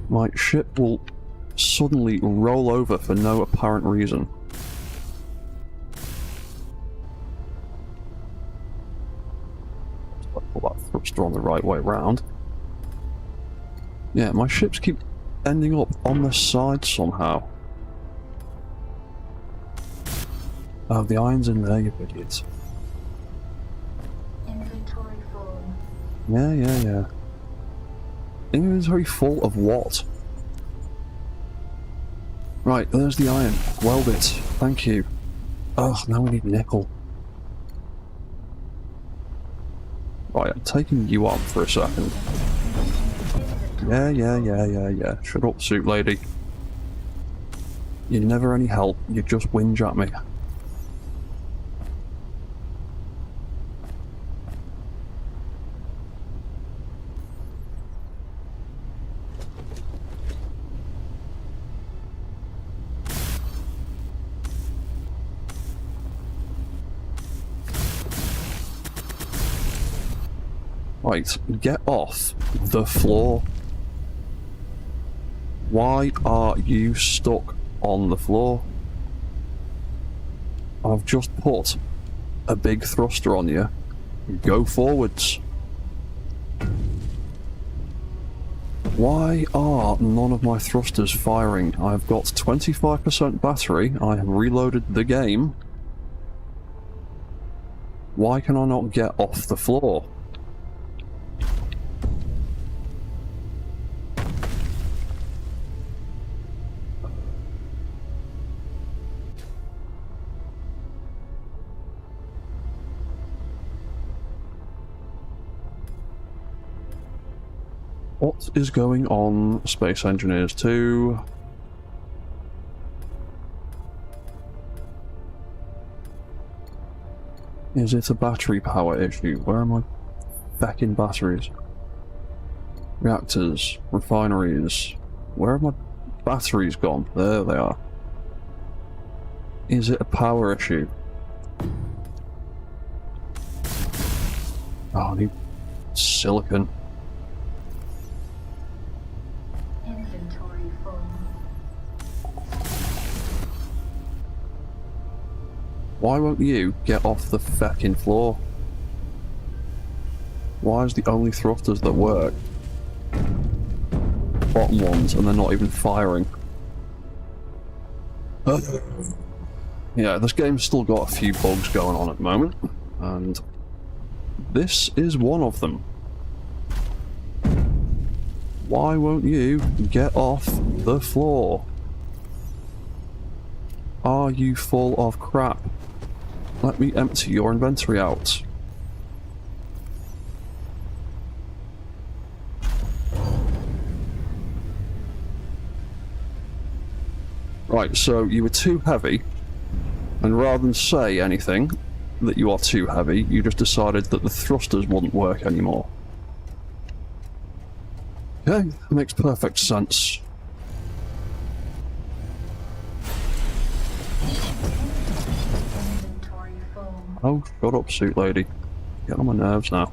My ship will suddenly roll over for no apparent reason. Pull that thruster on the right way round. Yeah, my ships keep ending up on the side somehow. Oh, the iron's in there, you idiots. Inventory full. Yeah. Inventory full of what? Right, there's the iron. Weld it. Thank you. Oh, now we need nickel. Right, I'm taking you on for a second. Yeah. Shut up, suit lady. You're never any help, you just whinge at me. Right, get off the floor. Why are you stuck on the floor? I've just put a big thruster on you. Go forwards. Why are none of my thrusters firing? I've got 25% battery. I have reloaded the game. Why can I not get off the floor? What is going on, Space Engineers 2? Is it a battery power issue? Where are my feckin' batteries? Reactors, refineries. Where have my batteries gone? There they are. Is it a power issue? Oh, I need silicon. Inventory full. Why won't you get off the feckin' floor? Why is the only thrusters that work bottom ones and they're not even firing? Yeah, this game's still got a few bugs going on at the moment, and this is one of them. Why won't you get off the floor? Are you full of crap? Let me empty your inventory out. Right, so you were too heavy, and rather than say anything that you are too heavy, you just decided that the thrusters wouldn't work anymore. Okay, that makes perfect sense. Inventory full. Oh, shut up, suit lady. Get on my nerves now.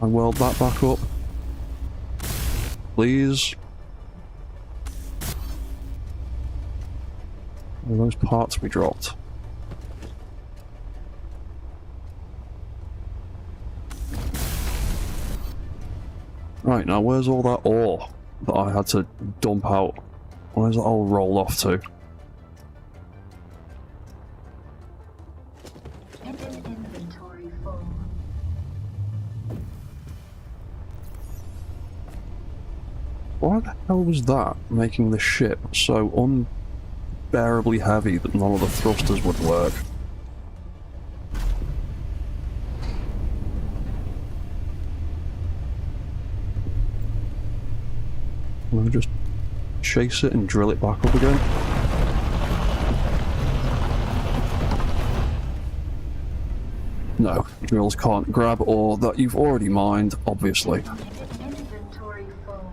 I weld that back up. Please. Where are those parts we dropped? Right, now where's all that ore that I had to dump out? Where's that all rolled off to? Inventory full. Why the hell was that making the ship so unbearably heavy that none of the thrusters would work? Can I just chase it and drill it back up again? No, drills can't grab ore that you've already mined, obviously. Inventory full.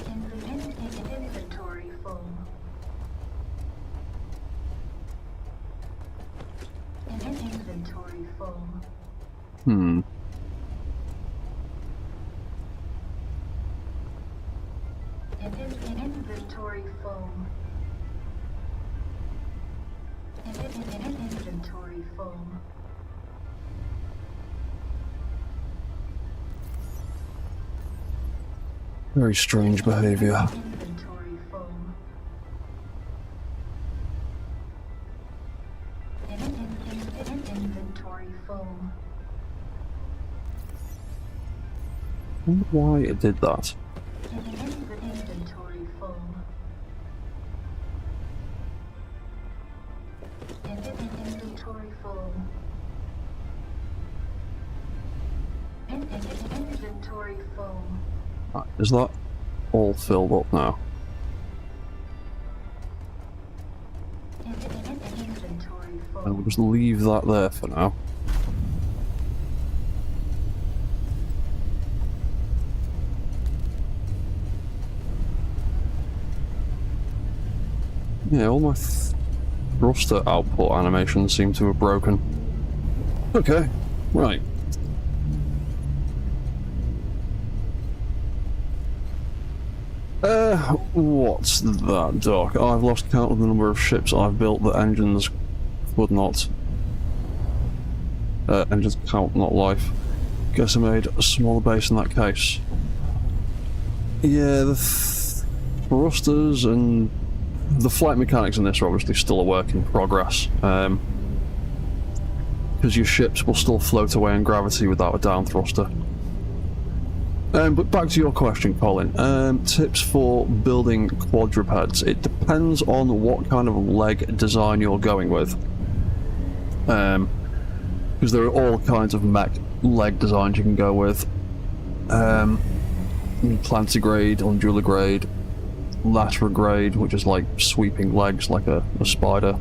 Inventory full. Inventory full. Hmm. Inventory full. Inventory full. Very strange behavior. Inventory full. Inventory full. I wonder why it did that. Inventory full. Inventory full. Inventory full. Right, is that all filled up now? Inventory full. And we'll just leave that there for now. Yeah, all my thruster output animations seem to have broken. Okay, right. What's that, Doc? I've lost count of the number of ships I've built that engines would not. Engines count, not life. Guess I made a smaller base in that case. Yeah, the thrusters and the flight mechanics in this are obviously still a work in progress. Because your ships will still float away in gravity without a down thruster. But back to your question, Colin. Tips for building quadrupeds. It depends on what kind of leg design you're going with. Because there are all kinds of mech leg designs you can go with. Plantigrade, unduligrade, laterigrade, which is like sweeping legs like a spider.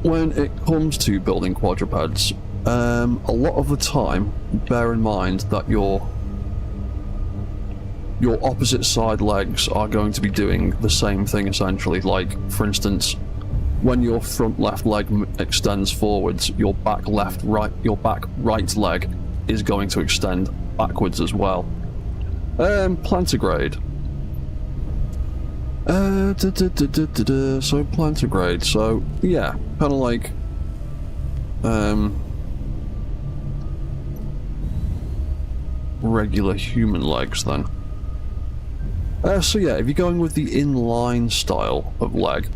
When it comes to building quadrupeds, a lot of the time, bear in mind that your opposite side legs are going to be doing the same thing essentially. Like, for instance, when your front left leg extends forwards, your back right leg is going to extend backwards as well. Plantigrade. So plantigrade. So yeah, kind of like regular human legs then. So yeah, if you're going with the inline style of leg,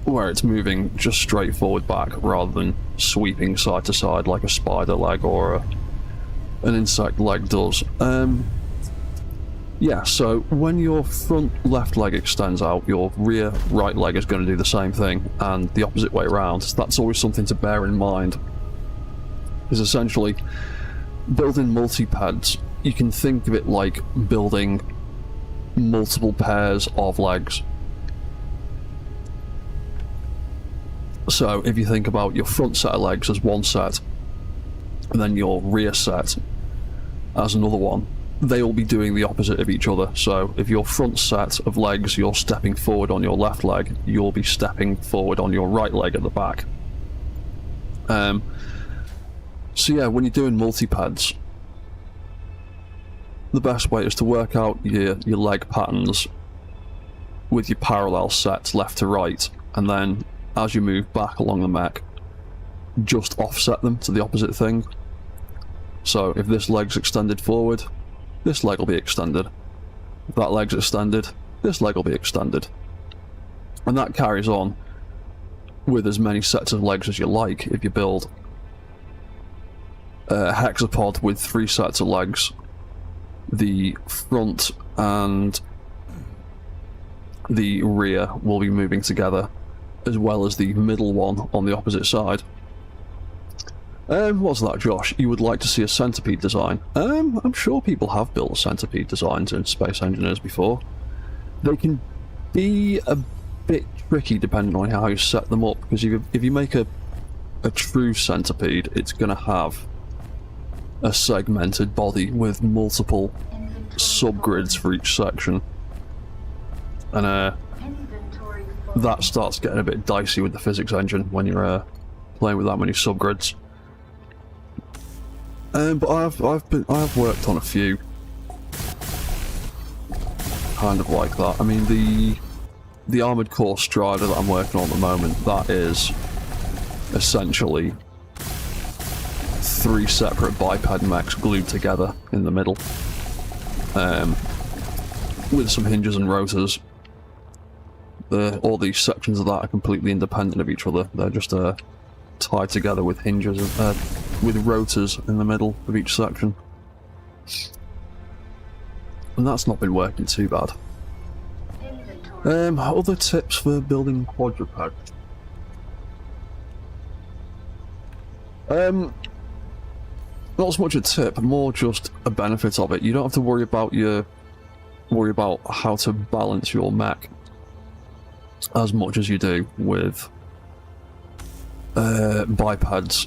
where it's moving just straight forward back rather than sweeping side to side like a spider leg or an insect leg does. Yeah, so when your front left leg extends out, your rear right leg is going to do the same thing, and the opposite way around. So that's always something to bear in mind. Is essentially building multi-pads. You can think of it like building multiple pairs of legs. So if you think about your front set of legs as one set, and then your rear set as another one, they will be doing the opposite of each other. So if your front set of legs, you're stepping forward on your left leg, you'll be stepping forward on your right leg at the back. So yeah, when you're doing multi-pads, the best way is to work out your leg patterns with your parallel sets left to right, and then as you move back along the mech, just offset them to the opposite thing. So if this leg's extended forward, this leg will be extended. If that leg's extended, this leg will be extended. And that carries on with as many sets of legs as you like. If you build a hexapod with 3 sets of legs, the front and the rear will be moving together, as well as the middle one on the opposite side. What's that, Josh? You would like to see a centipede design? I'm sure people have built centipede designs in Space Engineers before. They can be a bit tricky depending on how you set them up, because if you make a true centipede, it's going to have a segmented body with multiple subgrids for each section. And that starts getting a bit dicey with the physics engine when you're playing with that many subgrids. But I've worked on a few kind of like that. I mean, the Armored Core Strider that I'm working on at the moment, that is essentially 3 separate biped mechs glued together in the middle, with some hinges and rotors. All these sections of that are completely independent of each other. They're just tied together with hinges, with rotors in the middle of each section. And that's not been working too bad. Other tips for building quadruped. Not so much a tip, more just a benefit of it. You don't have to worry about how to balance your mech as much as you do with bipeds.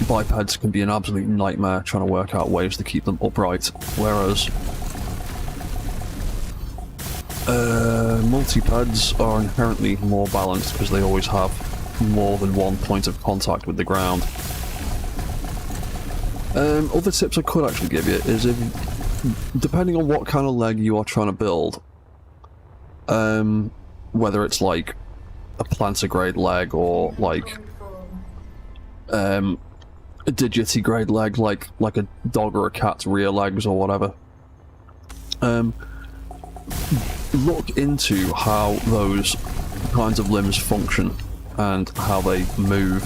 Bipeds can be an absolute nightmare trying to work out ways to keep them upright, whereas multi-pads are inherently more balanced because they always have more than one point of contact with the ground. Other tips I could actually give you is, depending on what kind of leg you are trying to build, whether it's like a plantigrade leg or like a digitigrade leg, like a dog or a cat's rear legs or whatever, look into how those kinds of limbs function and how they move.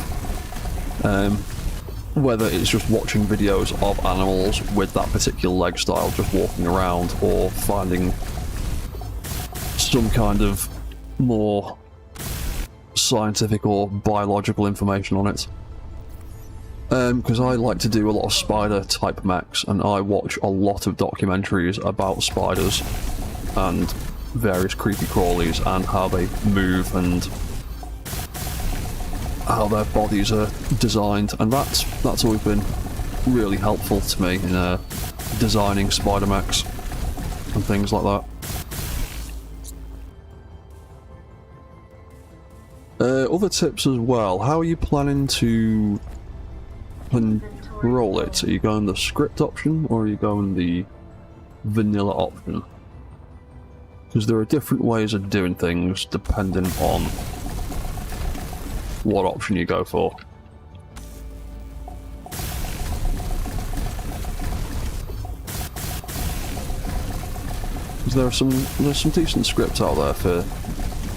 Whether it's just watching videos of animals with that particular leg style just walking around, or finding some kind of more scientific or biological information on it. Because I like to do a lot of spider type mechs, and I watch a lot of documentaries about spiders and various creepy crawlies and how they move and how their bodies are designed, and that's always been really helpful to me in designing spider mechs and things like that. Other tips as well. How are you planning to control it? Are you going the script option or are you going the vanilla option? Because there are different ways of doing things depending on what option you go for. Because there's some decent scripts out there for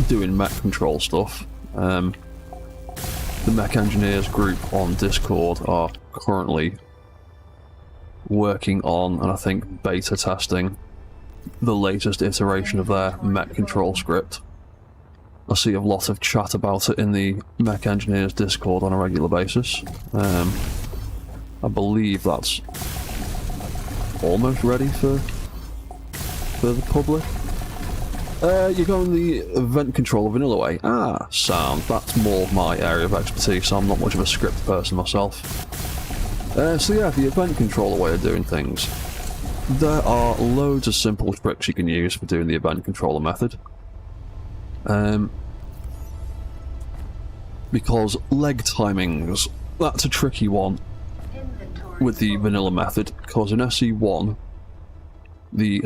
doing mech control stuff. The mech engineers group on Discord are currently working on, and I think beta testing, the latest iteration of their mech control script. I see a lot of chat about it in the mech engineers Discord on a regular basis. I believe that's almost ready for the public. You're going the event controller vanilla way. Ah, sound. That's more my area of expertise. I'm not much of a script person myself. So yeah, the event controller way of doing things. There are loads of simple tricks you can use for doing the event controller method. Because leg timings, that's a tricky one with the vanilla method, because in SE1, the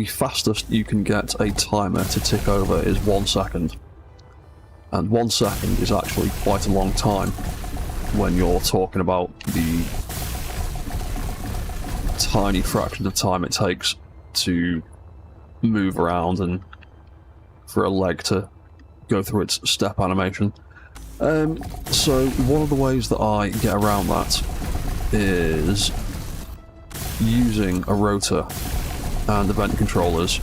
fastest you can get a timer to tick over is 1 second. And 1 second is actually quite a long time when you're talking about the tiny fraction of time it takes to move around and for a leg to go through its step animation. So one of the ways that I get around that is using a rotor and event controllers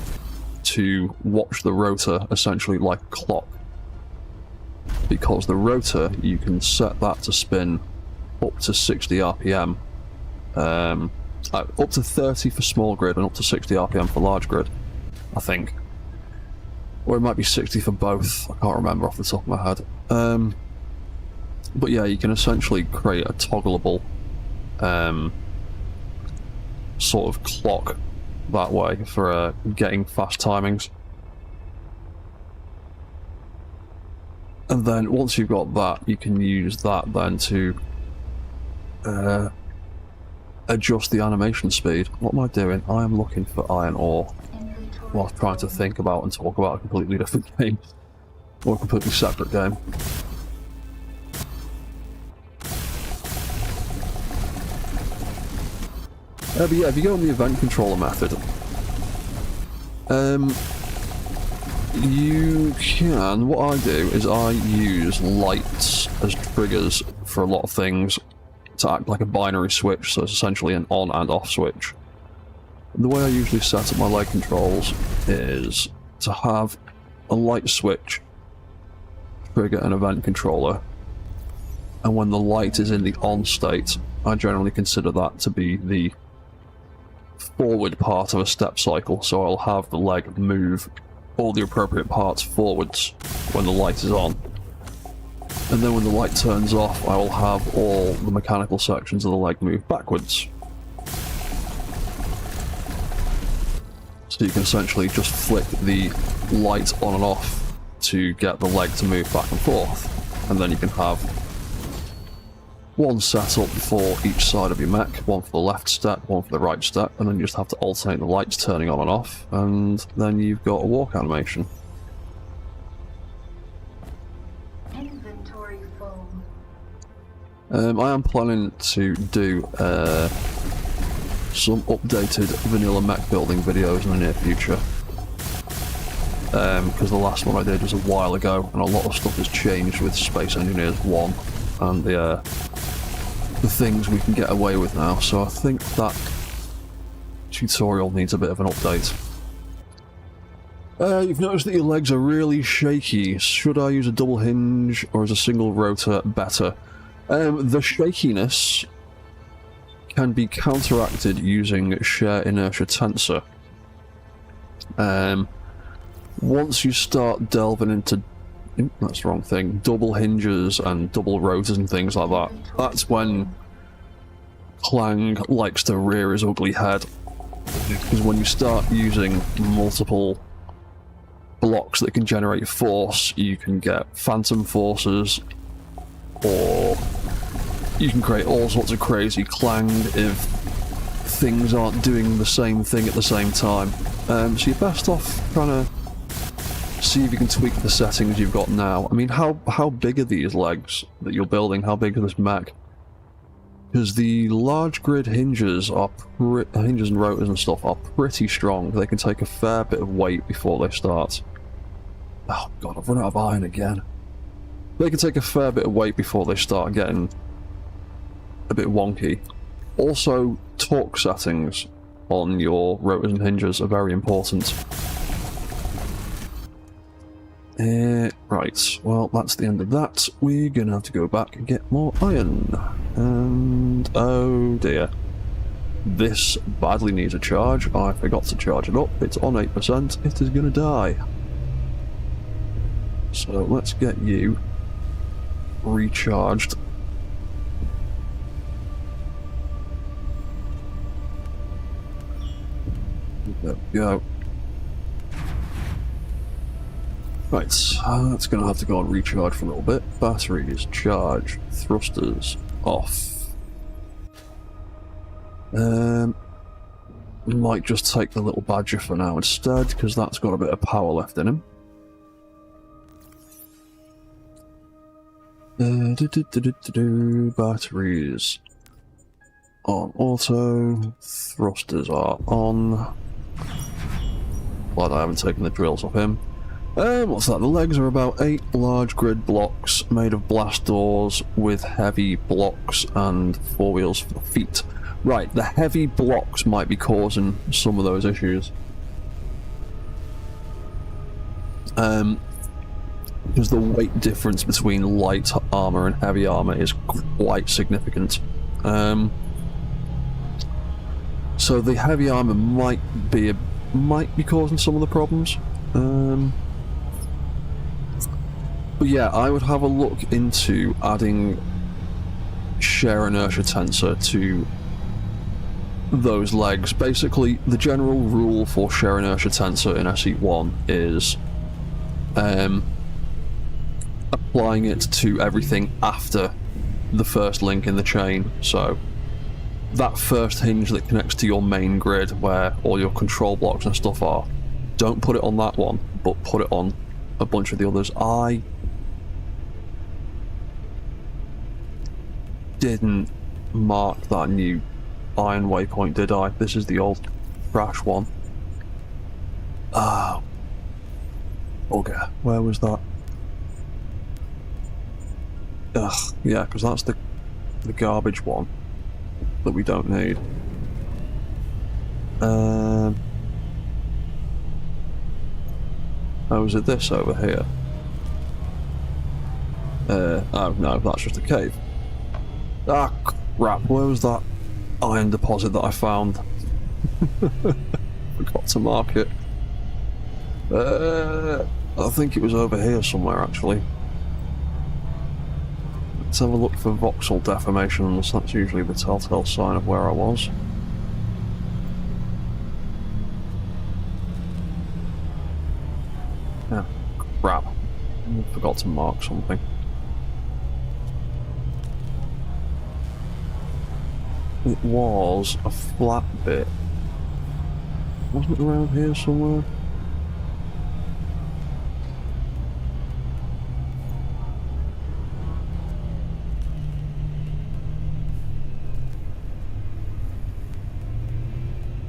to watch the rotor essentially like a clock. Because the rotor, you can set that to spin up to 60 RPM, up to 30 for small grid and up to 60 RPM for large grid, I think. Or it might be 60 for both, I can't remember off the top of my head. But yeah, you can essentially create a toggleable sort of clock that way for getting fast timings. And then once you've got that, you can use that then to adjust the animation speed. What am I doing? I am looking for iron ore while trying to think about and talk about a completely different game, or a completely separate game. But yeah, if you go on the event controller method, you can, what I do is I use lights as triggers for a lot of things to act like a binary switch, so it's essentially an on and off switch. The way I usually set up my light controls is to have a light switch trigger an event controller, and when the light is in the on state, I generally consider that to be the forward part of a step cycle, so I'll have the leg move all the appropriate parts forwards when the light is on. And then when the light turns off, I will have all the mechanical sections of the leg move backwards. So you can essentially just flick the light on and off to get the leg to move back and forth. And then you can have one setup for each side of your mech, one for the left step, one for the right step, and then you just have to alternate the lights turning on and off, and then you've got a walk animation. Inventory foam. I am planning to do some updated vanilla mech building videos in the near future. Because the last one I did was a while ago, and a lot of stuff has changed with Space Engineers 1 and the things we can get away with now, so I think that tutorial needs a bit of an update. You've noticed that your legs are really shaky. Should I use a double hinge or is a single rotor better? The shakiness can be counteracted using shear inertia tensor. Once you start delving into... that's the wrong thing. Double hinges and double rotors and things like that. That's when Clang likes to rear his ugly head. Because when you start using multiple blocks that can generate force, you can get phantom forces, or you can create all sorts of crazy clang if things aren't doing the same thing at the same time. So you're best off trying to see if you can tweak the settings you've got now. I mean, how big are these legs that you're building? How big is this mech? Because the large grid hinges are hinges and rotors and stuff are pretty strong. They can take a fair bit of weight before they start. Oh god, I've run out of iron again. They can take a fair bit of weight before they start getting a bit wonky. Also, torque settings on your rotors and hinges are very important. Right, well, that's the end of that. We're gonna have to go back and get more iron. And oh dear. This badly needs a charge. I forgot to charge it up. It's on 8%. It is gonna die. So let's get you recharged. There we go. Right, that's going to have to go on recharge for a little bit. Batteries, charge, thrusters, off. Might just take the little badger for now instead, because that's got a bit of power left in him. Batteries on auto, thrusters are on. Glad I haven't taken the drills off him. What's that? The legs are about 8 large grid blocks made of blast doors with heavy blocks and 4 wheels for the feet. Right, the heavy blocks might be causing some of those issues. Because the weight difference between light armor and heavy armor is quite significant. So the heavy armor might be causing some of the problems. But yeah, I would have a look into adding shear inertia tensor to those legs. Basically, the general rule for shear inertia tensor in SE1 is applying it to everything after the first link in the chain. So that first hinge that connects to your main grid where all your control blocks and stuff are, don't put it on that one, but put it on a bunch of the others. I didn't mark that new iron waypoint, did I? This is the old crash one. Ah, okay. Where was that? Ugh, yeah, because that's the garbage one that we don't need. Oh, is it this over here? Oh no, that's just a cave. Ah, crap, where was that iron deposit that I found? Forgot to mark it. I think it was over here somewhere, actually. Let's have a look for voxel deformations. That's usually the telltale sign of where I was. Yeah, crap. I forgot to mark something. It was a flat bit. Wasn't it around here somewhere?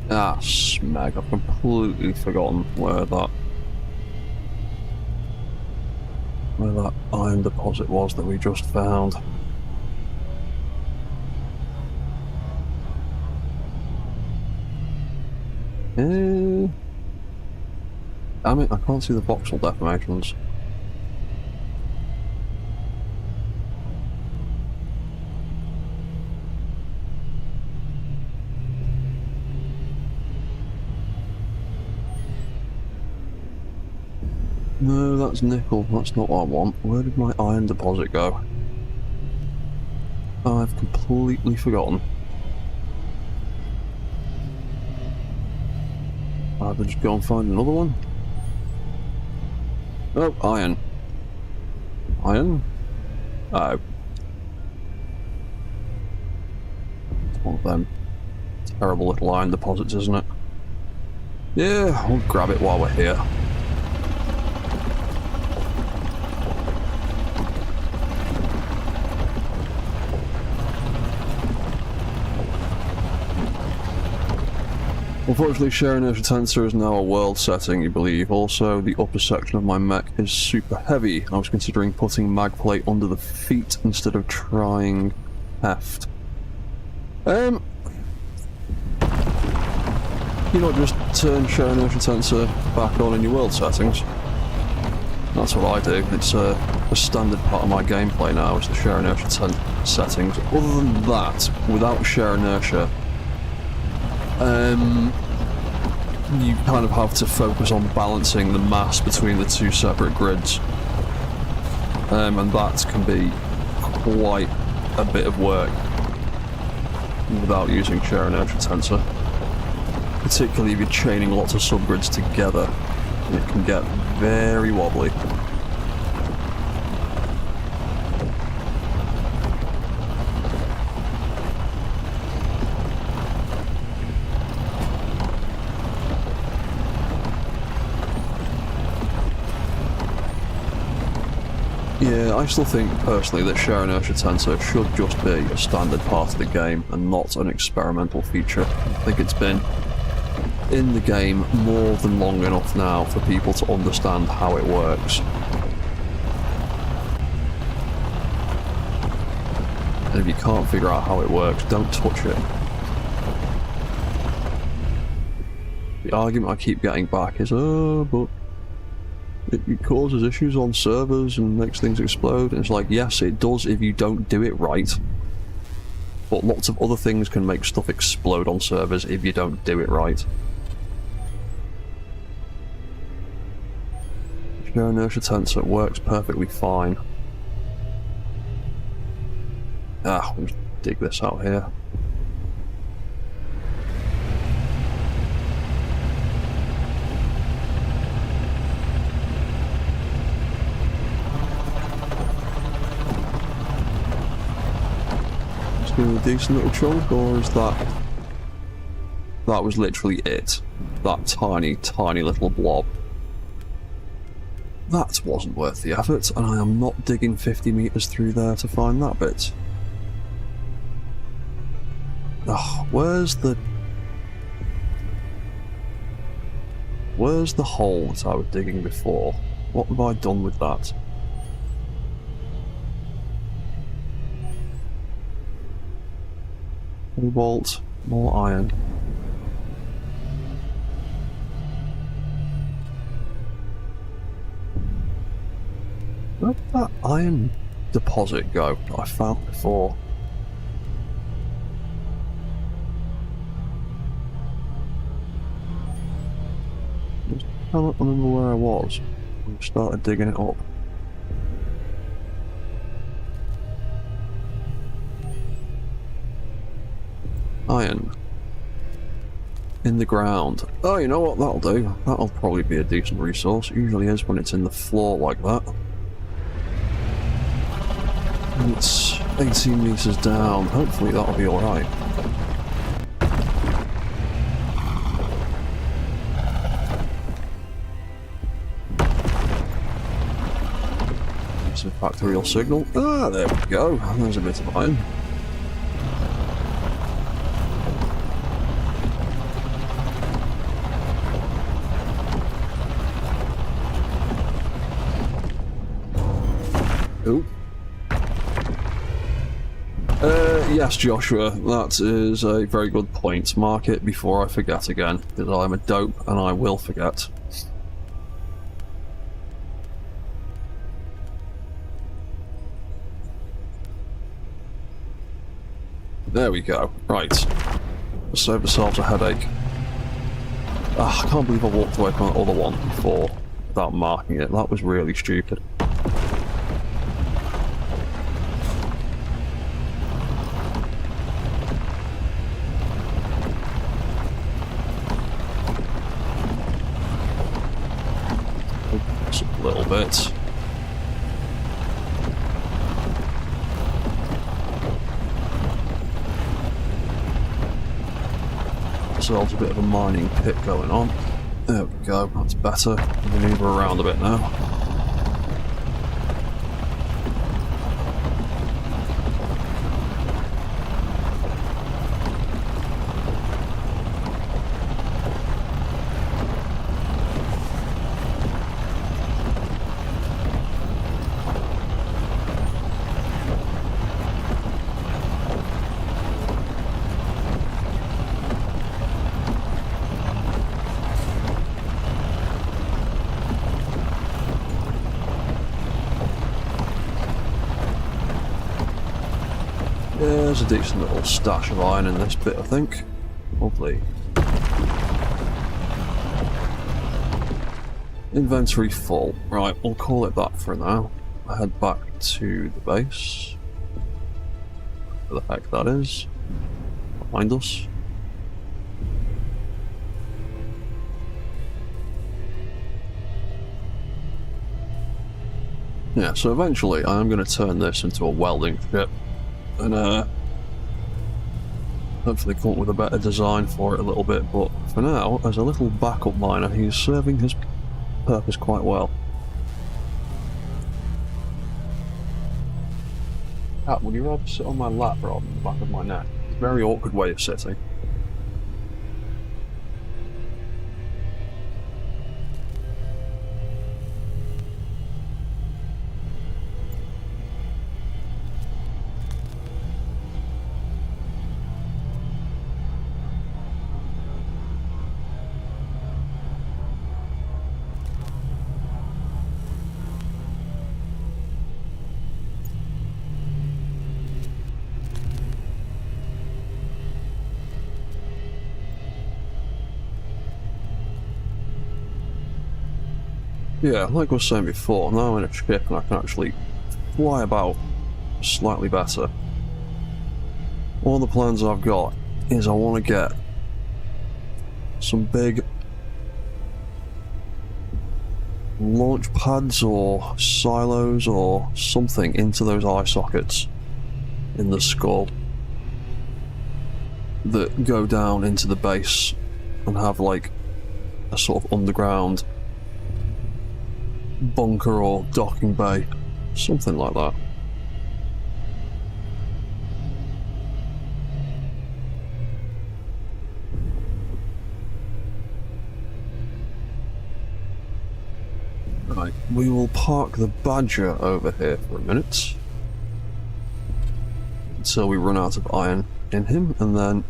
Ah, smeg, I've completely forgotten where that iron deposit was that we just found. Damn it, I can't see the voxel deformations. No, that's nickel. That's not what I want. Where did my iron deposit go? I've completely forgotten. I'll just go and find another one. Oh, iron. Iron? Oh. It's one of them terrible little iron deposits, isn't it? Yeah, we'll grab it while we're here. Unfortunately, share inertia tensor is now a world setting, you believe. Also, the upper section of my mech is super heavy. I was considering putting mag plate under the feet instead of trying heft. You know, just turn share inertia tensor back on in your world settings. That's what I do. It's a standard part of my gameplay now, is the share inertia settings. Other than that, without share inertia, you kind of have to focus on balancing the mass between the two separate grids, and that can be quite a bit of work without using share inertia tensor, particularly if you're chaining lots of subgrids together. It can get very wobbly. Yeah, I still think, personally, that share inertia tensor should just be a standard part of the game and not an experimental feature. I think it's been in the game more than long enough now for people to understand how it works. And if you can't figure out how it works, don't touch it. The argument I keep getting back is, oh, but it causes issues on servers and makes things explode. And it's like, yes, it does if you don't do it right. But lots of other things can make stuff explode on servers if you don't do it right. Share inertia tensor works perfectly fine. We'll just dig this out here. A decent little chunk, or is that was literally it? That tiny little blob. That wasn't worth the effort, and I am not digging 50 meters through there to find that bit. Oh, where's the hole that I was digging before? What have I done with that? Cobalt, more iron. Where did that iron deposit go that I found before? I cannot remember where I was when I started digging it up. Iron in the ground. Oh, you know what? That'll do. That'll probably be a decent resource. It usually is when it's in the floor like that. And it's 18 meters down. Hopefully that'll be alright. It's a factorial signal. Ah, there we go. There's a bit of iron. Oh. Yes, Joshua, that is a very good point. Mark it before I forget again, because I'm a dope and I will forget. There we go. Right. Save ourselves a headache. Ah, I can't believe I walked away from that other one before without marking it. That was really stupid. Just a little bit. Ourselves a bit of a mining pit going on. There we go, that's better. Maneuver around a bit now. Yeah, there's a decent little stash of iron in this bit, I think. Lovely. Inventory full. Right, we'll call it that for now. I'll head back to the base. Where the heck that is. Behind us. Yeah, so eventually I am going to turn this into a welding ship. And hopefully come up with a better design for it a little bit, but for now, as a little backup miner, he's serving his purpose quite well. Cat, would you rather sit on my lap rather than the back of my neck? It's a very awkward way of sitting. Yeah, like I was saying before, now I'm in a ship and I can actually fly about slightly better. One of the plans I've got is I want to get some big launch pads or silos or something into those eye sockets in the skull that go down into the base and have like a sort of underground bunker or docking bay, something like that. Right, we will park the Badger over here for a minute until we run out of iron in him, and then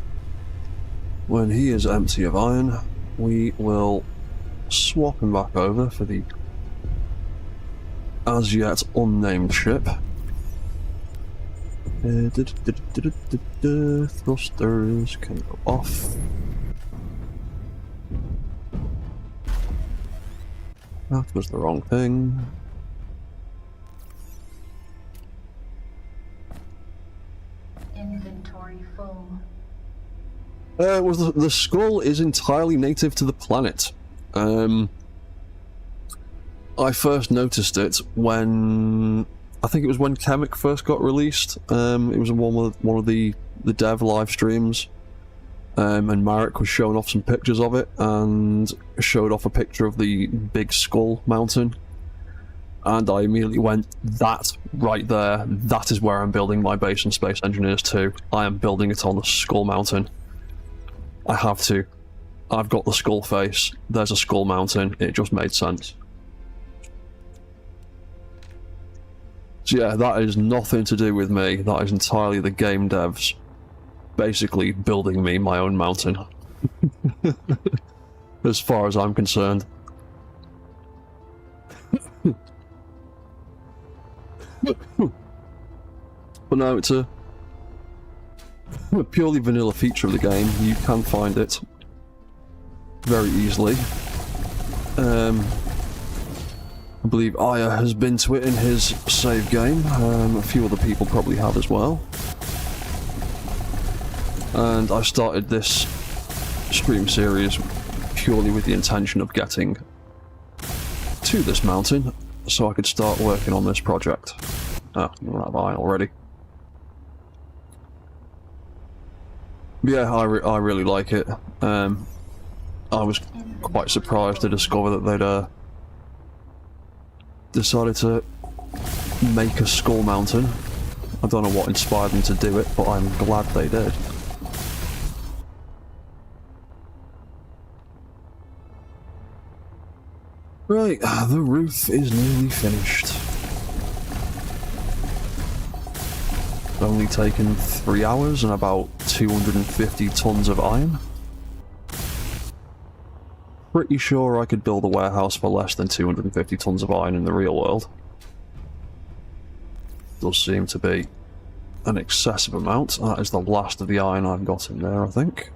when he is empty of iron, we will swap him back over for the as yet unnamed ship. Thrusters can go off. That was the wrong thing. Inventory full. Well, the skull is entirely native to the planet. I first noticed it when I think it was when Chemic first got released. It was in one of the dev live streams, and Marek was showing off some pictures of it and showed off a picture of the big skull mountain, and I immediately went, that right there, that is where I'm building my base in Space Engineers 2. I am building it on the skull mountain. I have to. I've got the skull face, there's a skull mountain, it just made sense. So yeah, that is nothing to do with me, that is entirely the game devs basically building me my own mountain. As far as I'm concerned. But no, it's a a purely vanilla feature of the game. You can find it very easily. I believe Aya has been to it in his save game. A few other people probably have as well. And I started this stream series purely with the intention of getting to this mountain so I could start working on this project. Ah, I have iron already. Yeah, I really like it. I was quite surprised to discover that they'd decided to make a skull mountain. I don't know what inspired them to do it, but I'm glad they did. Right, the roof is nearly finished. It's only taken 3 hours and about 250 tons of iron. Pretty sure I could build a warehouse for less than 250 tons of iron in the real world. Does seem to be an excessive amount. That is the last of the iron I've got in there, I think.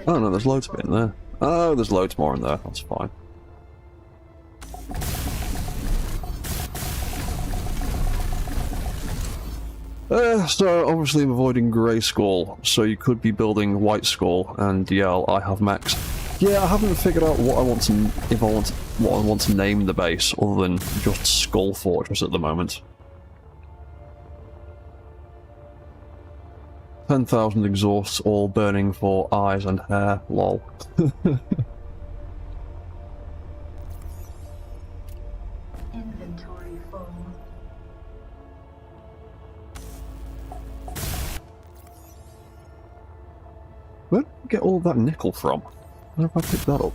Oh no, there's loads of it in there. Oh, there's loads more in there, that's fine. So obviously I'm avoiding grey skull, so you could be building white skull and yell, I have mechs. Yeah, I haven't figured out what I want to, what I want to name the base, other than just Skull Fortress at the moment. 10,000 exhausts, all burning for eyes and hair, lol. Inventory full. Where did I get all that nickel from? Where have I picked that up?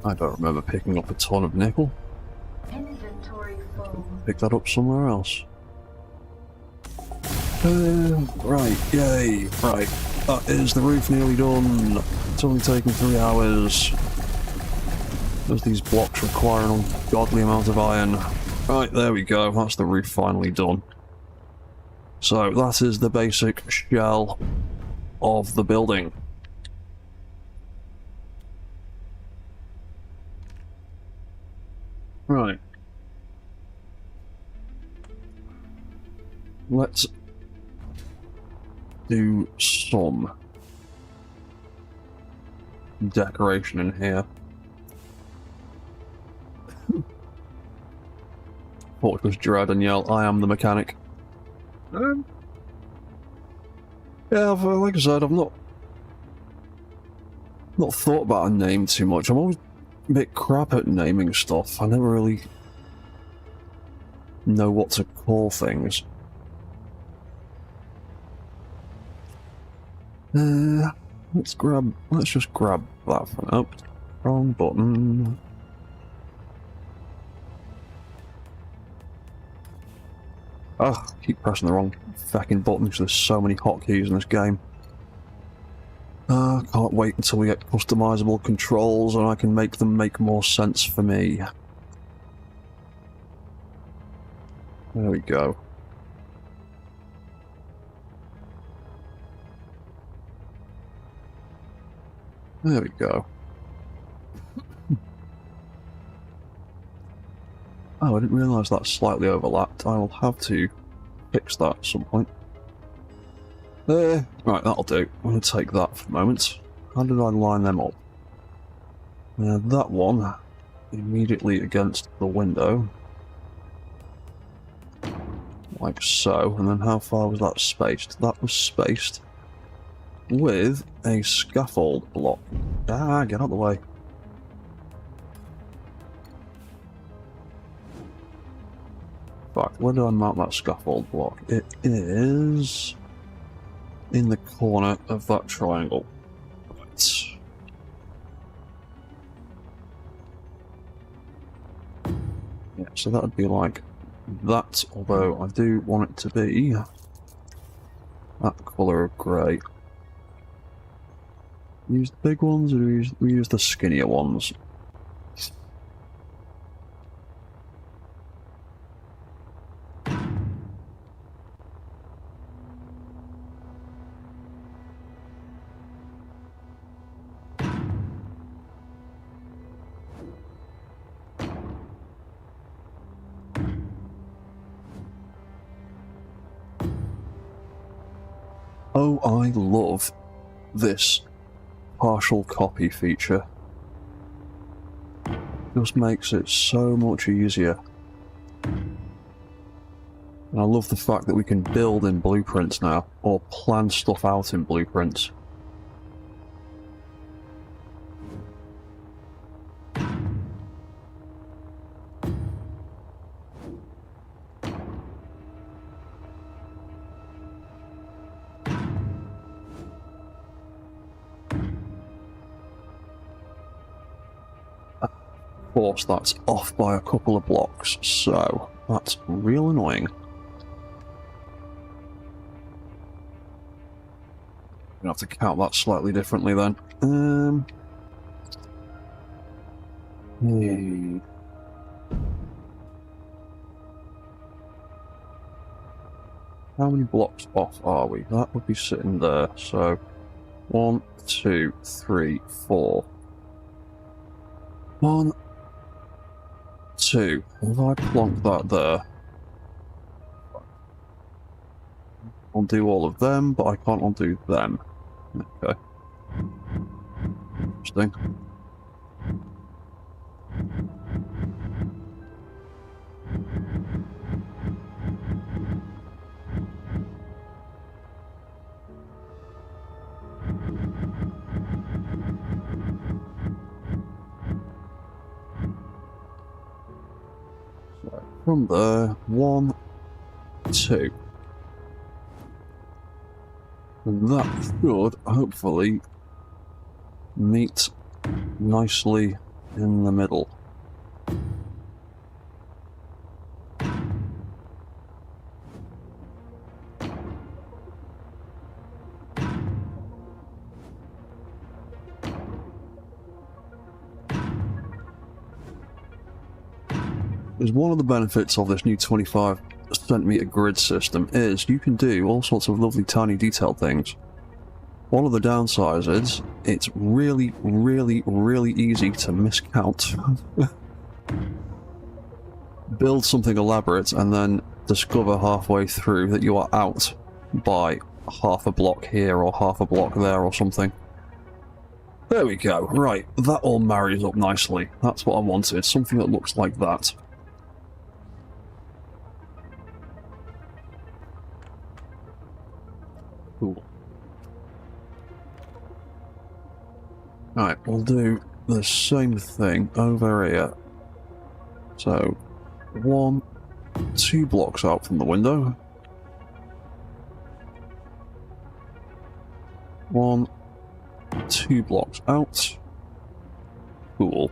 I don't remember picking up a ton of nickel. Inventory full. Pick that up somewhere else. Right, yay, right. That is the roof nearly done. It's only taken 3 hours. There's these blocks require an ungodly amount of iron. Right, there we go. That's the roof finally done. So that is the basic shell of the building. Right. Let's do some decoration in here. Fortress Dread and yell, I am the mechanic. Yeah, like I said, I've not thought about a name too much. I'm always a bit crap at naming stuff. I never really know what to call things. Let's just grab that for now. Wrong button. Ugh, keep pressing the wrong fucking buttons. There's so many hotkeys in this game. Can't wait until we get customizable controls and I can make them make more sense for me. There we go. There we go. Oh, I didn't realise that slightly overlapped. I will have to fix that at some point. Right, that'll do. I'm going to take that for a moment. How did I line them up? That one immediately against the window. Like so. And then how far was that spaced? That was spaced with a scaffold block. Ah, get out of the way. Fuck, where do I mount that scaffold block? It is in the corner of that triangle. Right. Yes, so that would be like that, although I do want it to be that colour of grey. Use the big ones, or do we use the skinnier ones? Oh, I love this partial copy feature. Just makes it so much easier. And I love the fact that we can build in blueprints now, or plan stuff out in blueprints. Of course, that's off by a couple of blocks, so that's real annoying. I'm gonna have to count that slightly differently then. How many blocks off are we? That would be sitting there, so 1, 2, 3, 4. 1, 2. If I plonk that there, I'll do all of them, but I can't undo them. Okay. Interesting. So, from there, 1, 2. And that should, hopefully, meet nicely in the middle. Because one of the benefits of this new 25 centimeter grid system is you can do all sorts of lovely tiny detailed things. One of the downsides is it's really, really, really easy to miscount. Build something elaborate and then discover halfway through that you are out by half a block here or half a block there or something. There we go. Right, that all marries up nicely. That's what I wanted, something that looks like that. Cool. Alright, we'll do the same thing over here. So, 1, 2 blocks out from the window. 1, 2 blocks out. Cool.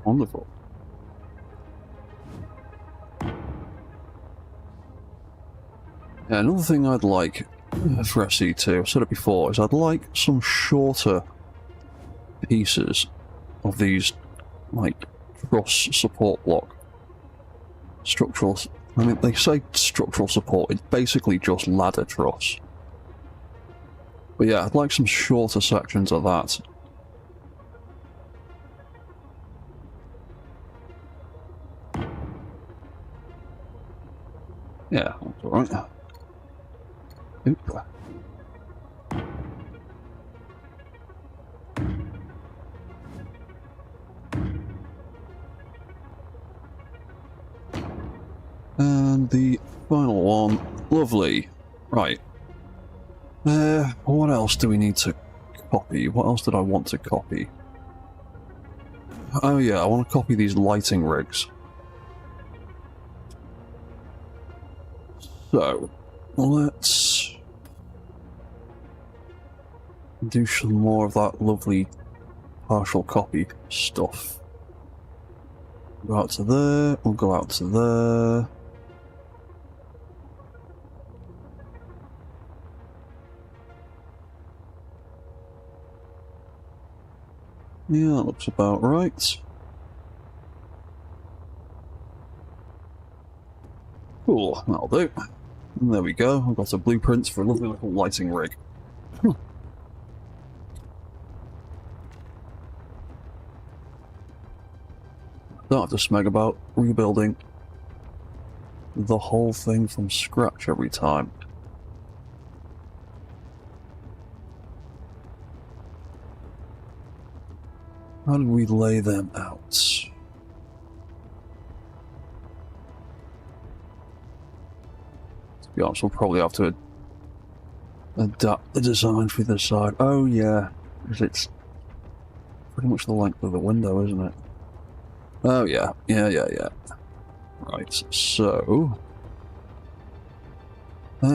Wonderful. Yeah, another thing I'd like for SC2, I've said it before, is I'd like some shorter pieces of these, like, truss support block. Structural, I mean, they say structural support, it's basically just ladder truss. But yeah, I'd like some shorter sections of that. Yeah, that's alright. Oop. And the final one. Lovely. Right. What else do we need to copy? What else did I want to copy? Oh yeah, I want to copy these lighting rigs. So, let's do some more of that lovely partial copy stuff. Go out to there, we'll go out to there. Yeah, that looks about right. Cool, that'll do. And there we go, I've got the blueprints for a lovely little lighting rig. Don't have to smeg about rebuilding the whole thing from scratch every time. How did we lay them out? To be honest, we'll probably have to adapt the design for the side. Oh yeah, because it's pretty much the length of the window, isn't it? Oh yeah, yeah. Right, so we've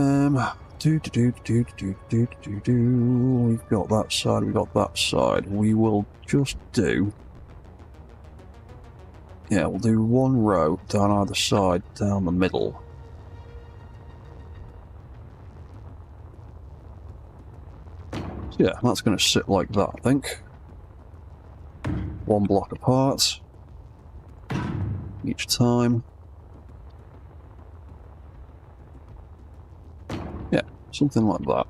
got that side, we've got that side. We will just do, yeah, we'll do one row down either side, down the middle. So yeah, that's going to sit like that, I think. One block apart each time. Yeah, something like that.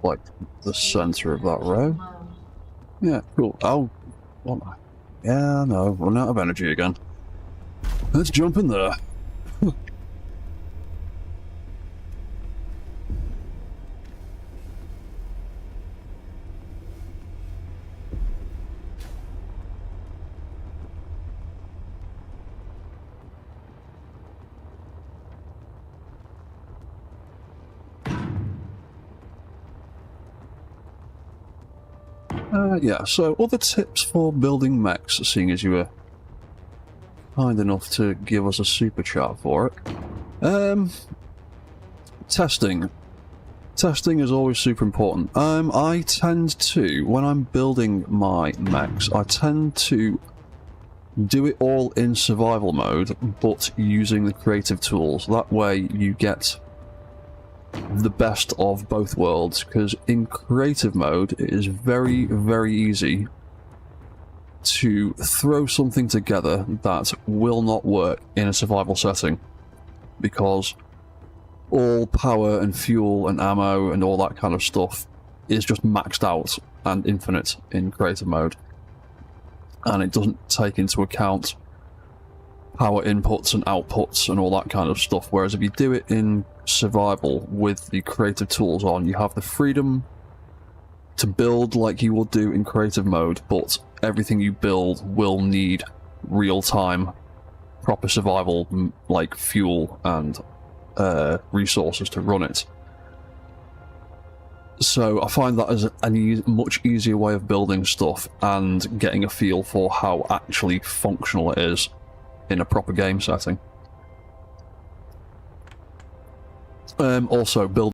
Like the center of that row. Yeah, cool. Oh, what? Yeah, no, run out of energy again. Let's jump in there. Yeah, so other tips for building mechs, seeing as you were kind enough to give us a super chat for it. Testing. Testing is always super important. I tend to, when I'm building my mechs, I tend to do it all in survival mode, but using the creative tools. That way you get the best of both worlds, because in creative mode it is very, very easy to throw something together that will not work in a survival setting, because all power and fuel and ammo and all that kind of stuff is just maxed out and infinite in creative mode, and it doesn't take into account power inputs and outputs and all that kind of stuff. Whereas if you do it in survival with the creative tools on, you have the freedom to build like you would do in creative mode, but everything you build will need real-time proper survival like fuel and resources to run it. So I find that as a much easier way of building stuff and getting a feel for how actually functional it is in a proper game setting. Also, build